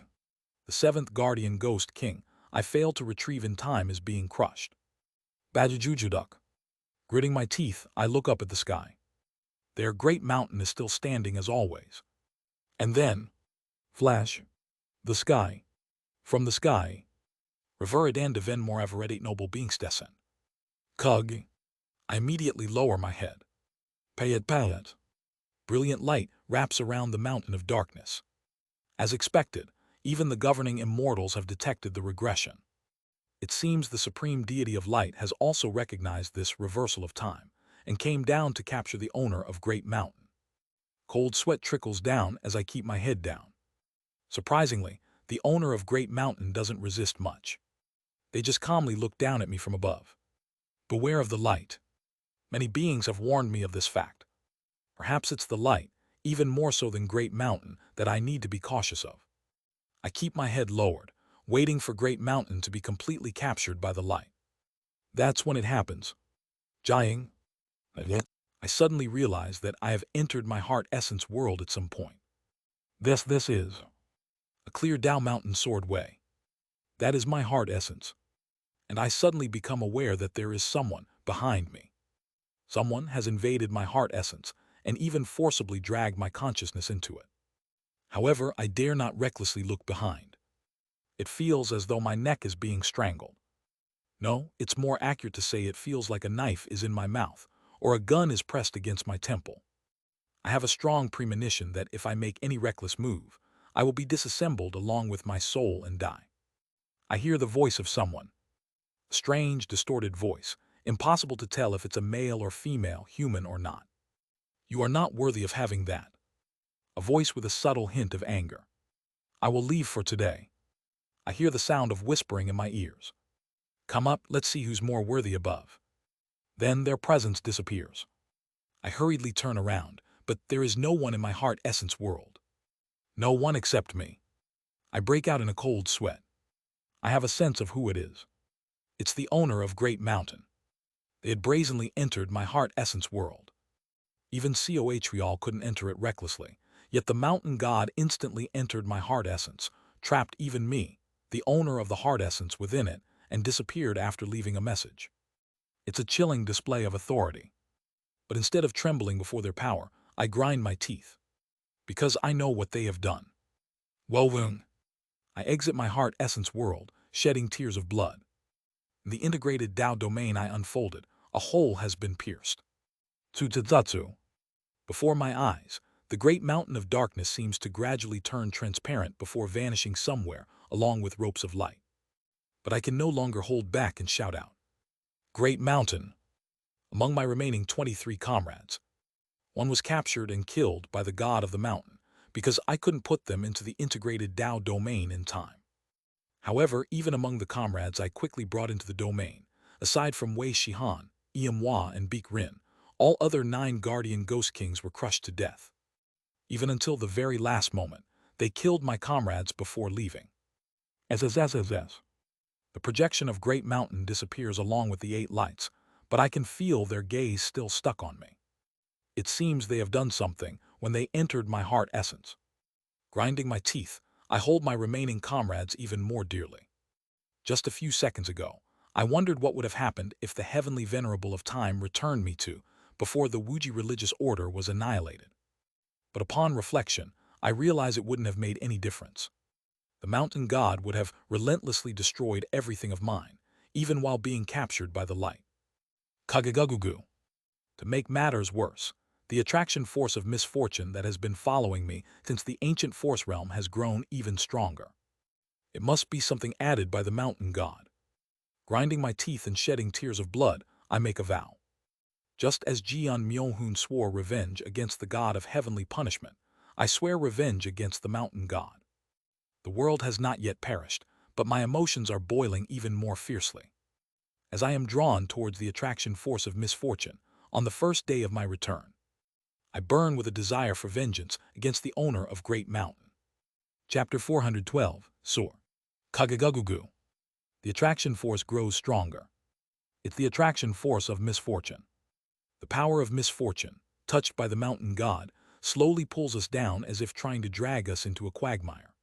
the 7th guardian ghost king I failed to retrieve in time, is being crushed. Bajujujuduk. Gritting my teeth, I look up at the sky. Their great mountain is still standing as always. And then, flash, the sky. From the sky, Reveridan Deven Moraveredit noble beings descend. Kug. I immediately lower my head. Pay it. Brilliant light wraps around the mountain of darkness. As expected, even the governing immortals have detected the regression. It seems the supreme deity of light has also recognized this reversal of time and came down to capture the owner of Great Mountain. Cold sweat trickles down as I keep my head down. Surprisingly, the owner of Great Mountain doesn't resist much. They just calmly look down at me from above. Beware of the light. Many beings have warned me of this fact. Perhaps it's the light, even more so than Great Mountain, that I need to be cautious of. I keep my head lowered, waiting for Great Mountain to be completely captured by the light. That's when it happens. Jying. I suddenly realize that I have entered my heart essence world at some point. This is a clear Tao Mountain sword way. That is my heart essence. And I suddenly become aware that there is someone behind me. Someone has invaded my heart essence and even forcibly dragged my consciousness into it. However, I dare not recklessly look behind. It feels as though my neck is being strangled. No, it's more accurate to say it feels like a knife is in my mouth or a gun is pressed against my temple. I have a strong premonition that if I make any reckless move, I will be disassembled along with my soul and die. I hear the voice of someone. A strange, distorted voice, impossible to tell if it's a male or female, human or not. You are not worthy of having that. A voice with a subtle hint of anger. I will leave for today. I hear the sound of whispering in my ears. Come up, let's see who's more worthy above. Then their presence disappears. I hurriedly turn around, but there is no one in my heart essence world. No one except me. I break out in a cold sweat. I have a sense of who it is. It's the owner of Great Mountain. They had brazenly entered my heart essence world. Even Cohreal couldn't enter it recklessly, yet the mountain god instantly entered my heart essence, trapped even me, the owner of the heart essence, within it, and disappeared after leaving a message. It's a chilling display of authority. But instead of trembling before their power, I grind my teeth. Because I know what they have done. Wowoon. I exit my heart essence world, shedding tears of blood. In the integrated Tao domain I unfolded, a hole has been pierced. Tsutsutsu. Before my eyes, the great mountain of darkness seems to gradually turn transparent before vanishing somewhere along with ropes of light. But I can no longer hold back and shout out. Great Mountain! Among my remaining 23 comrades, one was captured and killed by the god of the mountain because I couldn't put them into the integrated Tao domain in time. However, even among the comrades I quickly brought into the domain, aside from Wei Shihan, Iamwa, and Beek Rin, all other 9 guardian ghost kings were crushed to death. Even until the very last moment, they killed my comrades before leaving. The projection of Great Mountain disappears along with the 8 lights, but I can feel their gaze still stuck on me. It seems they have done something when they entered my heart essence. Grinding my teeth, I hold my remaining comrades even more dearly. Just a few seconds ago, I wondered what would have happened if the heavenly venerable of time returned me to before the Wuji religious order was annihilated. But upon reflection, I realize it wouldn't have made any difference. The mountain god would have relentlessly destroyed everything of mine, even while being captured by the light. Kagagugugu. To make matters worse, the attraction force of misfortune that has been following me since the ancient force realm has grown even stronger. It must be something added by the mountain god. Grinding my teeth and shedding tears of blood, I make a vow. Just as Jian Myohun swore revenge against the god of heavenly punishment, I swear revenge against the mountain god. The world has not yet perished, but my emotions are boiling even more fiercely. As I am drawn towards the attraction force of misfortune, on the first day of my return, I burn with a desire for vengeance against the owner of Great Mountain. Chapter 412, Sor. Kagagugugu. The attraction force grows stronger. It's the attraction force of misfortune. The power of misfortune, touched by the mountain god, slowly pulls us down as if trying to drag us into a quagmire.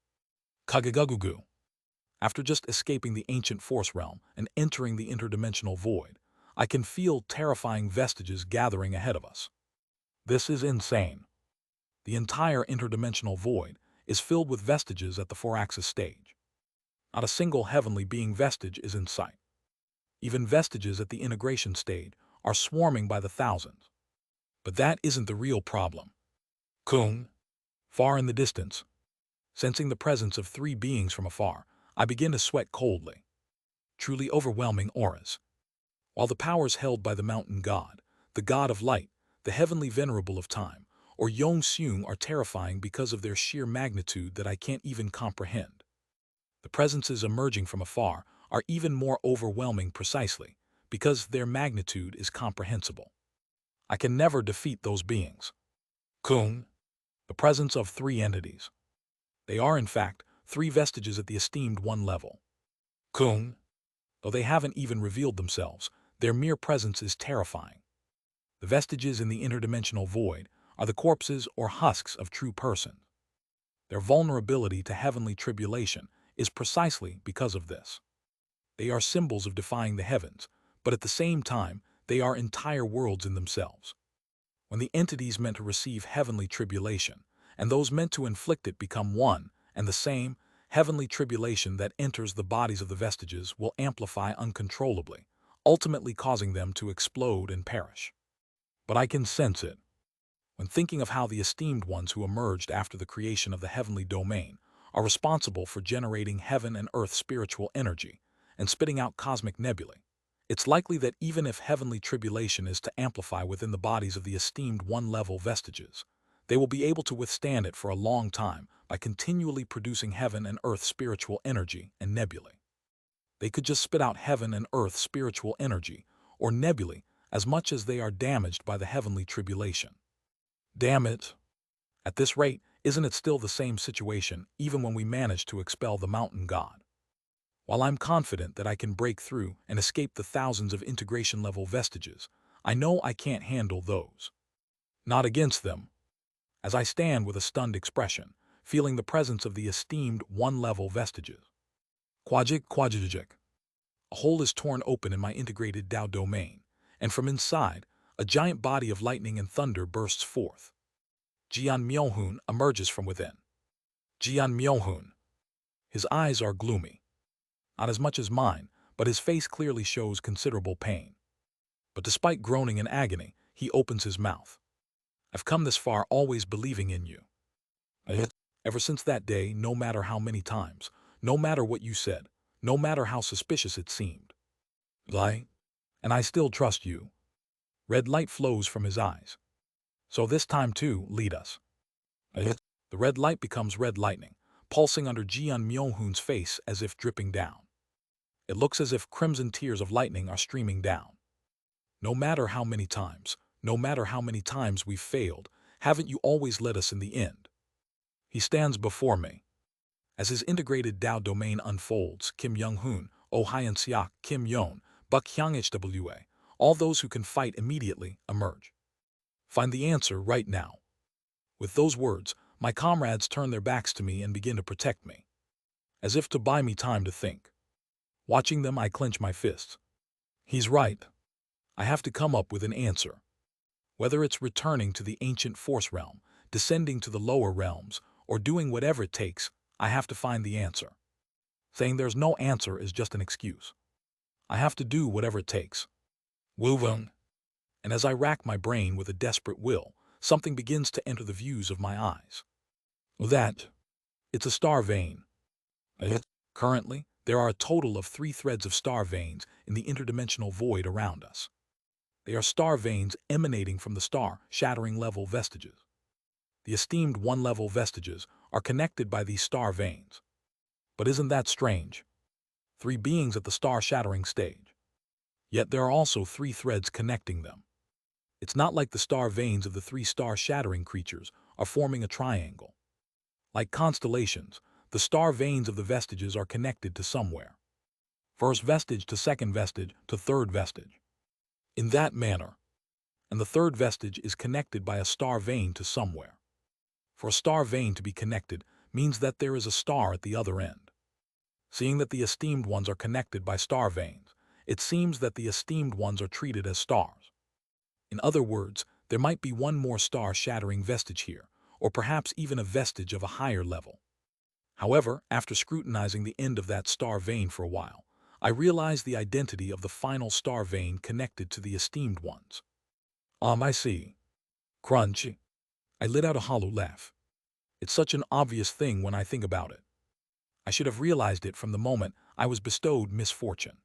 Kagagugugu. After just escaping the ancient force realm and entering the interdimensional void, I can feel terrifying vestiges gathering ahead of us. This is insane. The entire interdimensional void is filled with vestiges at the 4-axis stage. Not a single heavenly being vestige is in sight. Even vestiges at the integration stage are swarming by the thousands. But that isn't the real problem. Kung, far in the distance, sensing the presence of three beings from afar, I begin to sweat coldly. Truly overwhelming auras. While the powers held by the mountain god, the god of light, the heavenly venerable of time, or Yong Seung are terrifying because of their sheer magnitude that I can't even comprehend. The presences emerging from afar are even more overwhelming precisely because their magnitude is comprehensible. I can never defeat those beings. Kung, the presence of three entities. They are, in fact, three vestiges at the esteemed one level. Kung, though they haven't even revealed themselves, their mere presence is terrifying. The vestiges in the interdimensional void are the corpses or husks of true persons. Their vulnerability to heavenly tribulation is precisely because of this. They are symbols of defying the heavens, but at the same time, they are entire worlds in themselves. When the entities meant to receive heavenly tribulation, and those meant to inflict it become one and the same, heavenly tribulation that enters the bodies of the vestiges will amplify uncontrollably, ultimately causing them to explode and perish. But I can sense it. When thinking of how the esteemed ones who emerged after the creation of the heavenly domain are responsible for generating heaven and earth spiritual energy and spitting out cosmic nebulae, it's likely that even if heavenly tribulation is to amplify within the bodies of the esteemed one-level vestiges, they will be able to withstand it for a long time by continually producing heaven and earth spiritual energy and nebulae. They could just spit out heaven and earth spiritual energy or nebulae as much as they are damaged by the heavenly tribulation. Damn it! At this rate, isn't it still the same situation even when we manage to expel the mountain god? While I'm confident that I can break through and escape the thousands of integration-level vestiges, I know I can't handle those. Not against them. As I stand with a stunned expression, feeling the presence of the esteemed one-level vestiges. Quajik. A hole is torn open in my integrated Tao domain, and from inside, a giant body of lightning and thunder bursts forth. Jian Myohun emerges from within. Jian Myohun. His eyes are gloomy. Not as much as mine, but his face clearly shows considerable pain. But despite groaning in agony, he opens his mouth. I've come this far always believing in you. Ever since that day, no matter how many times, no matter what you said, no matter how suspicious it seemed. Lie? And I still trust you. Red light flows from his eyes. So this time too, lead us. The red light becomes red lightning, pulsing under Jian Myohun's face as if dripping down. It looks as if crimson tears of lightning are streaming down. No matter how many times we've failed, haven't you always led us in the end? He stands before me. As his integrated Tao domain unfolds, Kim Young-hoon, Oh Hyeon-seok, Kim Yeon, Buk Hyung-hwa, all those who can fight immediately emerge. Find the answer right now. With those words, my comrades turn their backs to me and begin to protect me, as if to buy me time to think. Watching them, I clench my fists. He's right. I have to come up with an answer. Whether it's returning to the ancient force realm, descending to the lower realms, or doing whatever it takes, I have to find the answer. Saying there's no answer is just an excuse. I have to do whatever it takes. Wu-vung. And as I rack my brain with a desperate will, something begins to enter the views of my eyes. It's a star vein. Currently, there are a total of 3 threads of star veins in the interdimensional void around us. They are star veins emanating from the star-shattering level vestiges. The esteemed one-level vestiges are connected by these star veins. But isn't that strange? 3 beings at the star-shattering stage. Yet there are also 3 threads connecting them. It's not like the star veins of the 3 star-shattering creatures are forming a triangle. Like constellations, the star veins of the vestiges are connected to somewhere. First vestige to second vestige to third vestige. In that manner. And the third vestige is connected by a star vein to somewhere. For a star vein to be connected means that there is a star at the other end. Seeing that the esteemed ones are connected by star veins, it seems that the esteemed ones are treated as stars. In other words, there might be one more star-shattering vestige here, or perhaps even a vestige of a higher level. However, after scrutinizing the end of that star vein for a while, I realized the identity of the final star vein connected to the esteemed ones. I see. Crunch. I let out a hollow laugh. It's such an obvious thing when I think about it. I should have realized it from the moment I was bestowed misfortune.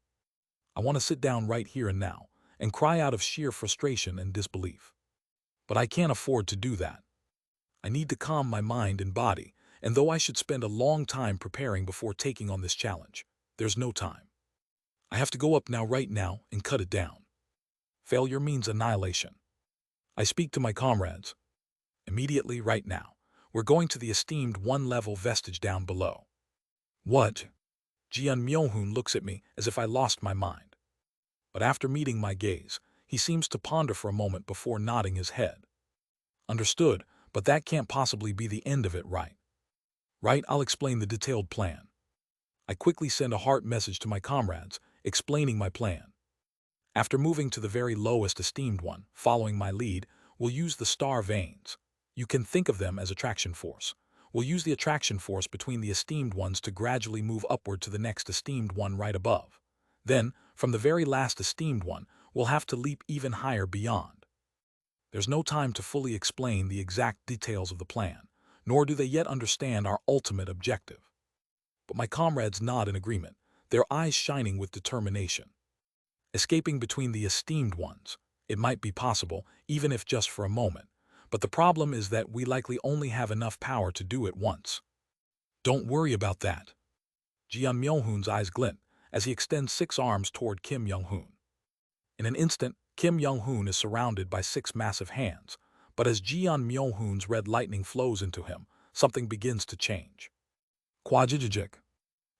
I want to sit down right here and now and cry out of sheer frustration and disbelief. But I can't afford to do that. I need to calm my mind and body, and though I should spend a long time preparing before taking on this challenge, there's no time. I have to go up now right now and cut it down. Failure means annihilation. I speak to my comrades. Immediately right now, we're going to the esteemed one-level vestige down below. What? Jian Myohoon looks at me as if I lost my mind. But after meeting my gaze, he seems to ponder for a moment before nodding his head. Understood, but that can't possibly be the end of it, right? Right, I'll explain the detailed plan. I quickly send a heart message to my comrades, explaining my plan. After moving to the very lowest esteemed one, following my lead, we'll use the star veins. You can think of them as attraction force. We'll use the attraction force between the esteemed ones to gradually move upward to the next esteemed one right above. Then, from the very last esteemed one, we'll have to leap even higher beyond. There's no time to fully explain the exact details of the plan, nor do they yet understand our ultimate objective. But my comrades nod in agreement, their eyes shining with determination. Escaping between the esteemed ones, it might be possible, even if just for a moment, but the problem is that we likely only have enough power to do it once. Don't worry about that. Jian Myohoon's eyes glint as he extends 6 arms toward Kim Young-hoon. In an instant, Kim Young-hoon is surrounded by 6 massive hands, but as Jian Myohoon's red lightning flows into him, something begins to change. Quajijijik.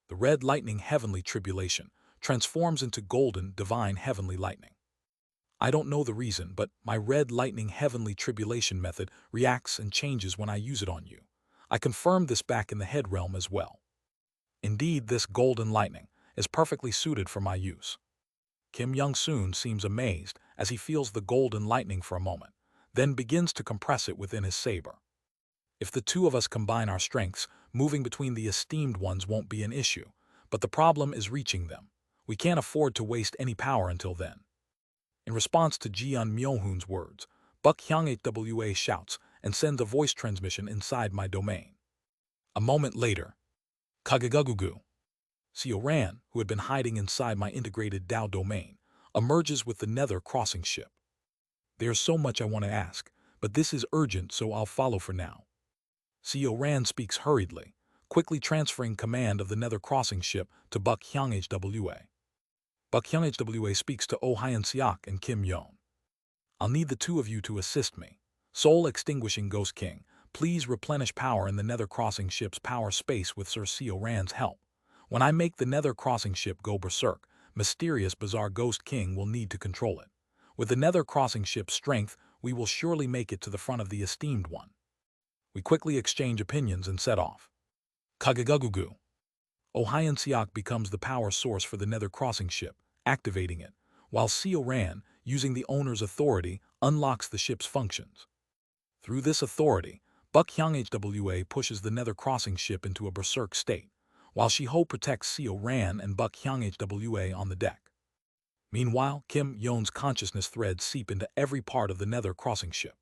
The red lightning heavenly tribulation transforms into golden divine heavenly lightning. I don't know the reason, but my red lightning heavenly tribulation method reacts and changes when I use it on you. I confirmed this back in the head realm as well. Indeed, this golden lightning is perfectly suited for my use. Kim Young-soon seems amazed as he feels the golden lightning for a moment, then begins to compress it within his saber. If the two of us combine our strengths, moving between the esteemed ones won't be an issue, but the problem is reaching them. We can't afford to waste any power until then. In response to Jian Myohoon's words, Buck Hyung-hwa shouts and sends a voice transmission inside my domain. A moment later, Kagagugu. Seo Ran, who had been hiding inside my integrated Dao domain, emerges with the Nether crossing ship. There's so much I want to ask, but this is urgent, so I'll follow for now. Seo Ran speaks hurriedly, quickly transferring command of the Nether crossing ship to Buck Hyung-hwa. Buck Hyung-hwa speaks to Oh Hyun-seok and Kim Yeon. I'll need the two of you to assist me. Soul Extinguishing Ghost King, please replenish power in the Nether crossing ship's power space with Sir Seo Ran's help. When I make the Nether crossing ship go berserk, mysterious bizarre Ghost King will need to control it. With the Nether crossing ship's strength, we will surely make it to the front of the esteemed one. We quickly exchange opinions and set off. Kagagugu. Oh Hyun-seok becomes the power source for the Nether crossing ship, activating it, while Seo Ran, using the owner's authority, unlocks the ship's functions. Through this authority, Buck Hyung-hwa pushes the Nether crossing ship into a berserk state, while Shiho protects Seo Ran and Buck Hyung-hwa on the deck. Meanwhile, Kim Yeon's consciousness threads seep into every part of the Nether crossing ship.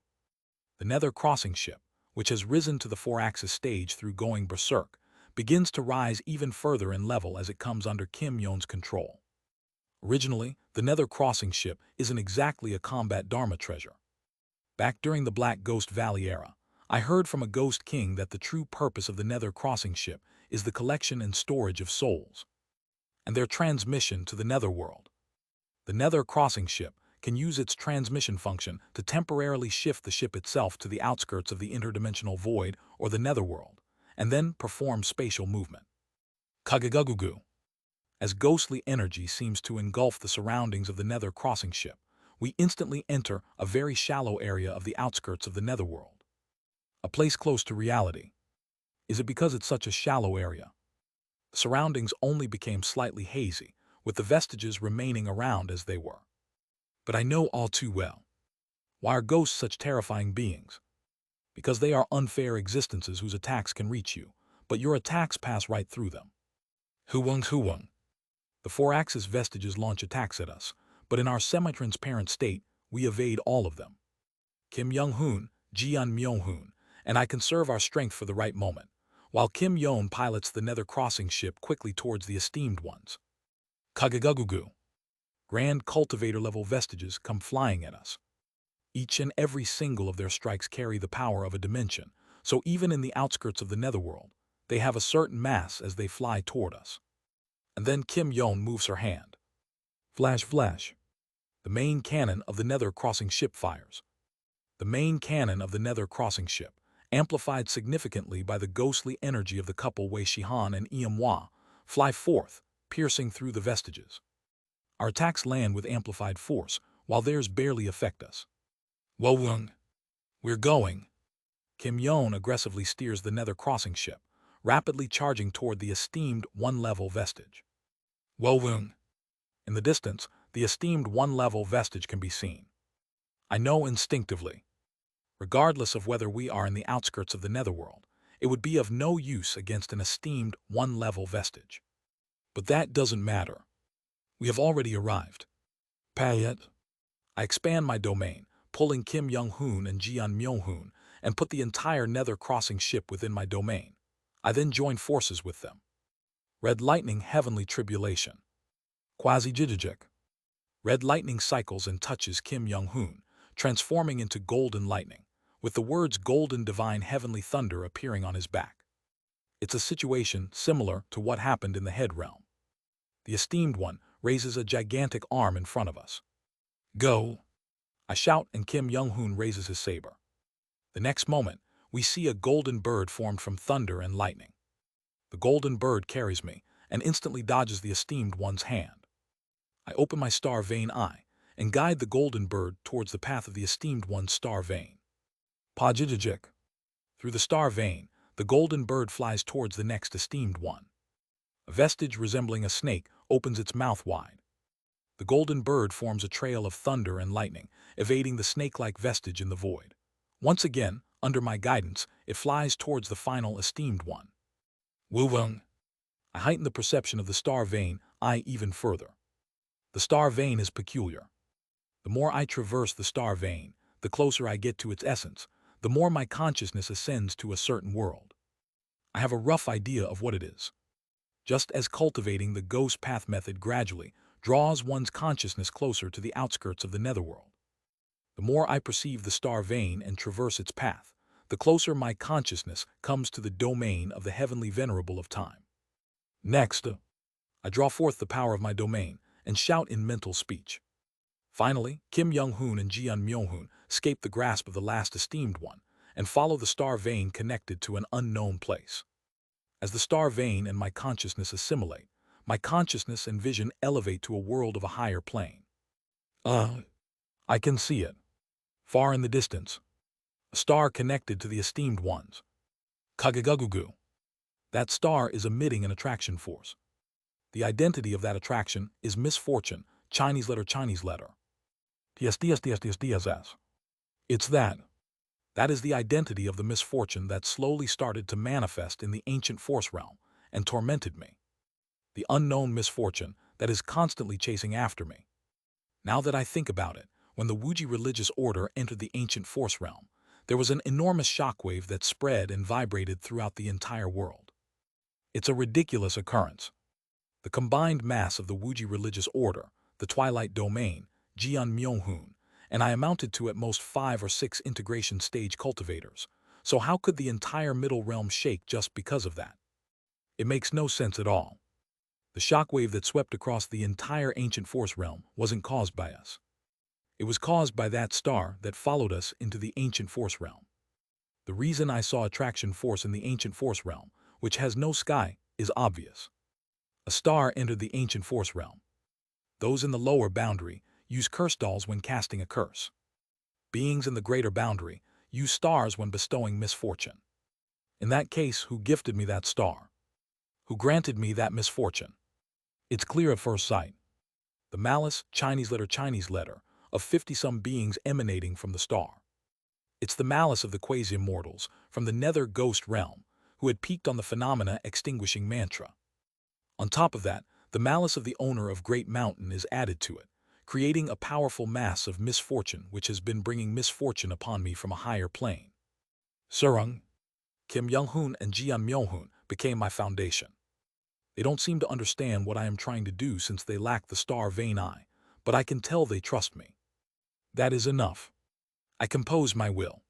The Nether crossing ship, which has risen to the 4-axis stage through going berserk, begins to rise even further in level as it comes under Kim Yeon's control. Originally, the Nether crossing ship isn't exactly a combat Dharma treasure. Back during the Black Ghost Valley era, I heard from a Ghost King that the true purpose of the Nether crossing ship is the collection and storage of souls, and their transmission to the Netherworld. The Nether crossing ship can use its transmission function to temporarily shift the ship itself to the outskirts of the interdimensional void or the Netherworld, and then perform spatial movement. Kagagugu. As ghostly energy seems to engulf the surroundings of the Nether crossing ship, we instantly enter a very shallow area of the outskirts of the Netherworld. A place close to reality. Is it because it's such a shallow area? The surroundings only became slightly hazy, with the vestiges remaining around as they were. But I know all too well. Why are ghosts such terrifying beings? Because they are unfair existences whose attacks can reach you, but your attacks pass right through them. Huwung. The 4-axis vestiges launch attacks at us, but in our semi-transparent state, we evade all of them. Kim Young-hoon, Jeon Myung-hoon, and I conserve our strength for the right moment, while Kim Yeon pilots the nether crossing ship quickly towards the esteemed ones. Kagagugu. Grand cultivator-level vestiges come flying at us. Each and every single of their strikes carry the power of a dimension, so even in the outskirts of the netherworld, they have a certain mass as they fly toward us. And then Kim Yeon moves her hand. Flash, flash. The main cannon of the nether crossing ship fires. The main cannon of the nether crossing ship, amplified significantly by the ghostly energy of the couple Wei Shihan and Iamwa, fly forth, piercing through the vestiges. Our attacks land with amplified force, while theirs barely affect us. Wowung. We're going. Kim Yeon aggressively steers the nether crossing ship, rapidly charging toward the esteemed one-level vestige. Wowung. In the distance, the esteemed one-level vestige can be seen. I know instinctively. Regardless of whether we are in the outskirts of the netherworld, it would be of no use against an esteemed one-level vestige. But that doesn't matter. We have already arrived. Payet. I expand my domain, pulling Kim Young-hoon and Jeon Myung-hoon, and put the entire nether crossing ship within my domain. I then join forces with them. Red lightning heavenly tribulation. Quasi-jijijik. Red lightning cycles and touches Kim Young-hoon, transforming into golden lightning, with the words golden divine heavenly thunder appearing on his back. It's a situation similar to what happened in the head realm. The esteemed one raises a gigantic arm in front of us. Go! I shout and Kim Young-hoon raises his saber. The next moment, we see a golden bird formed from thunder and lightning. The golden bird carries me and instantly dodges the esteemed one's hand. I open my star vein eye and guide the golden bird towards the path of the esteemed one's star vein. Pajijijik. Through the star vein, the golden bird flies towards the next esteemed one. A vestige resembling a snake opens its mouth wide. The golden bird forms a trail of thunder and lightning, evading the snake-like vestige in the void. Once again, under my guidance, it flies towards the final esteemed one. Woo-wung. I heighten the perception of the star vein eye even further. The star vein is peculiar. The more I traverse the star vein, the closer I get to its essence, the more my consciousness ascends to a certain world. I have a rough idea of what it is. Just as cultivating the ghost path method gradually draws one's consciousness closer to the outskirts of the netherworld. The more I perceive the star vein and traverse its path, the closer my consciousness comes to the domain of the heavenly venerable of time. Next, I draw forth the power of my domain and shout in mental speech. Finally, Kim Young-hoon and Jeon Myung-hoon escape the grasp of the last esteemed one and follow the star vein connected to an unknown place. As the star vein and my consciousness assimilate, my consciousness and vision elevate to a world of a higher plane. I can see it. Far in the distance. A star connected to the esteemed ones. Kagagugu. That star is emitting an attraction force. The identity of that attraction is misfortune, Chinese letter. TSDSDSDSDSS. It's that. That is the identity of the misfortune that slowly started to manifest in the ancient force realm and tormented me. The unknown misfortune that is constantly chasing after me. Now that I think about it, when the Wuji religious order entered the ancient force realm, there was an enormous shockwave that spread and vibrated throughout the entire world. It's a ridiculous occurrence. The combined mass of the Wuji religious order, the Twilight Domain, Jeon Myung-hoon, and I amounted to at most 5 or 6 integration stage cultivators, so how could the entire middle realm shake just because of that? It makes no sense at all. The shockwave that swept across the entire ancient force realm wasn't caused by us. It was caused by that star that followed us into the ancient force realm. The reason I saw attraction force in the ancient force realm, which has no sky, is obvious. A star entered the ancient force realm. Those in the lower boundary use curse dolls when casting a curse. Beings in the greater boundary use stars when bestowing misfortune. In that case, who gifted me that star? Who granted me that misfortune? It's clear at first sight. The malice, Chinese letter, of 50-some beings emanating from the star. It's the malice of the quasi-immortals from the nether ghost realm who had peaked on the phenomena extinguishing mantra. On top of that, the malice of the owner of Great Mountain is added to it, creating a powerful mass of misfortune which has been bringing misfortune upon me from a higher plane. Surung, Kim Young-hoon and Jeon Myo-hoon became my foundation. They don't seem to understand what I am trying to do since they lack the star vein eye, but I can tell they trust me. That is enough. I compose my will.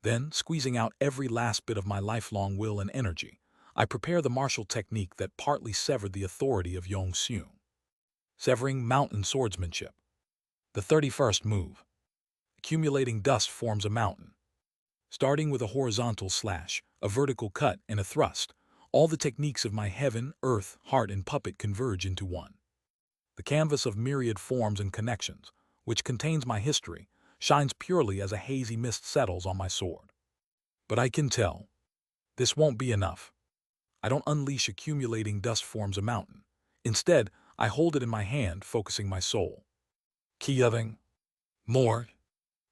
Then, squeezing out every last bit of my lifelong will and energy, I prepare the martial technique that partly severed the authority of Yong-seung. Severing mountain swordsmanship. The 31st move. Accumulating dust forms a mountain. Starting with a horizontal slash, a vertical cut, and a thrust, all the techniques of my heaven, earth, heart, and puppet converge into one. The canvas of myriad forms and connections, which contains my history, shines purely as a hazy mist settles on my sword. But I can tell. This won't be enough. I don't unleash accumulating dust forms a mountain. Instead, I hold it in my hand, focusing my soul. Kiyaving. More.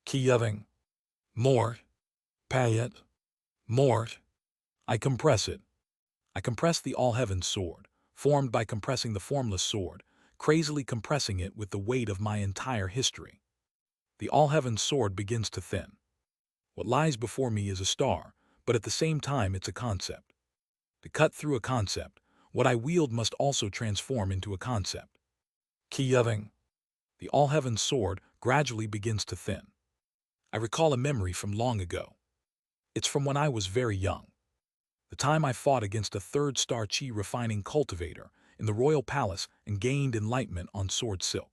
Kiyaving. More. Payet. More. I compress it. I compress the all-heaven sword, formed by compressing the formless sword, crazily compressing it with the weight of my entire history. The all-heaven sword begins to thin. What lies before me is a star, but at the same time it's a concept. To cut through a concept, what I wield must also transform into a concept. Kiyaving. The all-heaven sword gradually begins to thin. I recall a memory from long ago. It's from when I was very young. The time I fought against a third-star chi refining cultivator in the royal palace and gained enlightenment on sword silk.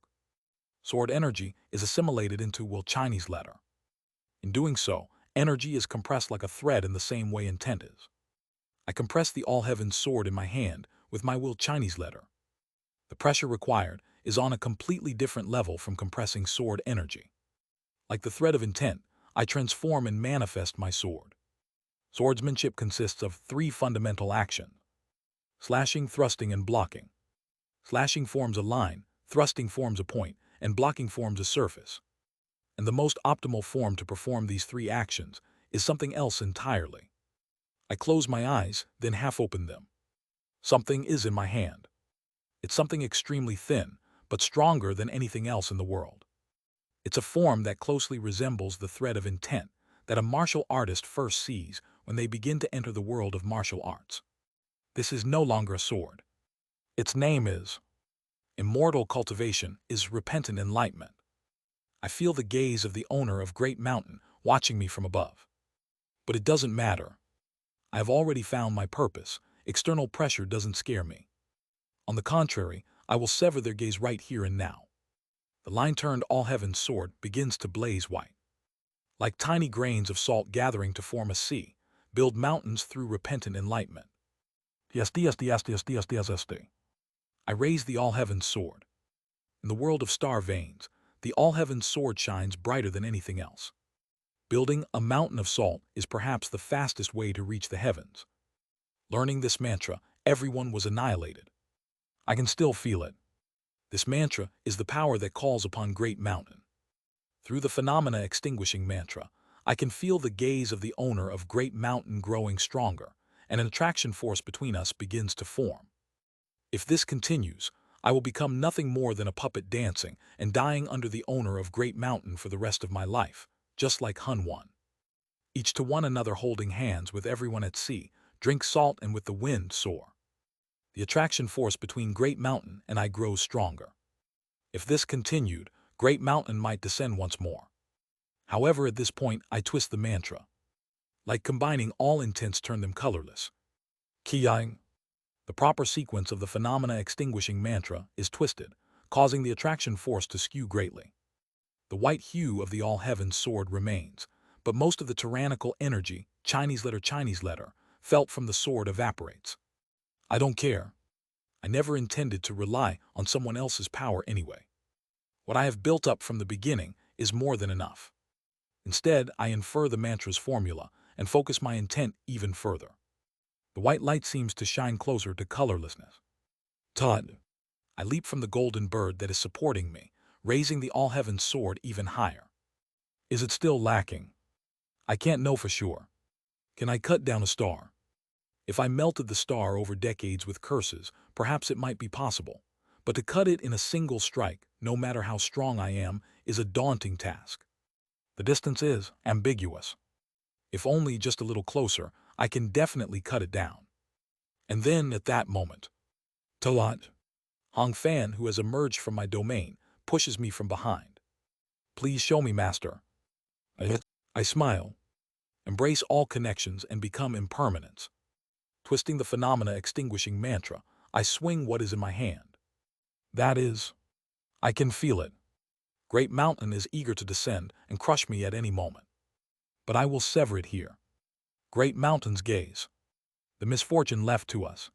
Sword energy is assimilated into will Chinese letter. In doing so, energy is compressed like a thread in the same way intent is. I compress the all-heaven sword in my hand with my will Chinese letter. The pressure required is on a completely different level from compressing sword energy. Like the thread of intent, I transform and manifest my sword. Swordsmanship consists of 3 fundamental actions: slashing, thrusting, and blocking. Slashing forms a line, thrusting forms a point, and blocking forms a surface. And the most optimal form to perform these 3 actions is something else entirely. I close my eyes, then half open them. Something is in my hand. It's something extremely thin, but stronger than anything else in the world. It's a form that closely resembles the thread of intent that a martial artist first sees when they begin to enter the world of martial arts. This is no longer a sword. Its name is immortal. Cultivation is repentant enlightenment. I feel the gaze of the owner of Great Mountain watching me from above. But it doesn't matter. I have already found my purpose. External pressure doesn't scare me. On the contrary, I will sever their gaze right here and now. The line-turned all-heaven sword begins to blaze white. Like tiny grains of salt gathering to form a sea, build mountains through repentant enlightenment. I raise the all-heaven sword. In the world of star veins, the all-heaven sword shines brighter than anything else. Building a mountain of salt is perhaps the fastest way to reach the heavens. Learning this mantra, everyone was annihilated. I can still feel it. This mantra is the power that calls upon Great Mountain. Through the phenomena extinguishing mantra, I can feel the gaze of the owner of Great Mountain growing stronger, and an attraction force between us begins to form. If this continues, I will become nothing more than a puppet dancing and dying under the owner of Great Mountain for the rest of my life, just like Hun One. Each to one another holding hands with everyone at sea, drink salt and with the wind soar. The attraction force between Great Mountain and I grows stronger. If this continued, Great Mountain might descend once more. However, at this point, I twist the mantra. Like combining all intents turn them colorless. Kiyang. The proper sequence of the phenomena extinguishing mantra is twisted, causing the attraction force to skew greatly. The white hue of the all-heaven sword remains, but most of the tyrannical energy, Chinese letter, felt from the sword evaporates. I don't care. I never intended to rely on someone else's power anyway. What I have built up from the beginning is more than enough. Instead, I infer the mantra's formula and focus my intent even further. The white light seems to shine closer to colorlessness. Todd. I leap from the golden bird that is supporting me, raising the all-heaven sword even higher. Is it still lacking? I can't know for sure. Can I cut down a star? If I melted the star over decades with curses, perhaps it might be possible. But to cut it in a single strike, no matter how strong I am, is a daunting task. The distance is ambiguous. If only just a little closer, I can definitely cut it down. And then, at that moment, Talat, Hong Fan, who has emerged from my domain, pushes me from behind. Please show me, master. I smile, embrace all connections, and become impermanence. Twisting the phenomena extinguishing mantra, I swing what is in my hand. That is, I can feel it. Great Mountain is eager to descend and crush me at any moment. But I will sever it here. Great Mountain's gaze. The misfortune left to us.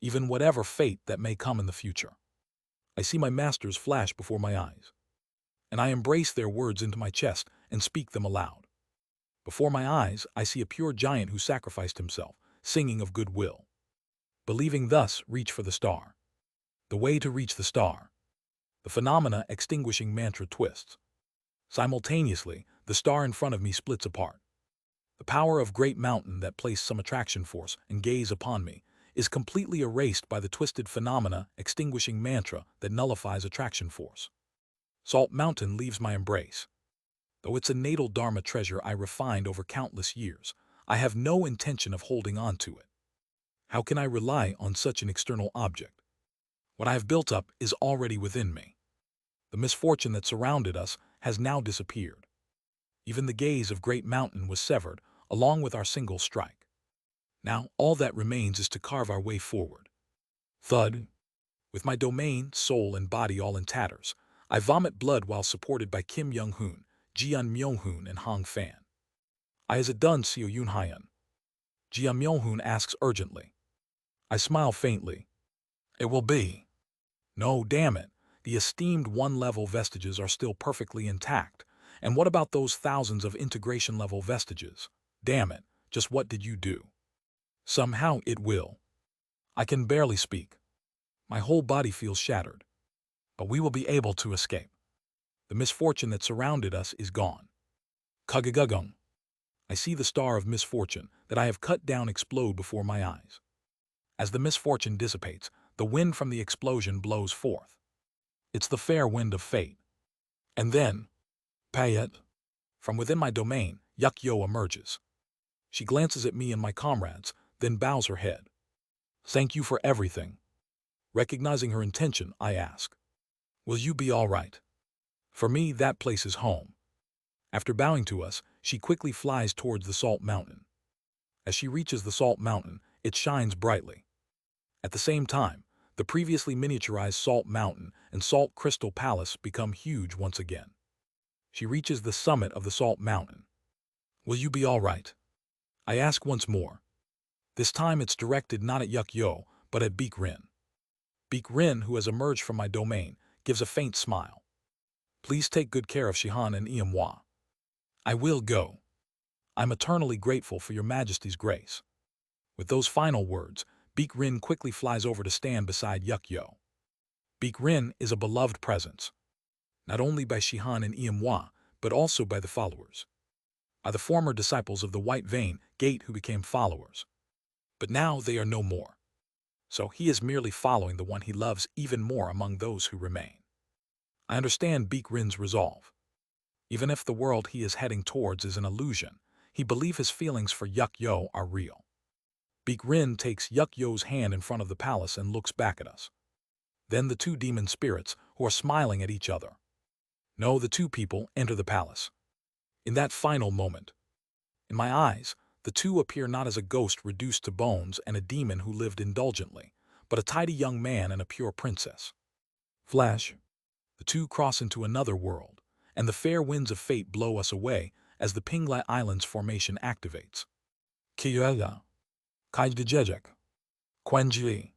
Even whatever fate that may come in the future. I see my masters flash before my eyes. And I embrace their words into my chest and speak them aloud. Before my eyes, I see a pure giant who sacrificed himself, singing of goodwill. Believing thus, reach for the star. The way to reach the star. The phenomena extinguishing mantra twists. Simultaneously, the star in front of me splits apart. The power of Great Mountain that placed some attraction force and gaze upon me is completely erased by the twisted phenomena extinguishing mantra that nullifies attraction force. Salt Mountain leaves my embrace. Though it's a natal Dharma treasure I refined over countless years, I have no intention of holding on to it. How can I rely on such an external object? What I have built up is already within me. The misfortune that surrounded us has now disappeared. Even the gaze of Great Mountain was severed, along with our single strike. Now all that remains is to carve our way forward. Thud. With my domain, soul, and body all in tatters, I vomit blood while supported by Kim Young-hoon, Jian Myung-hoon, and Hong Fan. Is it done, Seo Yoon-hyun? Jian Myung-hoon asks urgently. I smile faintly. It will be. No, damn it. The esteemed one-level vestiges are still perfectly intact. And what about those thousands of integration-level vestiges? Damn it, just what did you do? Somehow it will. I can barely speak. My whole body feels shattered. But we will be able to escape. The misfortune that surrounded us is gone. Kagagugung. I see the star of misfortune that I have cut down explode before my eyes. As the misfortune dissipates, the wind from the explosion blows forth. It's the fair wind of fate. And then, Payet. From within my domain, Yuk-yo emerges. She glances at me and my comrades, then bows her head. Thank you for everything. Recognizing her intention, I ask. Will you be all right? For me, that place is home. After bowing to us, she quickly flies towards the Salt Mountain. As she reaches the Salt Mountain, it shines brightly. At the same time, the previously miniaturized Salt Mountain and Salt Crystal Palace become huge once again. She reaches the summit of the Salt Mountain. Will you be all right? I ask once more. This time it's directed not at Yuk-yo, but at Beek Rin. Beek Rin, who has emerged from my domain, gives a faint smile. Please take good care of Shihan and Iamwa. I will go. I'm eternally grateful for your Majesty's grace. With those final words, Beek Rin quickly flies over to stand beside Yuk-yo. Beek Rin is a beloved presence, not only by Shihan and Iamwa, but also by the followers. By the former disciples of the White Vein Gate who became followers. But now they are no more. So he is merely following the one he loves even more among those who remain. I understand Beek Rin's resolve. Even if the world he is heading towards is an illusion, he believes his feelings for Yuk-yo are real. Beek Rin takes Yuk-yo's hand in front of the palace and looks back at us. Then the two demon spirits, who are smiling at each other. No, the two people enter the palace. In that final moment, in my eyes, the two appear not as a ghost reduced to bones and a demon who lived indulgently, but a tidy young man and a pure princess. Flash. The two cross into another world, and the fair winds of fate blow us away as the Pinglai Islands formation activates. Kiyuela. Kajdejejek. Quenji.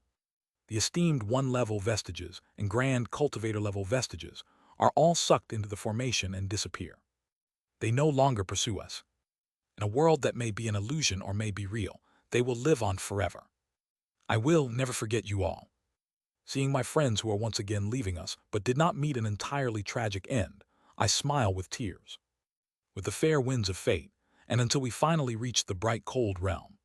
The esteemed one-level vestiges and grand cultivator-level vestiges are all sucked into the formation and disappear. They no longer pursue us. In a world that may be an illusion or may be real, they will live on forever. I will never forget you all. Seeing my friends who are once again leaving us but did not meet an entirely tragic end, I smile with tears. With the fair winds of fate, and until we finally reached the bright cold realm.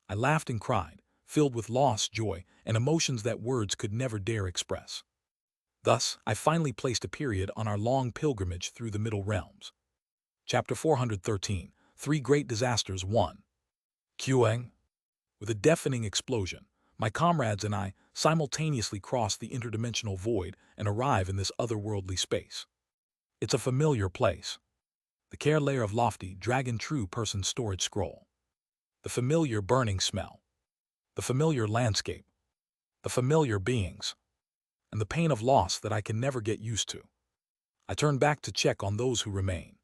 I laughed and cried, filled with loss, joy, and emotions that words could never dare express. Thus, I finally placed a period on our long pilgrimage through the Middle Realms. Chapter 413, Three Great Disasters 1. Queuing. With a deafening explosion, my comrades and I simultaneously cross the interdimensional void and arrive in this otherworldly space. It's a familiar place. The care layer of lofty, dragon true person storage scroll. The familiar burning smell. The familiar landscape. The familiar beings. And the pain of loss that I can never get used to. I turn back to check on those who remain.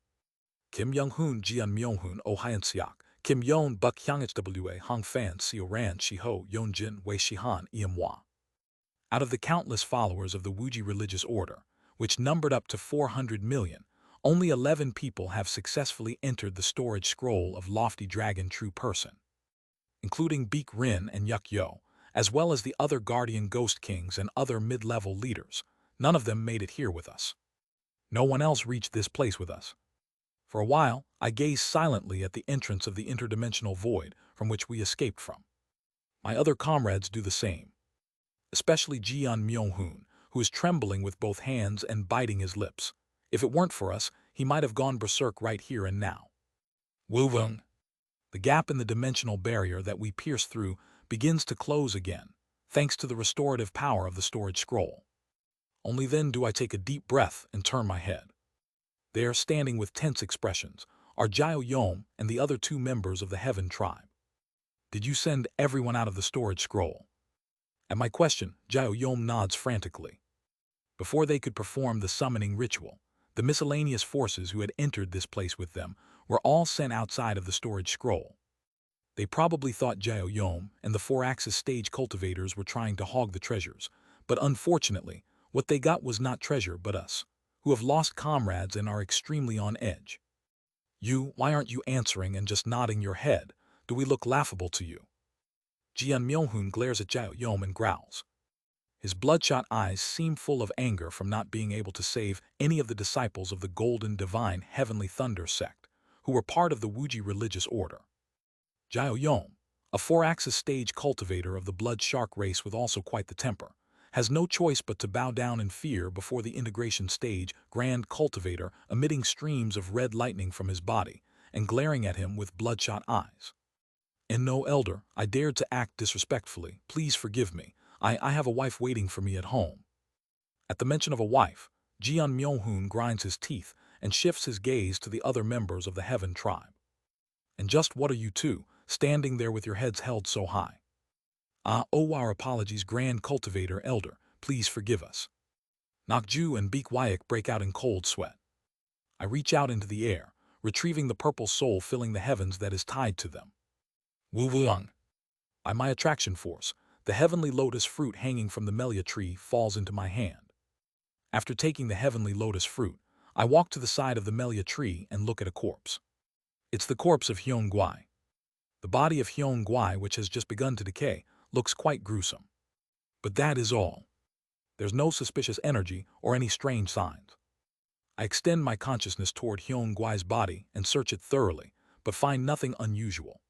Kim Young-hoon Jian Myung-hoon Oh Hyan-seok, Kim Yon Buk Hyang-hwa Hong Fan Seo Ran Shi-ho Yeon-jin Wei Shihan Iamwa. Out of the countless followers of the Wuji religious order, which numbered up to 400 million, only 11 people have successfully entered the storage scroll of lofty dragon true person, including Beek Rin and Yuk Yo, as well as the other guardian ghost kings and other mid-level leaders. None of them made it here with us. No one else reached this place with us. For a while, I gazed silently at the entrance of the interdimensional void from which we escaped from. My other comrades do the same, especially Jian Myung-hoon, who is trembling with both hands and biting his lips. If it weren't for us, he might have gone berserk right here and now. Wu-wung. The gap in the dimensional barrier that we pierce through begins to close again, thanks to the restorative power of the storage scroll. Only then do I take a deep breath and turn my head. There, standing with tense expressions, are Jiao Yom and the other two members of the Heaven tribe. Did you send everyone out of the storage scroll? At my question, Jiao Yom nods frantically. Before they could perform the summoning ritual, the miscellaneous forces who had entered this place with them were all sent outside of the storage scroll. They probably thought Jiao Yom and the 4-axis stage cultivators were trying to hog the treasures, but unfortunately, what they got was not treasure but us, who have lost comrades and are extremely on edge. Why aren't you answering and just nodding your head? Do we look laughable to you? Jian Myung-hoon glares at Jiao Yom and growls. His bloodshot eyes seem full of anger from not being able to save any of the disciples of the Golden Divine Heavenly Thunder sect, who were part of the Wuji religious order. Jiao Yom, a 4-axis stage cultivator of the blood shark race with also quite the temper, has no choice but to bow down in fear before the integration stage grand cultivator emitting streams of red lightning from his body and glaring at him with bloodshot eyes. And no, elder, I dared to act disrespectfully. Please forgive me. I have a wife waiting for me at home. At the mention of a wife, Jian Myung-hoon grinds his teeth and shifts his gaze to the other members of the Heaven tribe. And just what are you two, standing there with your heads held so high? Our apologies, Grand Cultivator Elder, please forgive us. Nakju and Beek Wyack break out in cold sweat. I reach out into the air, retrieving the purple soul filling the heavens that is tied to them. Wu-wung. By my attraction force, the heavenly lotus fruit hanging from the melia tree falls into my hand. After taking the heavenly lotus fruit, I walk to the side of the melia tree and look at a corpse. It's the corpse of Hyun Gwai. The body of Hyun Gwai, which has just begun to decay, looks quite gruesome. But that is all. There's no suspicious energy or any strange signs. I extend my consciousness toward Hyun Gwai's body and search it thoroughly, but find nothing unusual.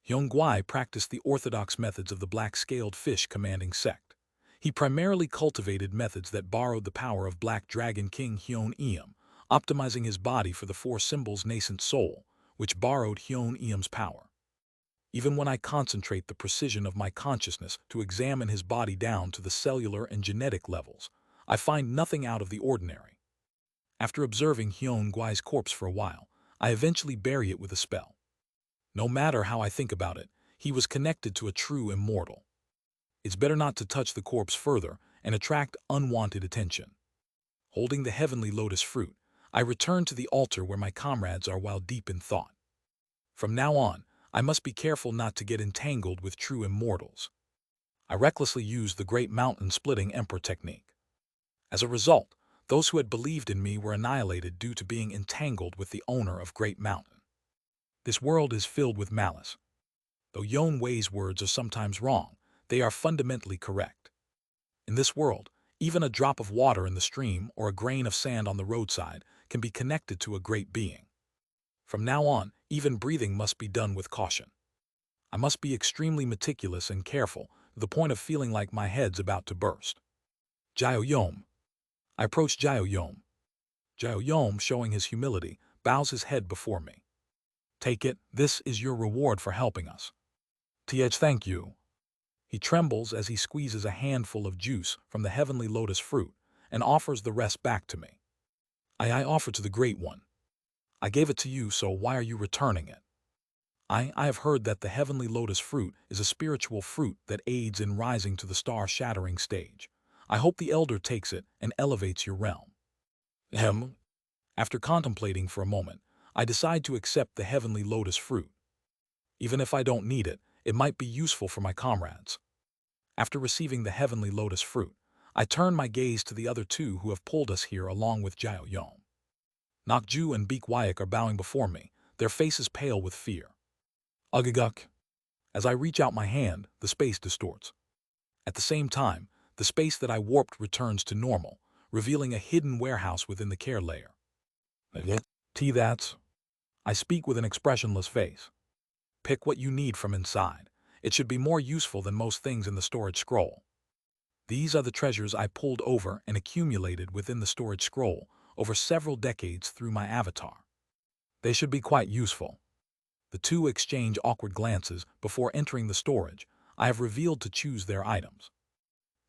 Hyun Gwai practiced the orthodox methods of the black-scaled fish commanding sect. He primarily cultivated methods that borrowed the power of Black Dragon King Hyun Eum, optimizing his body for the 4 symbols nascent soul, which borrowed Hyun Eum's power. Even when I concentrate the precision of my consciousness to examine his body down to the cellular and genetic levels, I find nothing out of the ordinary. After observing Hyun Gwai's corpse for a while, I eventually bury it with a spell. No matter how I think about it, he was connected to a true immortal. It's better not to touch the corpse further and attract unwanted attention. Holding the heavenly lotus fruit, I return to the altar where my comrades are while deep in thought. From now on, I must be careful not to get entangled with true immortals. I recklessly used the Great Mountain Splitting Emperor technique. As a result, those who had believed in me were annihilated due to being entangled with the owner of Great Mountain. This world is filled with malice. Though Yon Wei's words are sometimes wrong, they are fundamentally correct. In this world, even a drop of water in the stream or a grain of sand on the roadside can be connected to a great being. From now on, even breathing must be done with caution. I must be extremely meticulous and careful, to the point of feeling like my head's about to burst. Jaoyom. I approach Jaoyom. Jaoyom, showing his humility, bows his head before me. Take it, this is your reward for helping us. Thank you. He trembles as he squeezes a handful of juice from the heavenly lotus fruit and offers the rest back to me. I offer to the Great One. I gave it to you, so why are you returning it? I have heard that the heavenly lotus fruit is a spiritual fruit that aids in rising to the star-shattering stage. I hope the elder takes it and elevates your realm. After contemplating for a moment, I decide to accept the heavenly lotus fruit. Even if I don't need it, it might be useful for my comrades. After receiving the heavenly lotus fruit, I turn my gaze to the other two who have pulled us here along with Jaoyom. Nakju and Beekwayak are bowing before me, their faces pale with fear. Ugaguk. As I reach out my hand, the space distorts. At the same time, the space that I warped returns to normal, revealing a hidden warehouse within the care layer. That's. I speak with an expressionless face. Pick what you need from inside. It should be more useful than most things in the storage scroll. These are the treasures I pulled over and accumulated within the storage scroll over several decades through my avatar. They should be quite useful. The two exchange awkward glances before entering the storage. I have revealed to choose their items.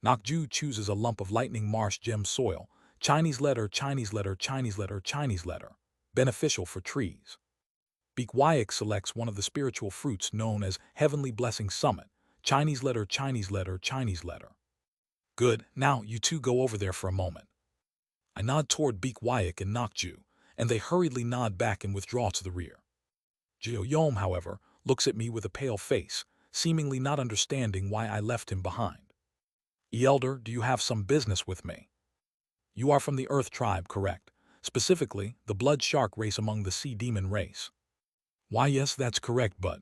Nakju chooses a lump of lightning marsh gem soil, Chinese letter, Chinese letter, Chinese letter, Chinese letter, beneficial for trees. Beekwayak selects one of the spiritual fruits known as Heavenly Blessing Summit, Chinese letter, Chinese letter, Chinese letter. Good, now you two go over there for a moment. I nod toward Beekwayak and Nakju, and they hurriedly nod back and withdraw to the rear. Jaoyom, however, looks at me with a pale face, seemingly not understanding why I left him behind. Elder, do you have some business with me? You are from the Earth tribe, correct? Specifically, the blood shark race among the sea demon race. Why, yes, that's correct, but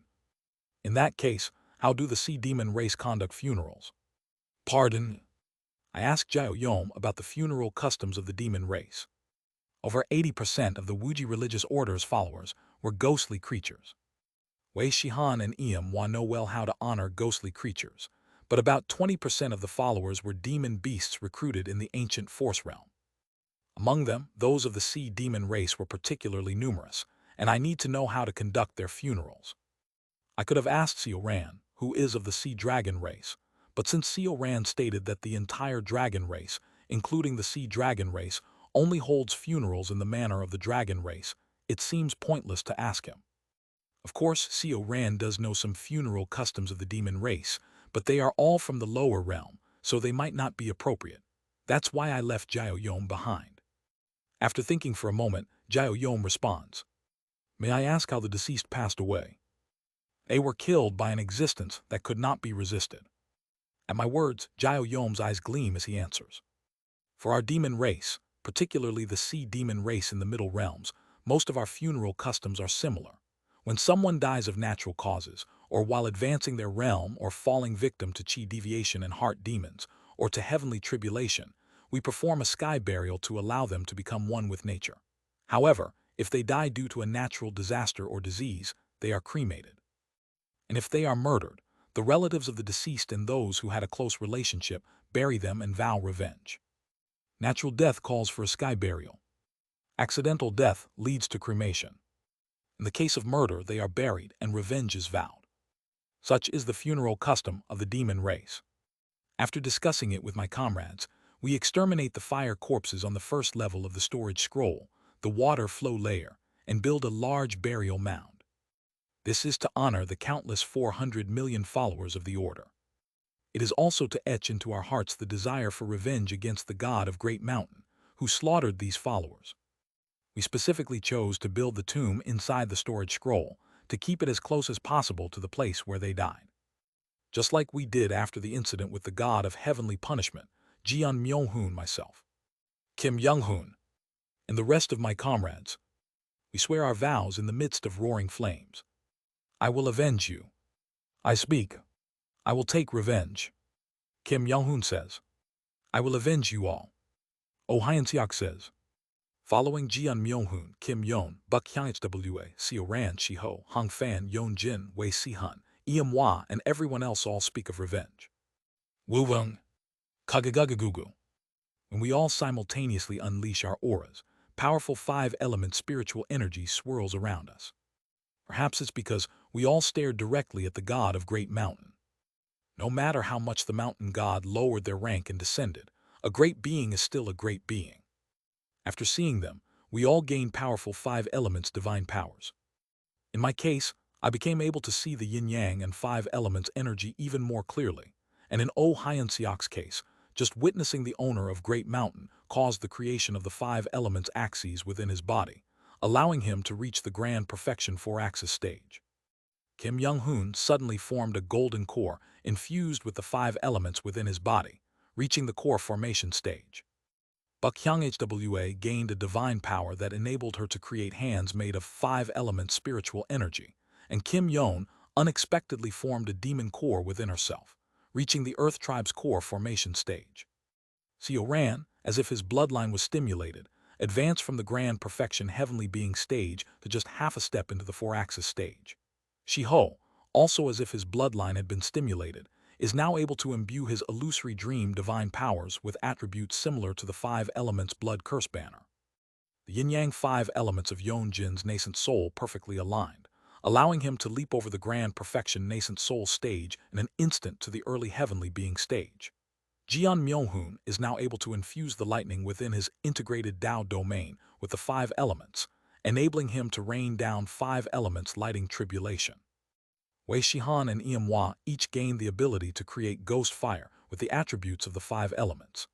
in that case, how do the sea demon race conduct funerals? Pardon? I asked Jaoyom about the funeral customs of the demon race. Over 80% of the Wuji religious order's followers were ghostly creatures. Wei Shihan and Iam know well how to honor ghostly creatures, but about 20% of the followers were demon beasts recruited in the ancient force realm. Among them, those of the sea demon race were particularly numerous, and I need to know how to conduct their funerals. I could have asked Sioran, who is of the sea dragon race, but since Sioran stated that the entire dragon race, including the sea dragon race, only holds funerals in the manner of the dragon race, it seems pointless to ask him. Of course, Sioran does know some funeral customs of the demon race, but they are all from the lower realm, so they might not be appropriate. That's why I left Jaoyom behind. After thinking for a moment, Jaoyom responds, May I ask how the deceased passed away? They were killed by an existence that could not be resisted. At my words, Jaoyom's eyes gleam as he answers. For our demon race, particularly the sea demon race in the middle realms, most of our funeral customs are similar. When someone dies of natural causes, or while advancing their realm or falling victim to chi deviation and heart demons, or to heavenly tribulation, we perform a sky burial to allow them to become one with nature. However, if they die due to a natural disaster or disease, they are cremated. And if they are murdered, the relatives of the deceased and those who had a close relationship bury them and vow revenge. Natural death calls for a sky burial. Accidental death leads to cremation. In the case of murder, they are buried and revenge is vowed. Such is the funeral custom of the demon race. After discussing it with my comrades, we exterminate the fire corpses on the first level of the storage scroll, the water flow layer, and build a large burial mound. This is to honor the countless 400 million followers of the order. It is also to etch into our hearts the desire for revenge against the god of Great Mountain, who slaughtered these followers. We specifically chose to build the tomb inside the storage scroll to keep it as close as possible to the place where they died. Just like we did after the incident with the god of heavenly punishment, Jeon Myung-hoon, myself, Kim Young-hoon, and the rest of my comrades. We swear our vows in the midst of roaring flames. I will avenge you. I speak. I will take revenge. Kim Young-hoon says. I will avenge you all. Oh Hyun-seok says. Following Jeon Myung-hoon, Kim Yeon, Buk Hyun-hwa, Seo Ran Shi-ho, Hong Fan, Yeon Jin, Wei Si-hun, Iamwa and everyone else all speak of revenge. Wu-wung, kagagagugu. When we all simultaneously unleash our auras, powerful five-element spiritual energy swirls around us. Perhaps it's because we all stared directly at the god of Great Mountain. No matter how much the mountain god lowered their rank and descended, a great being is still a great being. After seeing them, we all gained powerful five elements divine powers. In my case, I became able to see the yin-yang and five elements energy even more clearly, and in Oh Hyunseok's case, just witnessing the owner of Great Mountain caused the creation of the five elements axes within his body, allowing him to reach the grand perfection four-axis stage. Kim Young-hoon suddenly formed a golden core infused with the five elements within his body, reaching the core formation stage. Buk Hyung-hwa gained a divine power that enabled her to create hands made of five-element spiritual energy, and Kim Yeon unexpectedly formed a demon core within herself, reaching the Earth Tribe's core formation stage. Seo Ran, as if his bloodline was stimulated, advanced from the grand perfection heavenly being stage to just half a step into the four-axis stage. Shi-ho, also as if his bloodline had been stimulated, is now able to imbue his illusory dream divine powers with attributes similar to the five elements blood curse banner. The yin-yang five elements of Yeonjin's nascent soul perfectly aligned, allowing him to leap over the grand perfection nascent soul stage in an instant to the early heavenly being stage. Jeon Myeong-hoon is now able to infuse the lightning within his integrated Dao domain with the five elements, enabling him to rain down five elements lighting tribulation. Wei Shihan and Iamwa each gained the ability to create ghost fire with the attributes of the five elements.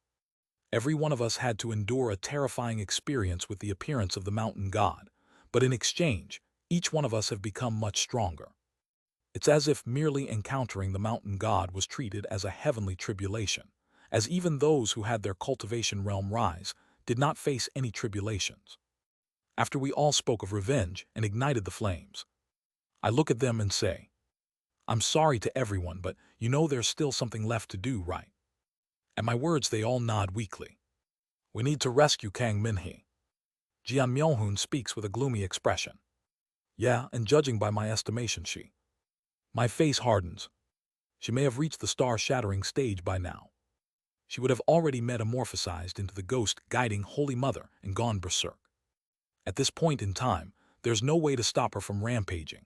Every one of us had to endure a terrifying experience with the appearance of the mountain god, but in exchange, each one of us have become much stronger. It's as if merely encountering the mountain god was treated as a heavenly tribulation, as even those who had their cultivation realm rise did not face any tribulations. After we all spoke of revenge and ignited the flames, I look at them and say, I'm sorry to everyone, but you know there's still something left to do, right? At my words, they all nod weakly. We need to rescue Kang Min-hee. Jeon Myeong-hoon speaks with a gloomy expression. Yeah, and judging by my estimation, my face hardens. She may have reached the star-shattering stage by now. She would have already metamorphosized into the ghost guiding Holy Mother and gone berserk. At this point in time, there's no way to stop her from rampaging.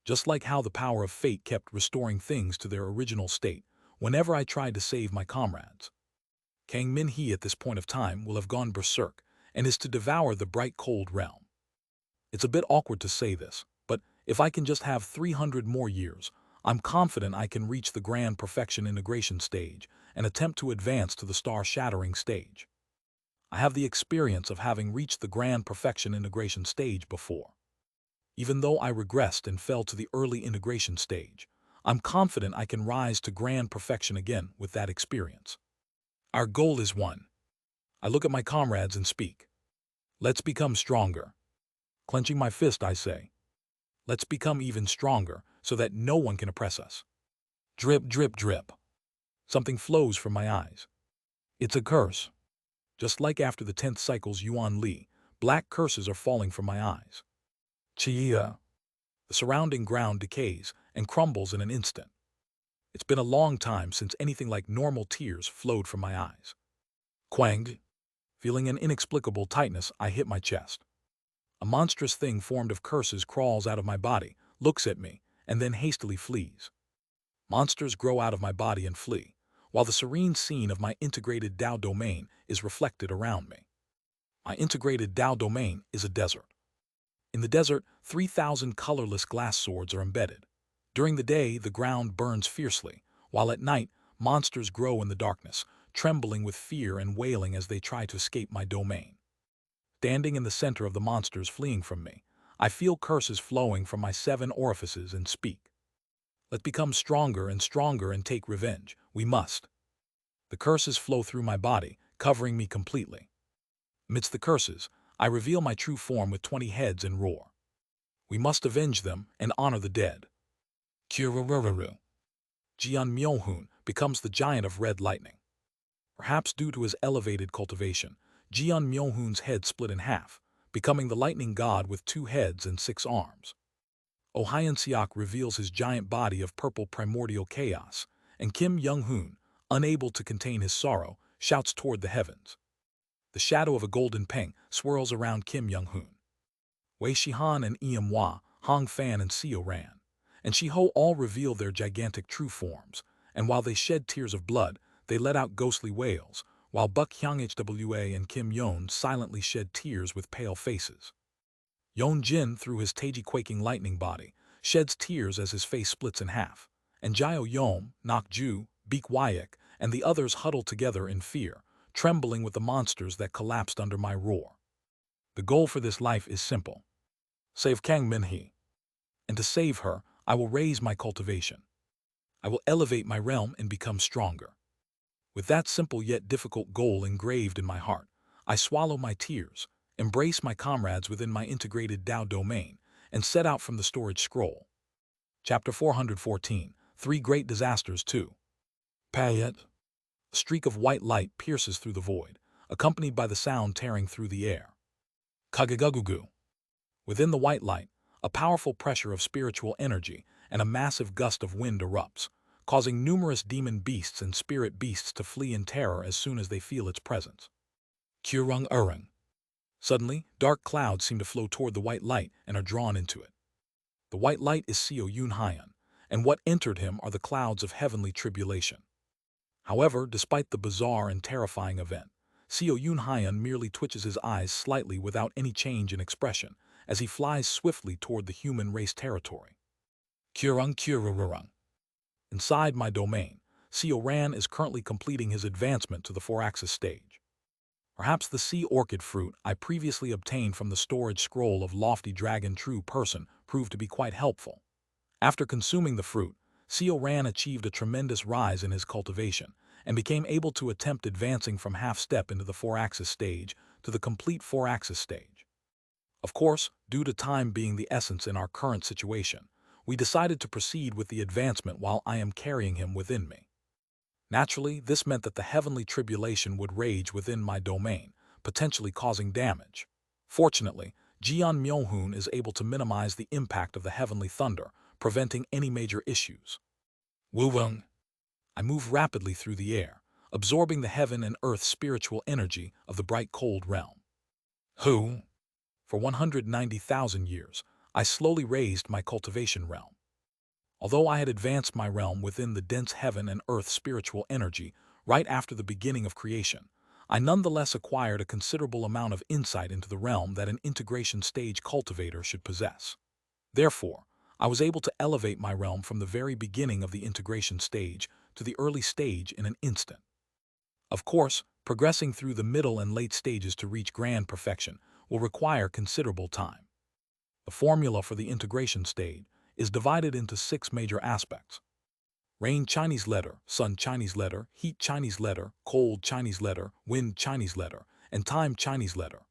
Just like how the power of fate kept restoring things to their original state whenever I tried to save my comrades. Kang Min-hee at this point of time will have gone berserk and is to devour the bright cold realm. It's a bit awkward to say this, but if I can just have 300 more years, I'm confident I can reach the grand perfection integration stage and attempt to advance to the star-shattering stage. I have the experience of having reached the grand perfection integration stage before. Even though I regressed and fell to the early integration stage, I'm confident I can rise to grand perfection again with that experience. Our goal is one. I look at my comrades and speak. Let's become stronger. Clenching my fist, I say. Let's become even stronger so that no one can oppress us. Drip, drip, drip. Something flows from my eyes. It's a curse. Just like after the 10th cycle's Yuan Li, black curses are falling from my eyes. Chia. The surrounding ground decays and crumbles in an instant. It's been a long time since anything like normal tears flowed from my eyes. Quang. Feeling an inexplicable tightness, I hit my chest. A monstrous thing formed of curses crawls out of my body, looks at me, and then hastily flees. Monsters grow out of my body and flee, while the serene scene of my integrated Dao domain is reflected around me. My integrated Dao domain is a desert. In the desert, 3,000 colorless glass swords are embedded. During the day, the ground burns fiercely, while at night, monsters grow in the darkness, trembling with fear and wailing as they try to escape my domain. Standing in the center of the monsters fleeing from me, I feel curses flowing from my 7 orifices and speak. Let's become stronger and take revenge. We must. The curses flow through my body, covering me completely. Amidst the curses, I reveal my true form with 20 heads and roar. We must avenge them and honor the dead. Jeon Myeong-hoon becomes the giant of red lightning. Perhaps due to his elevated cultivation, Jeon Myeong-hoon's head split in half, becoming the lightning god with 2 heads and 6 arms. Oh Hyun-seok reveals his giant body of purple primordial chaos, and Kim Young-hoon, unable to contain his sorrow, shouts toward the heavens. The shadow of a golden peng swirls around Kim Young-hoon. Wei Shihan and Hwa, Hong Fan and Seo Ran, and Shiho all reveal their gigantic true forms, and while they shed tears of blood, they let out ghostly wails, while Buk Hyung-hwa and Kim Yeon silently shed tears with pale faces. Yeon Jin, through his Taiji-quaking lightning body, sheds tears as his face splits in half, and Jio Yom, Nok Ju, Beek Wyek, and the others huddle together in fear, trembling with the monsters that collapsed under my roar. The goal for this life is simple. Save Kang Min-hee. And to save her, I will raise my cultivation. I will elevate my realm and become stronger. With that simple yet difficult goal engraved in my heart, I swallow my tears, embrace my comrades within my integrated Tao domain, and set out from the storage scroll. Chapter 414, Three Great Disasters 2. Payet. A streak of white light pierces through the void, accompanied by the sound tearing through the air. Kagagugu. Within the white light, a powerful pressure of spiritual energy and a massive gust of wind erupts, causing numerous demon beasts and spirit beasts to flee in terror as soon as they feel its presence. Kurung Urung. Suddenly, dark clouds seem to flow toward the white light and are drawn into it. The white light is Seo Yoon Hyun, and what entered him are the clouds of heavenly tribulation. However, despite the bizarre and terrifying event, Seo Yoon Hyun merely twitches his eyes slightly without any change in expression as he flies swiftly toward the human race territory. Kurung Kurururung. Inside my domain, Seo Ran is currently completing his advancement to the 4-axis stage. Perhaps the sea orchid fruit I previously obtained from the storage scroll of Lofty Dragon True Person proved to be quite helpful. After consuming the fruit, Seo Ran achieved a tremendous rise in his cultivation and became able to attempt advancing from half-step into the 4-axis stage to the complete 4-axis stage. Of course, due to time being the essence in our current situation, we decided to proceed with the advancement while I am carrying him within me. Naturally, this meant that the heavenly tribulation would rage within my domain, potentially causing damage. Fortunately, Jeon Myohoon is able to minimize the impact of the heavenly thunder, preventing any major issues. Wu-wung. I move rapidly through the air, absorbing the heaven and earth spiritual energy of the bright cold realm. Hu. For 190,000 years, I slowly raised my cultivation realm. Although I had advanced my realm within the dense heaven and earth spiritual energy right after the beginning of creation, I nonetheless acquired a considerable amount of insight into the realm that an integration stage cultivator should possess. Therefore, I was able to elevate my realm from the very beginning of the integration stage to the early stage in an instant. Of course, progressing through the middle and late stages to reach grand perfection will require considerable time. The formula for the integration stage is divided into 6 major aspects: rain Chinese letter, sun Chinese letter, heat Chinese letter, cold Chinese letter, wind Chinese letter, and time Chinese letter.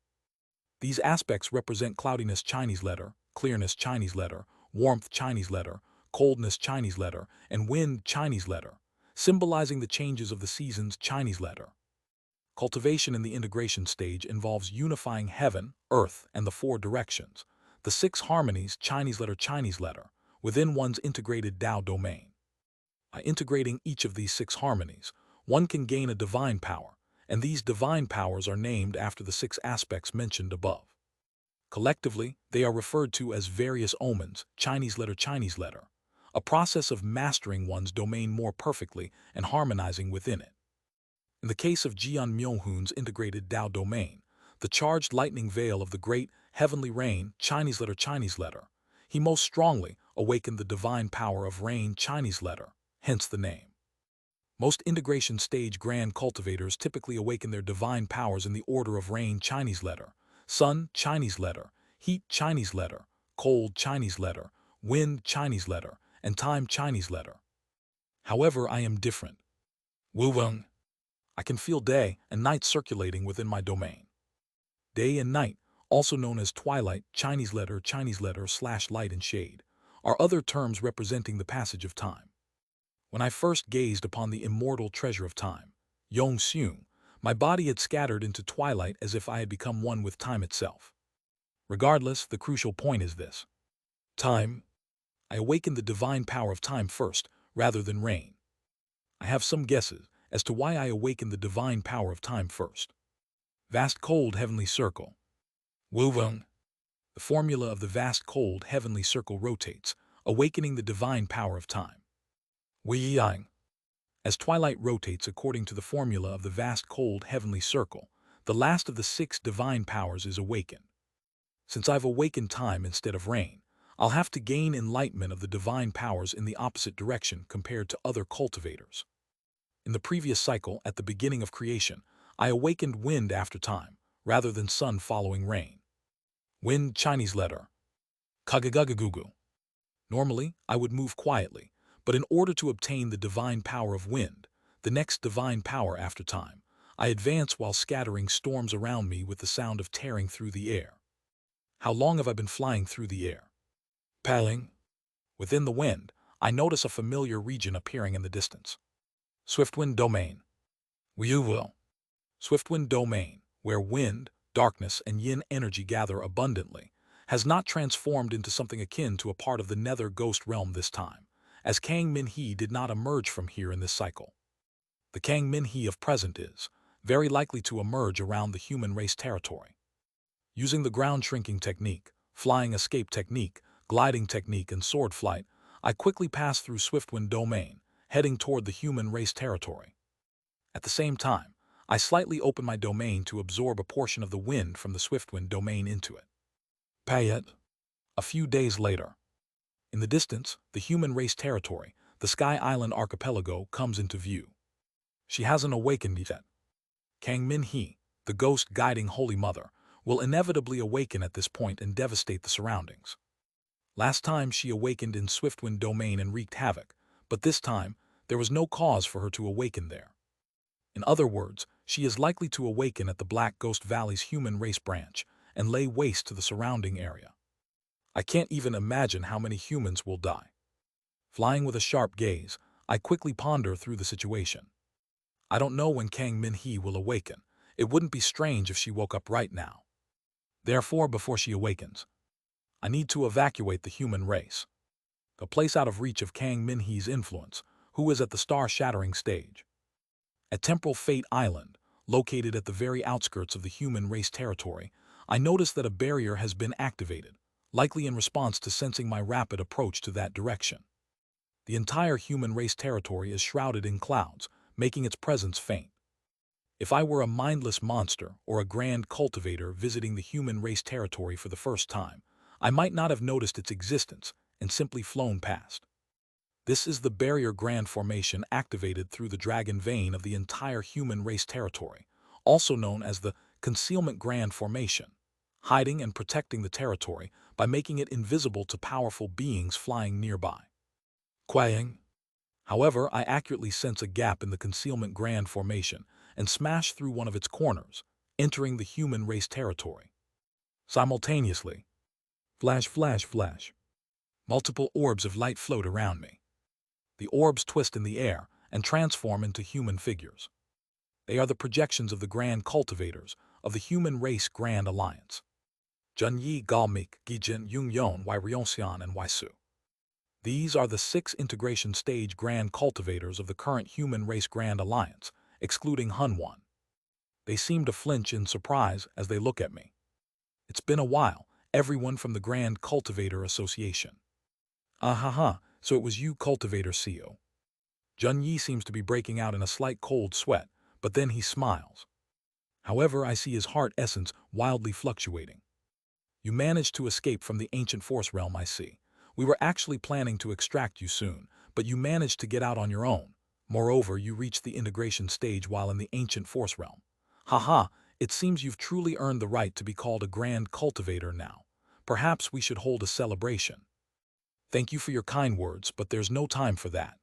These aspects represent cloudiness Chinese letter, clearness Chinese letter, warmth Chinese letter, coldness Chinese letter, and wind Chinese letter, symbolizing the changes of the seasons Chinese letter. Cultivation in the integration stage involves unifying heaven, earth, and the 4 directions, the 6 harmonies Chinese letter, within one's integrated Tao domain. By integrating each of these 6 harmonies, one can gain a divine power, and these divine powers are named after the 6 aspects mentioned above. Collectively, they are referred to as various omens, Chinese letter, a process of mastering one's domain more perfectly and harmonizing within it. In the case of Jeon Myohoon's integrated Tao domain, the charged lightning veil of the great heavenly rain Chinese letter, he most strongly awakened the divine power of rain Chinese letter, hence the name. Most integration stage grand cultivators typically awaken their divine powers in the order of rain Chinese letter, sun Chinese letter, heat Chinese letter, cold Chinese letter, wind Chinese letter, and time Chinese letter. However, I am different. Wu-wung. I can feel day and night circulating within my domain. Day and night, also known as twilight, Chinese letter / light and shade, are other terms representing the passage of time. When I first gazed upon the immortal treasure of time, Yong Seung, my body had scattered into twilight as if I had become one with time itself. Regardless, the crucial point is this. Time I awakened the divine power of time first, rather than rain. I have some guesses as to why I awakened the divine power of time first. Vast cold heavenly circle. Wuvung. The formula of the vast cold heavenly circle rotates, awakening the divine power of time. Weiyang. As twilight rotates according to the formula of the vast cold heavenly circle, the last of the 6 divine powers is awakened. Since I've awakened time instead of rain, I'll have to gain enlightenment of the divine powers in the opposite direction compared to other cultivators. In the previous cycle, at the beginning of creation, I awakened wind after time, rather than sun following rain. Wind Chinese letter. Kagagagugu. Normally, I would move quietly, but in order to obtain the divine power of wind, the next divine power after time, I advance while scattering storms around me with the sound of tearing through the air. How long have I been flying through the air? Paling. Within the wind, I notice a familiar region appearing in the distance. Swiftwind domain. Will. Swiftwind domain, where wind, darkness, and yin energy gather abundantly, has not transformed into something akin to a part of the nether ghost realm this time, as Kang Min-hee did not emerge from here in this cycle. The Kang Min-hee of present is very likely to emerge around the human race territory. Using the ground shrinking technique, flying escape technique, gliding technique, and sword flight, I quickly pass through Swiftwind domain, heading toward the human race territory. At the same time, I slightly open my domain to absorb a portion of the wind from the Swiftwind domain into it. Payet. A few days later. In the distance, the human race territory, the Sky Island archipelago, comes into view. She hasn't awakened yet. Kang Min-hee, the ghost guiding Holy Mother, will inevitably awaken at this point and devastate the surroundings. Last time she awakened in Swiftwind domain and wreaked havoc, but this time there was no cause for her to awaken there. In other words, she is likely to awaken at the Black Ghost Valley's human race branch and lay waste to the surrounding area. I can't even imagine how many humans will die. Flying with a sharp gaze, I quickly ponder through the situation. I don't know when Kang Min-hee will awaken. It wouldn't be strange if she woke up right now. Therefore, before she awakens, I need to evacuate the human race, a place out of reach of Kang Min-hee's influence, who is at the star-shattering stage. At Temporal Fate Island, located at the very outskirts of the human race territory, I notice that a barrier has been activated, likely in response to sensing my rapid approach to that direction. The entire human race territory is shrouded in clouds, making its presence faint. If I were a mindless monster or a grand cultivator visiting the human race territory for the first time, I might not have noticed its existence and simply flown past. This is the barrier grand formation activated through the dragon vein of the entire human race territory, also known as the concealment grand formation, hiding and protecting the territory by making it invisible to powerful beings flying nearby. Quaying. However, I accurately sense a gap in the concealment grand formation and smash through one of its corners, entering the human race territory. Simultaneously, flash, flash, flash. Multiple orbs of light float around me. The orbs twist in the air and transform into human figures. They are the projections of the grand cultivators of the human race grand alliance. Junyi, Galmik, Gijin, Yungyon, Wyrionxian, and Waisu. These are the 6 integration stage grand cultivators of the current human race grand alliance, excluding Hunwan. They seem to flinch in surprise as they look at me. It's been a while, everyone from the Grand Cultivator Association. So it was you, Cultivator CEO. Junyi seems to be breaking out in a slight cold sweat, but then he smiles. However, I see his heart essence wildly fluctuating. You managed to escape from the ancient force realm, I see. We were actually planning to extract you soon, but you managed to get out on your own. Moreover, you reached the integration stage while in the ancient force realm. It seems you've truly earned the right to be called a grand cultivator now. Perhaps we should hold a celebration. Thank you for your kind words, but there's no time for that.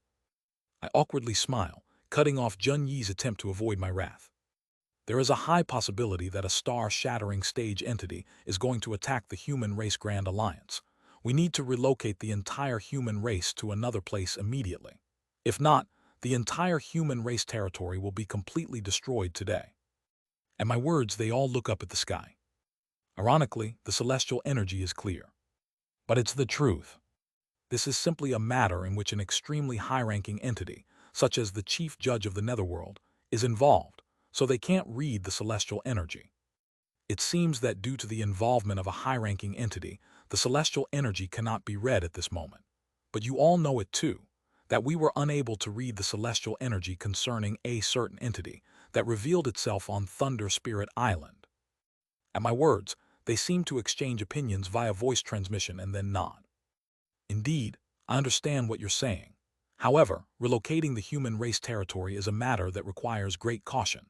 I awkwardly smile, cutting off Junyi's attempt to avoid my wrath. There is a high possibility that a star-shattering stage entity is going to attack the human race Grand Alliance. We need to relocate the entire human race to another place immediately. If not, the entire human race territory will be completely destroyed today. At my words, they all look up at the sky. Ironically, the celestial energy is clear. But it's the truth. This is simply a matter in which an extremely high-ranking entity, such as the chief judge of the netherworld, is involved, so they can't read the celestial energy. It seems that due to the involvement of a high-ranking entity, the celestial energy cannot be read at this moment. But you all know it too, that we were unable to read the celestial energy concerning a certain entity that revealed itself on Thunder Spirit Island. At my words, they seemed to exchange opinions via voice transmission and then nod. Indeed, I understand what you're saying. However, relocating the human race territory is a matter that requires great caution.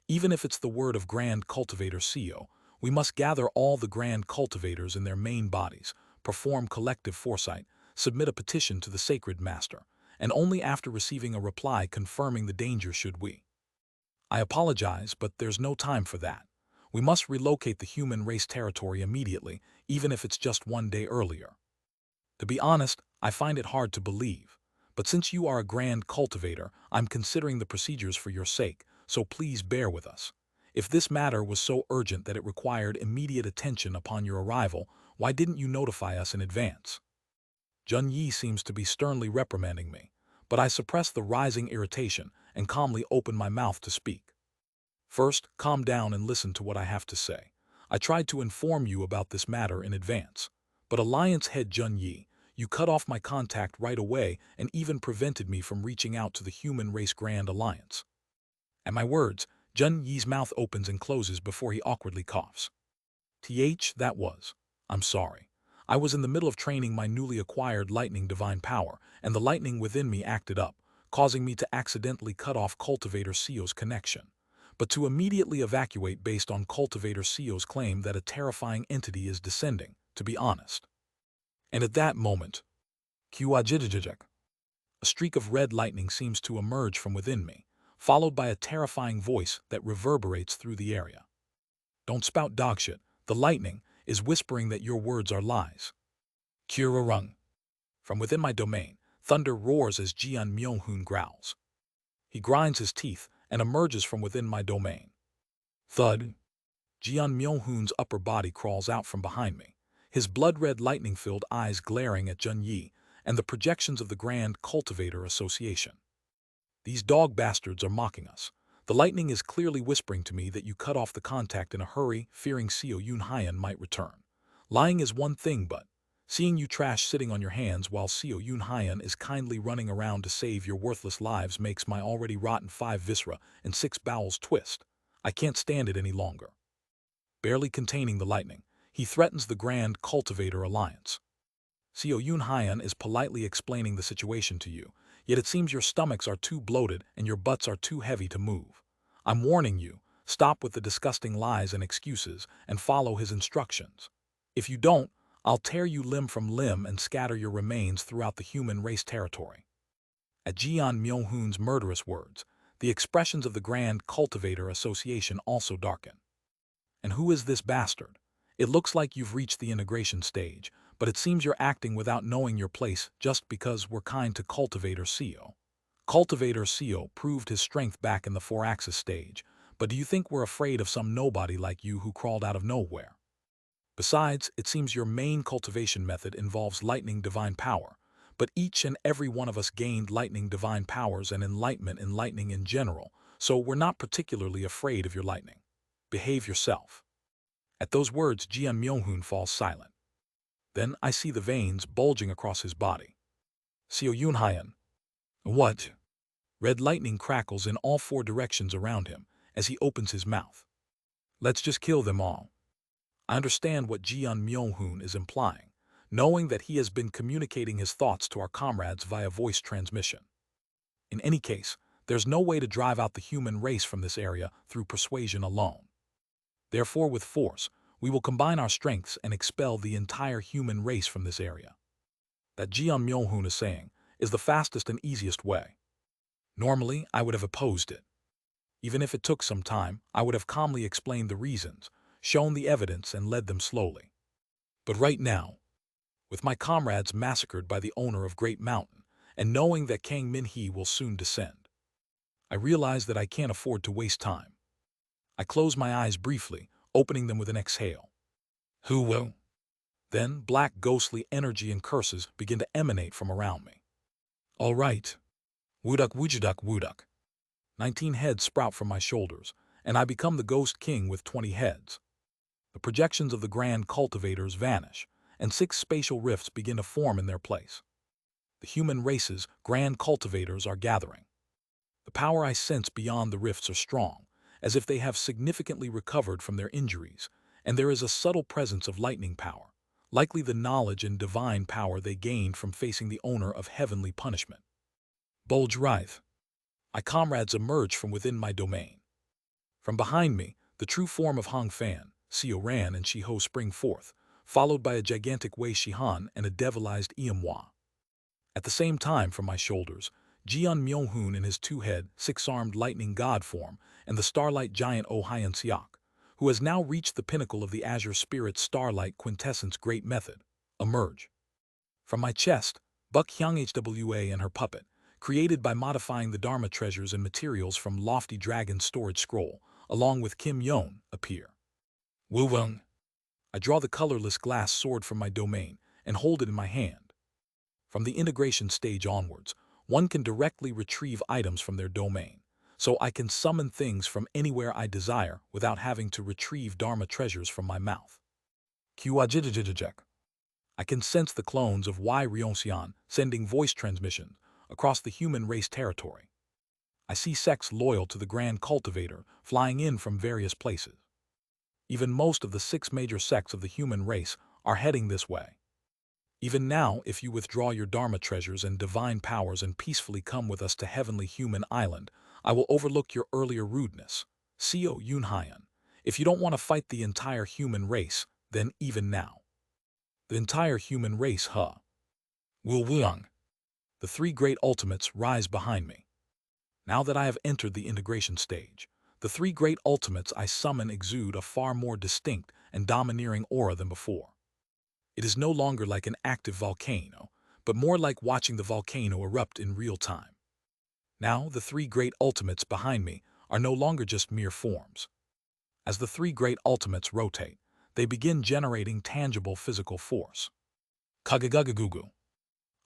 Even if it's the word of Grand Cultivator CEO, we must gather all the Grand Cultivators in their main bodies, perform collective foresight, submit a petition to the Sacred Master, and only after receiving a reply confirming the danger should we. I apologize, but there's no time for that. We must relocate the human race territory immediately, even if it's just 1 day earlier. To be honest, I find it hard to believe. But since you are a grand cultivator, I'm considering the procedures for your sake, so please bear with us. If this matter was so urgent that it required immediate attention upon your arrival, why didn't you notify us in advance? Jun Yi seems to be sternly reprimanding me, but I suppress the rising irritation and calmly open my mouth to speak. First, calm down and listen to what I have to say. I tried to inform you about this matter in advance, but Alliance head Jun Yi, you cut off my contact right away and even prevented me from reaching out to the Human Race Grand Alliance. At my words, Jun Yi's mouth opens and closes before he awkwardly coughs. That was. I'm sorry. I was in the middle of training my newly acquired lightning divine power, and the lightning within me acted up, causing me to accidentally cut off Cultivator CEO's connection. But to immediately evacuate based on Cultivator CEO's claim that a terrifying entity is descending, to be honest. And at that moment, a streak of red lightning seems to emerge from within me, followed by a terrifying voice that reverberates through the area. Don't spout dogshit. The lightning is whispering that your words are lies. Kirarung. From within my domain, thunder roars as Jian Myung-hoon growls. He grinds his teeth and emerges from within my domain. Thud. Jian Myung-hoon's upper body crawls out from behind me, his blood-red lightning-filled eyes glaring at Jun Yi and the projections of the Grand Cultivator Association. These dog bastards are mocking us. The lightning is clearly whispering to me that you cut off the contact in a hurry, fearing Seo Yun Hyan might return. Lying is one thing, but seeing you trash sitting on your hands while Seo Yun Hyan is kindly running around to save your worthless lives makes my already rotten 5 viscera and 6 bowels twist. I can't stand it any longer. Barely containing the lightning, he threatens the Grand Cultivator Alliance. Seo Yun Hyan is politely explaining the situation to you, yet it seems your stomachs are too bloated and your butts are too heavy to move. I'm warning you, stop with the disgusting lies and excuses and follow his instructions. If you don't, I'll tear you limb from limb and scatter your remains throughout the human race territory. At Jian Myung-hoon's murderous words, the expressions of the Grand Cultivator Association also darken. And who is this bastard? It looks like you've reached the integration stage, but it seems you're acting without knowing your place just because we're kind to Cultivator CEO. Cultivator CEO proved his strength back in the 4-axis stage, but do you think we're afraid of some nobody like you who crawled out of nowhere? Besides, it seems your main cultivation method involves lightning divine power, but each and every one of us gained lightning divine powers and enlightenment in lightning in general, so we're not particularly afraid of your lightning. Behave yourself. At those words, Jian Myung-hoon falls silent. Then I see the veins bulging across his body. Seo Yun Hyan. What? Red lightning crackles in all 4 directions around him as he opens his mouth. Let's just kill them all. I understand what Jian Myung-hoon is implying, knowing that he has been communicating his thoughts to our comrades via voice transmission. In any case, there's no way to drive out the human race from this area through persuasion alone. Therefore, with force, we will combine our strengths and expel the entire human race from this area. That Jian Myung-hoon is saying is the fastest and easiest way. Normally, I would have opposed it. Even if it took some time, I would have calmly explained the reasons, shown the evidence, and led them slowly. But right now, with my comrades massacred by the owner of Great Mountain, and knowing that Kang Min-hee will soon descend, I realize that I can't afford to waste time. I close my eyes briefly, opening them with an exhale. Who will? Then black ghostly energy and curses begin to emanate from around me. All right. Wooduk wujuduk wuduk. 19 heads sprout from my shoulders, and I become the Ghost King with 20 heads. The projections of the grand cultivators vanish, and 6 spatial rifts begin to form in their place. The human race's grand cultivators are gathering. The power I sense beyond the rifts are strong, as if they have significantly recovered from their injuries, and there is a subtle presence of lightning power, likely the knowledge and divine power they gained from facing the owner of heavenly punishment. Bulge writhe. My comrades emerge from within my domain. From behind me, the true form of Hong Fan, Seo Ran and Shiho spring forth, followed by a gigantic Wei Shihan and a devilized Iamwa. At the same time, from my shoulders, Jian Myeonhoon in his 2-head, 6-armed lightning god form, and the starlight giant Oh Hyan Seok, who has now reached the pinnacle of the Azure Spirit Starlight Quintessence Great Method, emerge. From my chest, Buk Hyang Hwa and her puppet, created by modifying the Dharma treasures and materials from Lofty Dragon's storage scroll, along with Kim Yeon, appear. Wu Weng. I draw the colorless glass sword from my domain and hold it in my hand. From the integration stage onwards, one can directly retrieve items from their domain, so I can summon things from anywhere I desire without having to retrieve Dharma treasures from my mouth. I can sense the clones of Y Ryonxian sending voice transmissions across the human race territory. I see sects loyal to the Grand Cultivator flying in from various places. Even most of the 6 major sects of the human race are heading this way. Even now, if you withdraw your Dharma treasures and divine powers and peacefully come with us to Heavenly Human Island, I will overlook your earlier rudeness. Seo Yunhyan. If you don't want to fight the entire human race, then even now. The entire human race, huh? Wu Wuyang. The 3 great ultimates rise behind me. Now that I have entered the integration stage, the 3 great ultimates I summon exude a far more distinct and domineering aura than before. It is no longer like an active volcano, but more like watching the volcano erupt in real time. Now, the 3 great ultimates behind me are no longer just mere forms. As the 3 great ultimates rotate, they begin generating tangible physical force. Kagagagugu.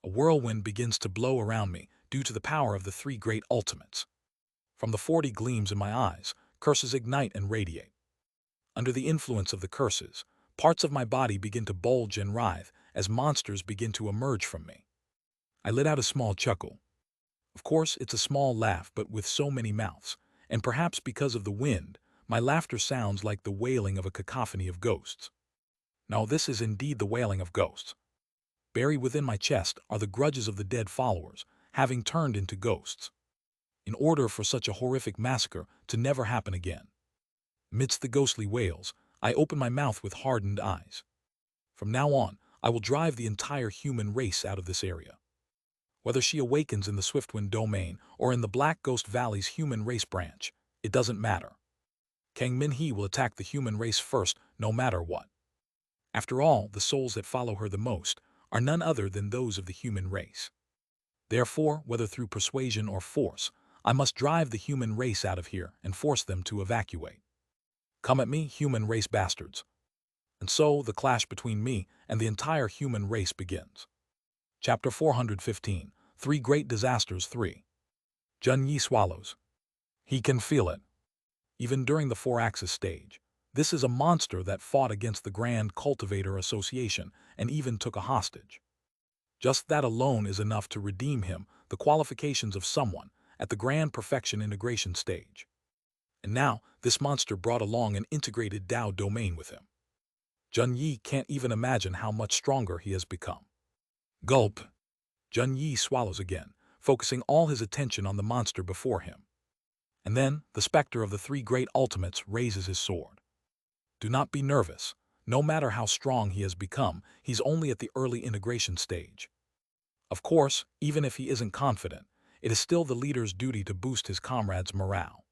A whirlwind begins to blow around me due to the power of the 3 great ultimates. From the 40 gleams in my eyes, curses ignite and radiate. Under the influence of the curses, parts of my body begin to bulge and writhe as monsters begin to emerge from me. I let out a small chuckle. Of course, it's a small laugh, but with so many mouths, and perhaps because of the wind, my laughter sounds like the wailing of a cacophony of ghosts. Now, this is indeed the wailing of ghosts. Buried within my chest are the grudges of the dead followers, having turned into ghosts. In order for such a horrific massacre to never happen again. Amidst the ghostly wails, I open my mouth with hardened eyes. From now on, I will drive the entire human race out of this area. Whether she awakens in the Swiftwind domain or in the Black Ghost Valley's human race branch, it doesn't matter. Kang Min-hee will attack the human race first, no matter what. After all, the souls that follow her the most are none other than those of the human race. Therefore, whether through persuasion or force, I must drive the human race out of here and force them to evacuate. Come at me, human race bastards. And so, the clash between me and the entire human race begins. Chapter 415, 3 Great Disasters 3. Jun Yi swallows. He can feel it. Even during the 4-axis stage, this is a monster that fought against the Grand Cultivator Association and even took a hostage. Just that alone is enough to redeem him the qualifications of someone at the Grand Perfection integration stage. And now, this monster brought along an integrated Tao domain with him. Jun Yi can't even imagine how much stronger he has become. Gulp. Jun Yi swallows again, focusing all his attention on the monster before him. And then, the specter of the 3 great ultimates raises his sword. Do not be nervous. No matter how strong he has become, he's only at the early integration stage. Of course, even if he isn't confident, it is still the leader's duty to boost his comrades' morale.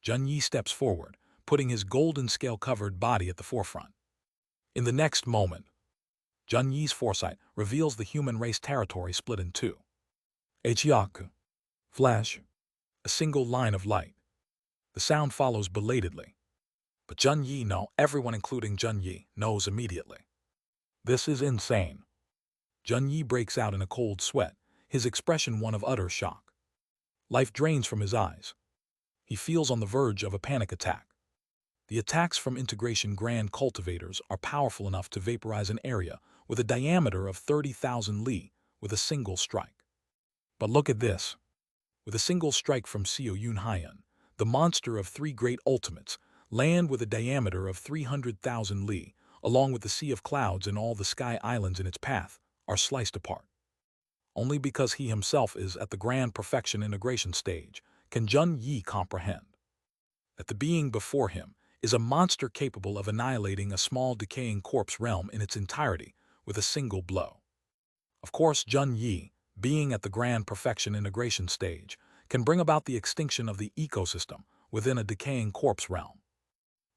Jun Yi steps forward, putting his golden scale-covered body at the forefront. In the next moment, Jun Yi's foresight reveals the human race territory split in 2. Achiaku. Flash. A single line of light. The sound follows belatedly. But everyone including Jun Yi knows immediately. This is insane. Jun Yi breaks out in a cold sweat, his expression one of utter shock. Life drains from his eyes. He feels on the verge of a panic attack. The attacks from integration grand cultivators are powerful enough to vaporize an area with a diameter of 30,000 li with a single strike. But look at this. With a single strike from Xiao Yunhaiyan, the monster of three great ultimates, land with a diameter of 300,000 li, along with the sea of clouds and all the sky islands in its path, are sliced apart. Only because he himself is at the grand perfection integration stage can Jun Yi comprehend that the being before him is a monster capable of annihilating a small decaying corpse realm in its entirety with a single blow. Of course, Jun Yi, being at the grand perfection integration stage, can bring about the extinction of the ecosystem within a decaying corpse realm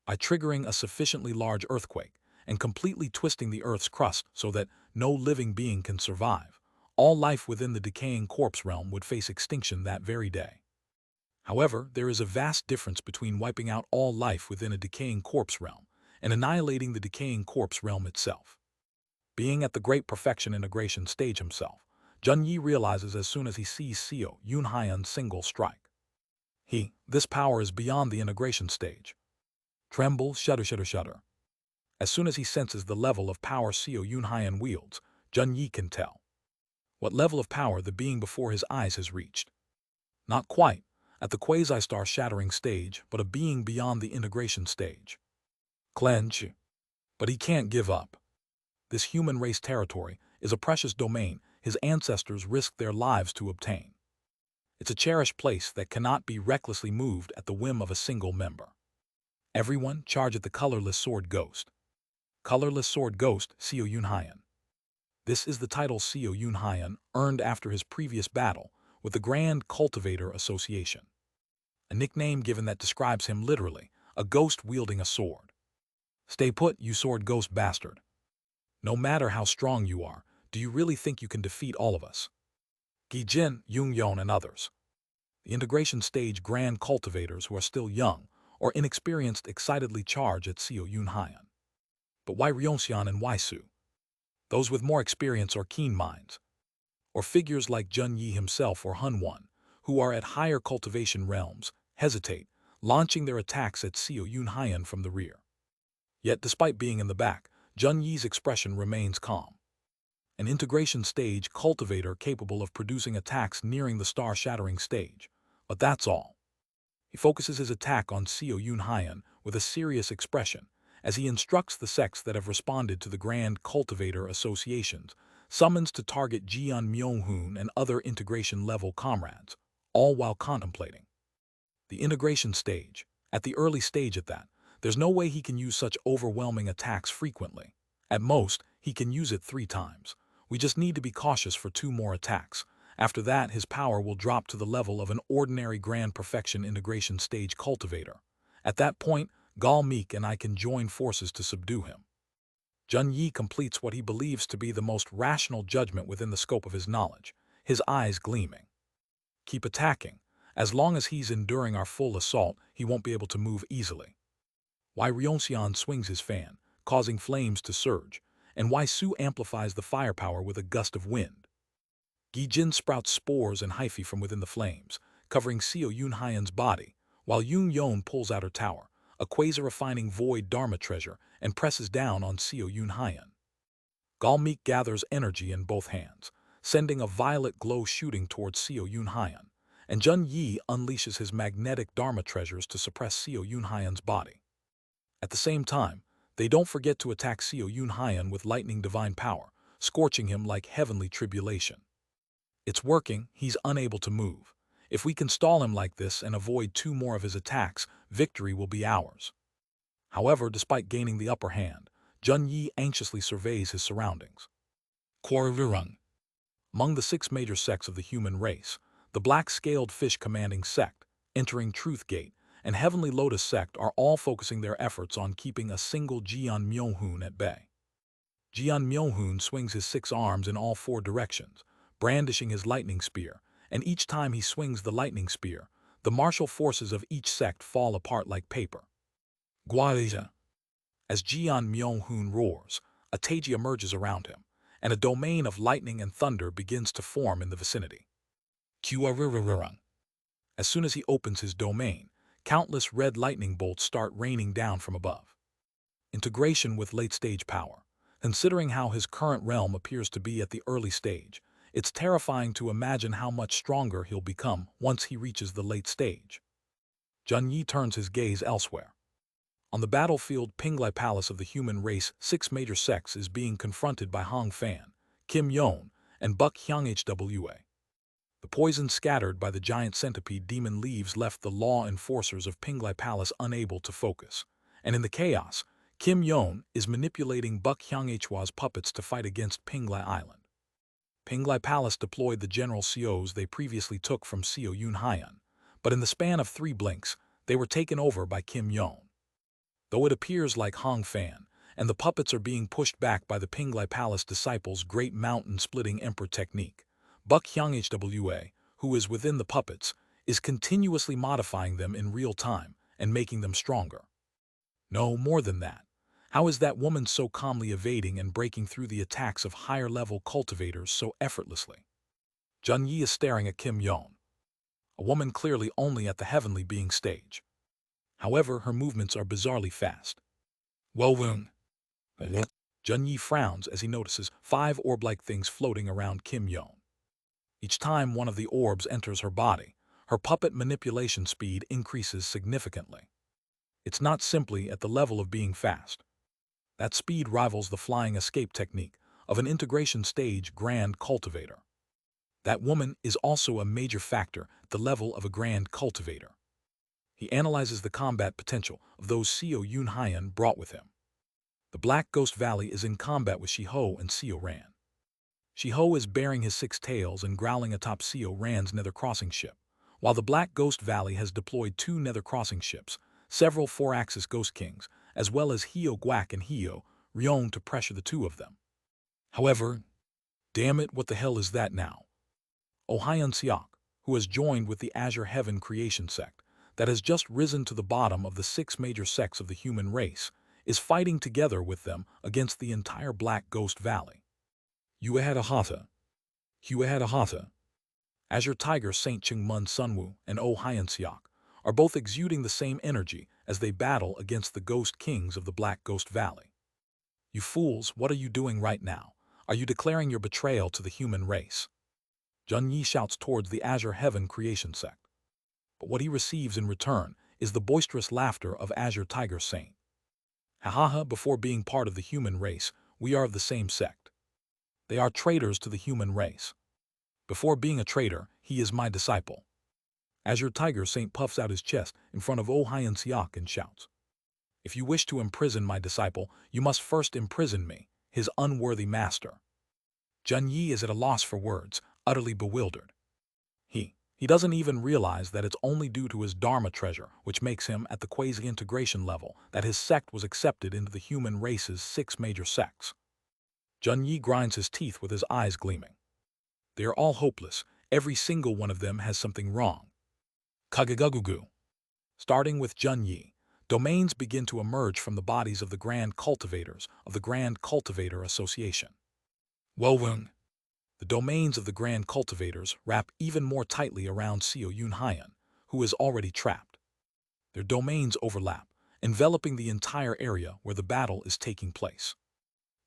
by triggering a sufficiently large earthquake and completely twisting the Earth's crust so that no living being can survive. All life within the decaying corpse realm would face extinction that very day. However, there is a vast difference between wiping out all life within a decaying corpse realm and annihilating the decaying corpse realm itself. Being at the great perfection integration stage himself, Jun Yi realizes as soon as he sees Xiao Yunhaiyan's single strike. This power is beyond the integration stage. Tremble, shudder. As soon as he senses the level of power Xiao Yunhaiyan wields, Jun Yi can tell what level of power the being before his eyes has reached. Not quite at the quasi-star shattering stage, but a being beyond the integration stage. Clench. But he can't give up. This human race territory is a precious domain his ancestors risked their lives to obtain. It's a cherished place that cannot be recklessly moved at the whim of a single member. Everyone charge at the colorless sword ghost. Colorless sword ghost Xiao Yunhaiyan. This is the title Xiao Yunhaiyan earned after his previous battle with the Grand Cultivator Association. A nickname given that describes him literally, a ghost wielding a sword. Stay put, you sword ghost bastard. No matter how strong you are, do you really think you can defeat all of us? Gijin, Yongyon, and others. The integration stage grand cultivators who are still young or inexperienced excitedly charge at Xiao Yunhaiyan. But why Ryonxian and why Su? Those with more experience or keen minds, or figures like Jun Yi himself or Hun Wan, who are at higher cultivation realms, hesitate, launching their attacks at Xiao Yunhaiyan from the rear. Yet despite being in the back, Jun Yi's expression remains calm. An integration stage cultivator capable of producing attacks nearing the star-shattering stage. But that's all. He focuses his attack on Xiao Yunhaiyan with a serious expression, as he instructs the sects that have responded to the Grand Cultivator Associations, summons to target Jian Myonghun and other integration-level comrades, all while contemplating the integration stage. At the early stage at that, there's no way he can use such overwhelming attacks frequently. At most, he can use it 3 times. We just need to be cautious for 2 more attacks. After that, his power will drop to the level of an ordinary grand perfection integration stage cultivator. At that point, Gal Meek and I can join forces to subdue him. Jun Yi completes what he believes to be the most rational judgment within the scope of his knowledge, his eyes gleaming. Keep attacking. As long as he's enduring our full assault, he won't be able to move easily. Why Ryonxian swings his fan, causing flames to surge, and why Su amplifies the firepower with a gust of wind. Gijin sprouts spores and hyphae from within the flames, covering Xiao Yunhaiyan's body, while Yun pulls out her tower, a quasi-refining void dharma treasure, and presses down on Xiao Yunhaiyan. Galmeek gathers energy in both hands, sending a violet glow shooting towards Xiao Yunhaiyan, and Jun Yi unleashes his magnetic dharma treasures to suppress Xiao Yunhaiyan's body. At the same time, they don't forget to attack Xiao Yunhaiyan with lightning divine power, scorching him like heavenly tribulation. It's working, he's unable to move. If we can stall him like this and avoid 2 more of his attacks, victory will be ours. However, despite gaining the upper hand, Jun Yi anxiously surveys his surroundings. Quarvirung. Among the 6 major sects of the human race, the black-scaled fish commanding sect, entering Truth Gate, and Heavenly Lotus sect are all focusing their efforts on keeping a single Jian Myonghun at bay. Jian Myonghun swings his 6 arms in all 4 directions, brandishing his lightning spear, and each time he swings the lightning spear, the martial forces of each sect fall apart like paper. Guardia. As Jian Myonghun roars, a taiji emerges around him, and a domain of lightning and thunder begins to form in the vicinity. As soon as he opens his domain, countless red lightning bolts start raining down from above. Integration with late-stage power. Considering how his current realm appears to be at the early stage, it's terrifying to imagine how much stronger he'll become once he reaches the late stage. Junyi turns his gaze elsewhere. On the battlefield Pinglai Palace of the human race, 6 major sects is being confronted by Hong Fan, Kim Yon, and Buk Hyung Hwa. The poison scattered by the giant centipede demon leaves left the law enforcers of Pinglai Palace unable to focus, and in the chaos, Kim Yon is manipulating Buk Hyung Hwa's puppets to fight against Pinglai Island. Pinglai Palace deployed the general COs they previously took from CO Yun Hyan, but in the span of 3 blinks, they were taken over by Kim Yon. Though it appears like Hong Fan, and the puppets are being pushed back by the Pinglai Palace disciples' great mountain-splitting emperor technique, Buk Hyung Hwa, who is within the puppets, is continuously modifying them in real time and making them stronger. No, more than that. How is that woman so calmly evading and breaking through the attacks of higher-level cultivators so effortlessly? Junyi is staring at Kim Yon, a woman clearly only at the heavenly being stage. However, her movements are bizarrely fast. Well, Junyi frowns as he notices 5 orb-like things floating around Kim Yon. Each time one of the orbs enters her body, her puppet manipulation speed increases significantly. It's not simply at the level of being fast. That speed rivals the flying escape technique of an integration stage grand cultivator. That woman is also a major factor at the level of a grand cultivator. He analyzes the combat potential of those CO Yun Hyan brought with him. The Black Ghost Valley is in combat with Shiho and CO Ran. Shiho is baring his 6 tails and growling atop CO Ran's nether crossing ship, while the Black Ghost Valley has deployed 2 nether crossing ships, several 4-axis Ghost Kings, as well as Hio Guak and Hio Ryon to pressure the 2 of them. However, damn it, what the hell is that now? Oh Hyun Seok, who has joined with the Azure Heaven Creation sect, that has just risen to the bottom of the 6 major sects of the human race, is fighting together with them against the entire Black Ghost Valley. Huahata. Azure Tiger Saint Chungmun Sunwoo and Oh Hyun Seok are both exuding the same energy as they battle against the Ghost Kings of the Black Ghost Valley. You fools, what are you doing right now? Are you declaring your betrayal to the human race? Junyi shouts towards the Azure Heaven Creation sect. But what he receives in return is the boisterous laughter of Azure Tiger Saint. Ha, before being part of the human race, we are of the same sect. They are traitors to the human race. Before being a traitor, he is my disciple. Azure Tiger Saint puffs out his chest in front of Oh Hyun Seok and shouts, "If you wish to imprison my disciple, you must first imprison me, his unworthy master." Junyi is at a loss for words, utterly bewildered. He doesn't even realize that it's only due to his Dharma treasure, which makes him at the quasi-integration level, that his sect was accepted into the human race's 6 major sects. Junyi grinds his teeth with his eyes gleaming. They are all hopeless. Every single one of them has something wrong. Kagagugu. Starting with Junyi, domains begin to emerge from the bodies of the Grand Cultivators of the Grand Cultivator Association. Wowung. The domains of the Grand Cultivators wrap even more tightly around CO Yun Hyan, who is already trapped. Their domains overlap, enveloping the entire area where the battle is taking place.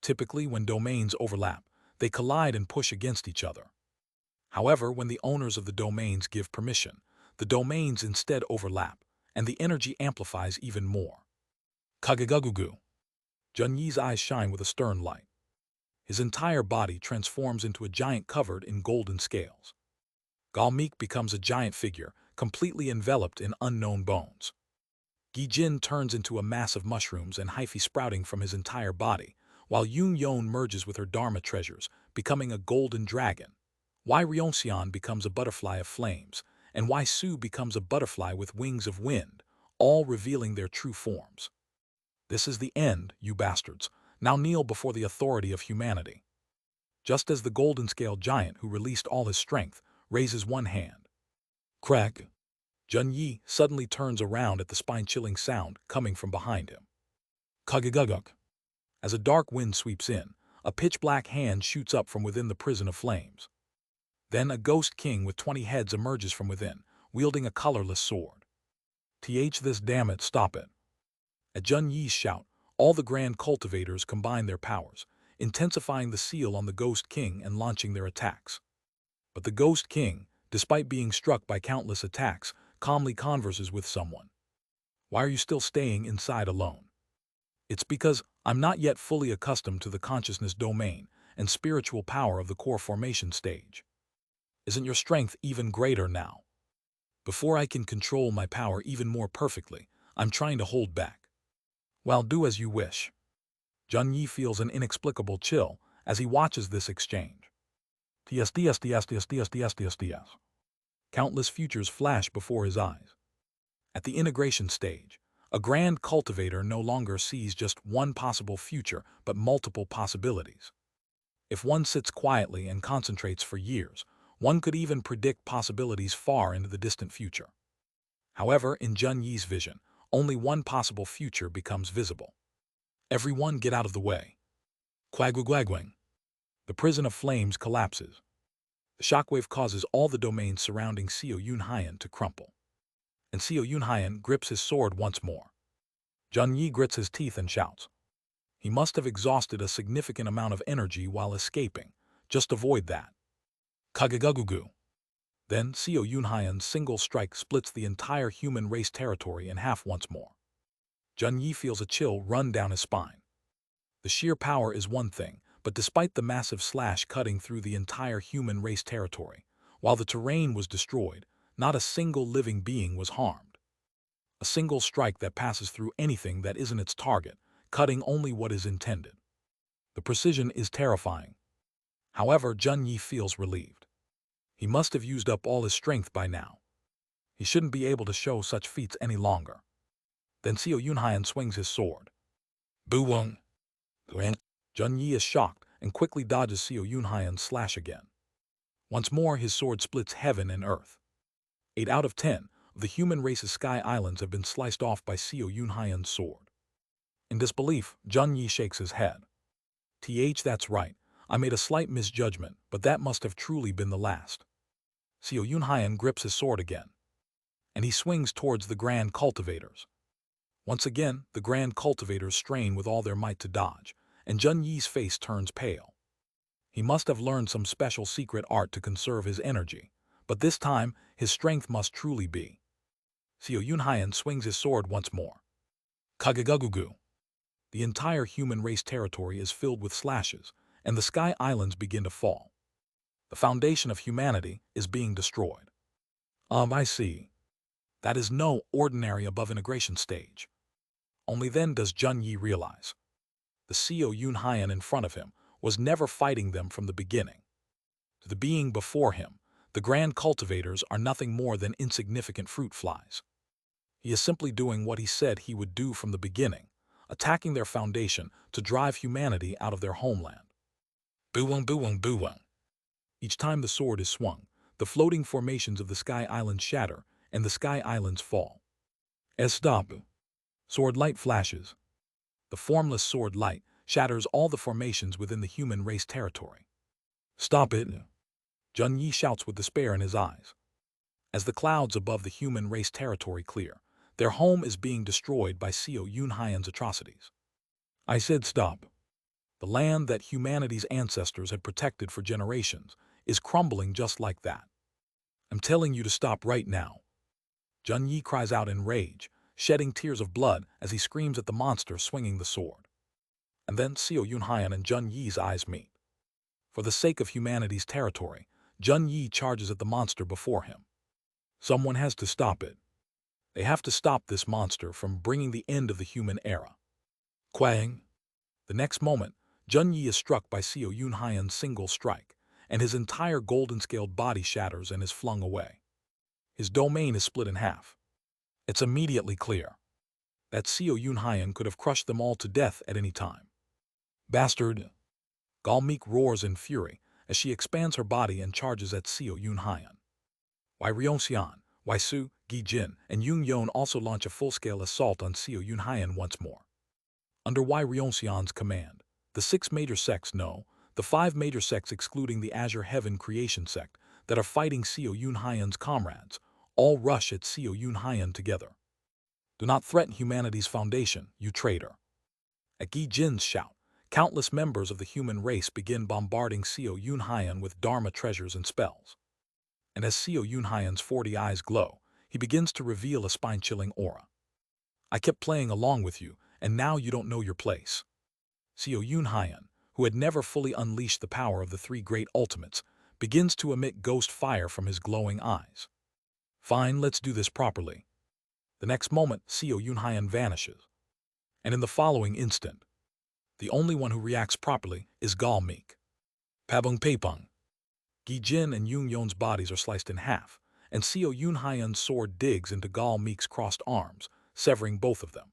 Typically, when domains overlap, they collide and push against each other. However, when the owners of the domains give permission, the domains instead overlap, and the energy amplifies even more. Kagagugu. Junyi's eyes shine with a stern light. His entire body transforms into a giant covered in golden scales. Galmeek becomes a giant figure, completely enveloped in unknown bones. Gijin turns into a mass of mushrooms and hyphae sprouting from his entire body, while Yoon Yeon merges with her Dharma treasures, becoming a golden dragon. Why Ryonxian becomes a butterfly of flames, and why Su becomes a butterfly with wings of wind, all revealing their true forms. This is the end, you bastards. Now kneel before the authority of humanity. Just as the golden-scaled giant who released all his strength raises one hand. Crack! Junyi suddenly turns around at the spine-chilling sound coming from behind him. Kagaguguk. As a dark wind sweeps in, a pitch-black hand shoots up from within the prison of flames. Then a ghost king with 20 heads emerges from within, wielding a colorless sword. This, damn it, stop it. At Jun Yi's shout, all the grand cultivators combine their powers, intensifying the seal on the Ghost King and launching their attacks. But the Ghost King, despite being struck by countless attacks, calmly converses with someone. Why are you still staying inside alone? It's because I'm not yet fully accustomed to the consciousness domain and spiritual power of the core formation stage. Isn't your strength even greater now? Before I can control my power even more perfectly, I'm trying to hold back. Well, do as you wish. Jun Yi feels an inexplicable chill as he watches this exchange. TS. Countless futures flash before his eyes. At the integration stage, a grand cultivator no longer sees just one possible future but multiple possibilities. If one sits quietly and concentrates for years, one could even predict possibilities far into the distant future. However, in Jun Yi's vision, only one possible future becomes visible. Everyone get out of the way. Quagwagwagwing. The prison of flames collapses. The shockwave causes all the domains surrounding Seo Yunhyan to crumple. And Seo Yunhyan grips his sword once more. Jun Yi grits his teeth and shouts. He must have exhausted a significant amount of energy while escaping. Just avoid that. Kagagugugu. Then Seo Yunhyan's single strike splits the entire human race territory in half once more. Jun Yi feels a chill run down his spine. The sheer power is one thing, but despite the massive slash cutting through the entire human race territory, while the terrain was destroyed, not a single living being was harmed. A single strike that passes through anything that isn't its target, cutting only what is intended. The precision is terrifying. However, Jun Yi feels relieved. He must have used up all his strength by now. He shouldn't be able to show such feats any longer. Then Seo Yunhyan swings his sword. Buwung. Jun Yi is shocked and quickly dodges Seo Yunhyan's slash again. Once more, his sword splits heaven and earth. 8 out of 10 of the human race's sky islands have been sliced off by Seo Yunhyan's sword. In disbelief, Jun Yi shakes his head. That's right. I made a slight misjudgment, but that must have truly been the last. Seo Yunhyan grips his sword again, and he swings towards the grand cultivators. Once again, the grand cultivators strain with all their might to dodge, and Jun Yi's face turns pale. He must have learned some special secret art to conserve his energy, but this time, his strength must truly be. Seo Yunhyan swings his sword once more. Kagagugugu. The entire human race territory is filled with slashes, and the sky islands begin to fall. The foundation of humanity is being destroyed. I see. That is no ordinary above integration stage. Only then does Jun Yi realize. The Seo Yunhyan in front of him was never fighting them from the beginning. To the being before him, the grand cultivators are nothing more than insignificant fruit flies. He is simply doing what he said he would do from the beginning, attacking their foundation to drive humanity out of their homeland. Buwung, buwung, buwung. Each time the sword is swung, the floating formations of the sky islands shatter, and the sky islands fall. Stop. Sword light flashes. The formless sword light shatters all the formations within the human race territory. Stop it. Jun Yi shouts with despair in his eyes. As the clouds above the human race territory clear, their home is being destroyed by Seo Yunhyan's atrocities. I said stop. The land that humanity's ancestors had protected for generations is crumbling just like that. I'm telling you to stop right now. Jun Yi cries out in rage, shedding tears of blood as he screams at the monster swinging the sword. And then Seo Yunhyan and Jun Yi's eyes meet. For the sake of humanity's territory, Jun Yi charges at the monster before him. Someone has to stop it. They have to stop this monster from bringing the end of the human era. Quang. The next moment, Jun Yi is struck by Seo Yunhyan's single strike, and his entire golden-scaled body shatters and is flung away. His domain is split in half. It's immediately clear that Seo Yunhyan could have crushed them all to death at any time. Bastard! Galmeek roars in fury as she expands her body and charges at Seo Yunhyan. Wai Ryeonxian, Wai Su, Gi Jin, and Yoon Yeon also launch a full-scale assault on Seo Yunhyan once more. Under Y Rionsion's command, the 6 major sects know, the 5 major sects excluding the Azure Heaven Creation sect that are fighting Seo Yunhyan's comrades, all rush at Seo Yunhyan together. Do not threaten humanity's foundation, you traitor. At Gi Jin's shout, countless members of the human race begin bombarding Seo Yunhyan with Dharma treasures and spells. And as Seo Yunhyan's 40 eyes glow, he begins to reveal a spine-chilling aura. I kept playing along with you, and now you don't know your place. Seo Yunhyan, who had never fully unleashed the power of the 3 great ultimates, begins to emit ghost fire from his glowing eyes. Fine, let's do this properly. The next moment, Seo Yunhyan vanishes. And in the following instant, the only one who reacts properly is Gal Meek. Pabung Pepung. Gi Jin and Yoon Yeon's bodies are sliced in half, and Seo Yunhyan's sword digs into Gal Meek's crossed arms, severing both of them.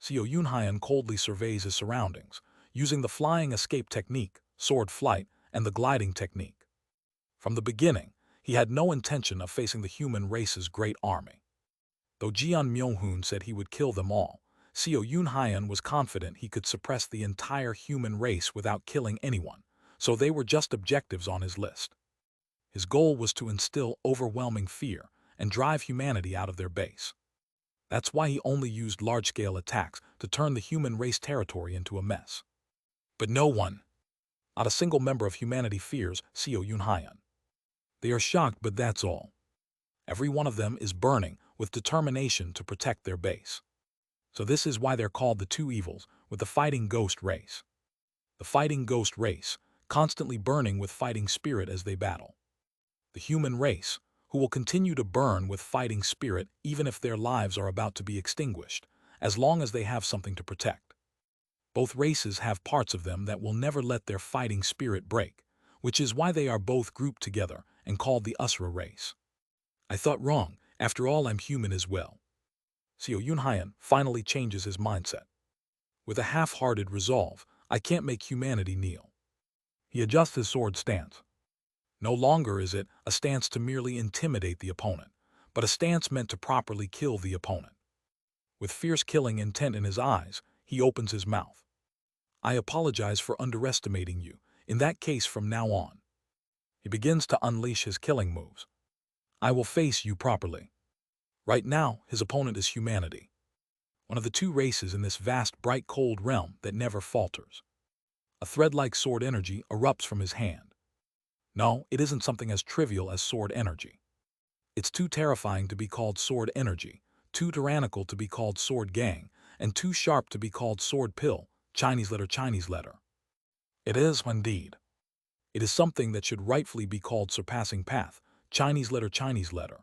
Seo Yunhyan coldly surveys his surroundings, using the flying escape technique, sword flight, and the gliding technique. From the beginning, he had no intention of facing the human race's great army. Though Jeon Myohoon said he would kill them all, Seo Yunhyan was confident he could suppress the entire human race without killing anyone, so they were just objectives on his list. His goal was to instill overwhelming fear and drive humanity out of their base. That's why he only used large-scale attacks to turn the human race territory into a mess. But no one, not a single member of humanity fears Seo Yunhyan. They are shocked, but that's all. Every one of them is burning with determination to protect their base. So this is why they're called the 2 evils with the fighting ghost race. The fighting ghost race, constantly burning with fighting spirit as they battle. The human race, who will continue to burn with fighting spirit even if their lives are about to be extinguished, as long as they have something to protect. Both races have parts of them that will never let their fighting spirit break, which is why they are both grouped together and called the Usra race. I thought wrong, after all I'm human as well. Seo Yunhyan finally changes his mindset. With a half-hearted resolve, I can't make humanity kneel. He adjusts his sword stance. No longer is it a stance to merely intimidate the opponent, but a stance meant to properly kill the opponent. With fierce killing intent in his eyes, he opens his mouth. I apologize for underestimating you, in that case from now on. He begins to unleash his killing moves. I will face you properly. Right now, his opponent is humanity. One of the 2 races in this vast, bright, cold realm that never falters. A thread-like sword energy erupts from his hand. No, it isn't something as trivial as sword energy. It's too terrifying to be called sword energy, too tyrannical to be called sword gang, and too sharp to be called sword pill, Chinese letter. It is, indeed. It is something that should rightfully be called surpassing path, Chinese letter.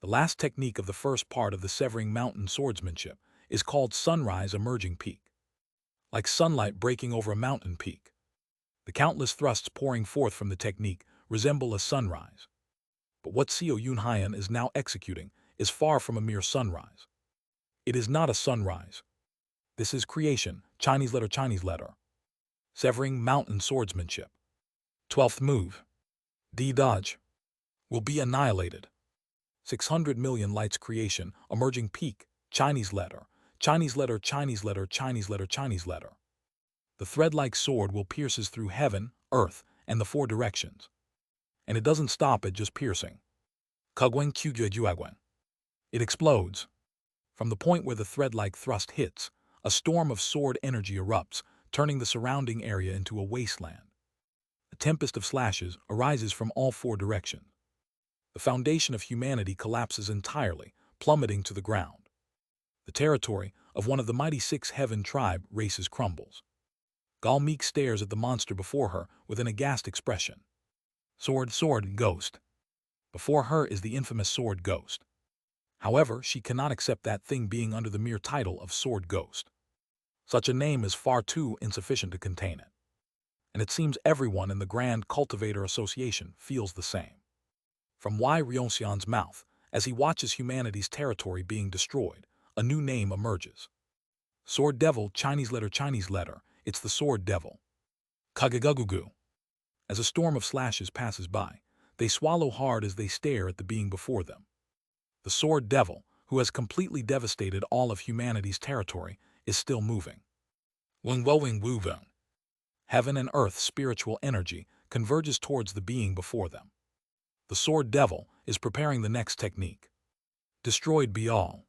The last technique of the first part of the severing mountain swordsmanship is called sunrise emerging peak. Like sunlight breaking over a mountain peak. The countless thrusts pouring forth from the technique resemble a sunrise. But what Seo Yunhyan is now executing is far from a mere sunrise. It is not a sunrise. This is creation, Chinese letter. Severing mountain swordsmanship. 12th move. D dodge. Will be annihilated. 600 million lights creation, emerging peak, Chinese letter. The thread-like sword will pierces through heaven, earth, and the 4 directions. And it doesn't stop at just piercing. It explodes. From the point where the thread-like thrust hits, a storm of sword energy erupts, turning the surrounding area into a wasteland. A tempest of slashes arises from all 4 directions. The foundation of humanity collapses entirely, plummeting to the ground. The territory of one of the mighty 6 heaven tribe races crumbles. Gal Meek stares at the monster before her with an aghast expression. Sword, ghost. Before her is the infamous sword ghost. However, she cannot accept that thing being under the mere title of sword ghost. Such a name is far too insufficient to contain it. And it seems everyone in the Grand Cultivator Association feels the same. From Y Rionsion's mouth, as he watches humanity's territory being destroyed, a new name emerges. Sword Devil, Chinese letter, it's the Sword Devil. Kagagugu. As a storm of slashes passes by, they swallow hard as they stare at the being before them. The Sword Devil, who has completely devastated all of humanity's territory, is still moving. Wing wing woo wing. Heaven and earth spiritual energy converges towards the being before them. The sword devil is preparing the next technique. Destroyed be all.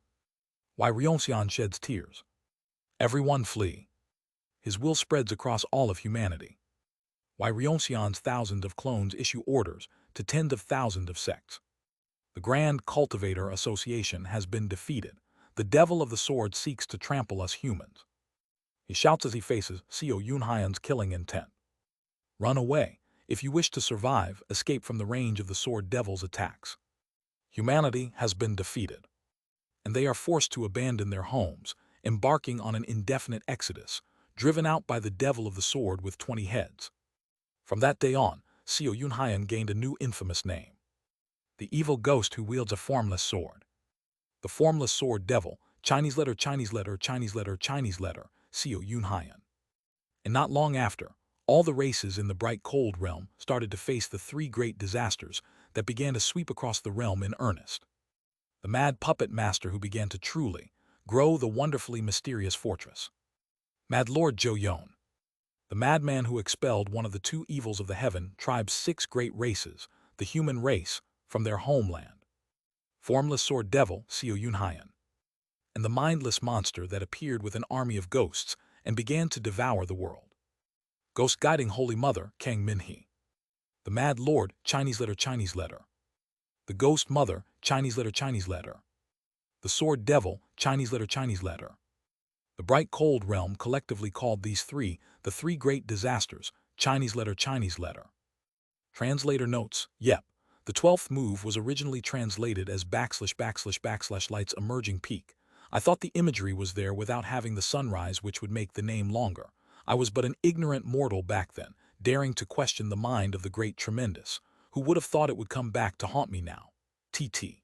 Why Ryonxian sheds tears. Everyone flee. His will spreads across all of humanity. Why Ryonxian's thousands of clones issue orders to tens of thousands of sects. The Grand Cultivator Association has been defeated. The devil of the sword seeks to trample us humans. He shouts as he faces Seo Yunhaian's killing intent. Run away. If you wish to survive, escape from the range of the sword devil's attacks. Humanity has been defeated, and they are forced to abandon their homes, embarking on an indefinite exodus, driven out by the devil of the sword with 20 heads. From that day on, Seo Yunhaian gained a new infamous name. The evil ghost who wields a formless sword. The formless sword devil, Chinese letter, Chinese letter, Chinese letter, Chinese letter, Seo Yunhaian. And not long after, all the races in the bright cold realm started to face the three great disasters that began to sweep across the realm in earnest. The mad puppet master who began to truly grow the wonderfully mysterious fortress. Mad Lord Zhou Yon. The madman who expelled one of the two evils of the heaven tribe's 6 great races, the human race, from their homeland. Formless sword devil Seo Yunhaian. And the mindless monster that appeared with an army of ghosts and began to devour the world. Ghost guiding Holy Mother Kang Minhee. The Mad Lord Chinese letter, Chinese letter. The Ghost Mother Chinese letter, Chinese letter. The Sword Devil Chinese letter, Chinese letter. The bright cold realm collectively called these three the 3 great disasters, Chinese letter, Chinese letter. Translator notes, yep, the 12th move was originally translated as / light's emerging peak. I thought the imagery was there without having the sunrise, which would make the name longer. I was but an ignorant mortal back then, daring to question the mind of the great tremendous, who would have thought it would come back to haunt me now. TT.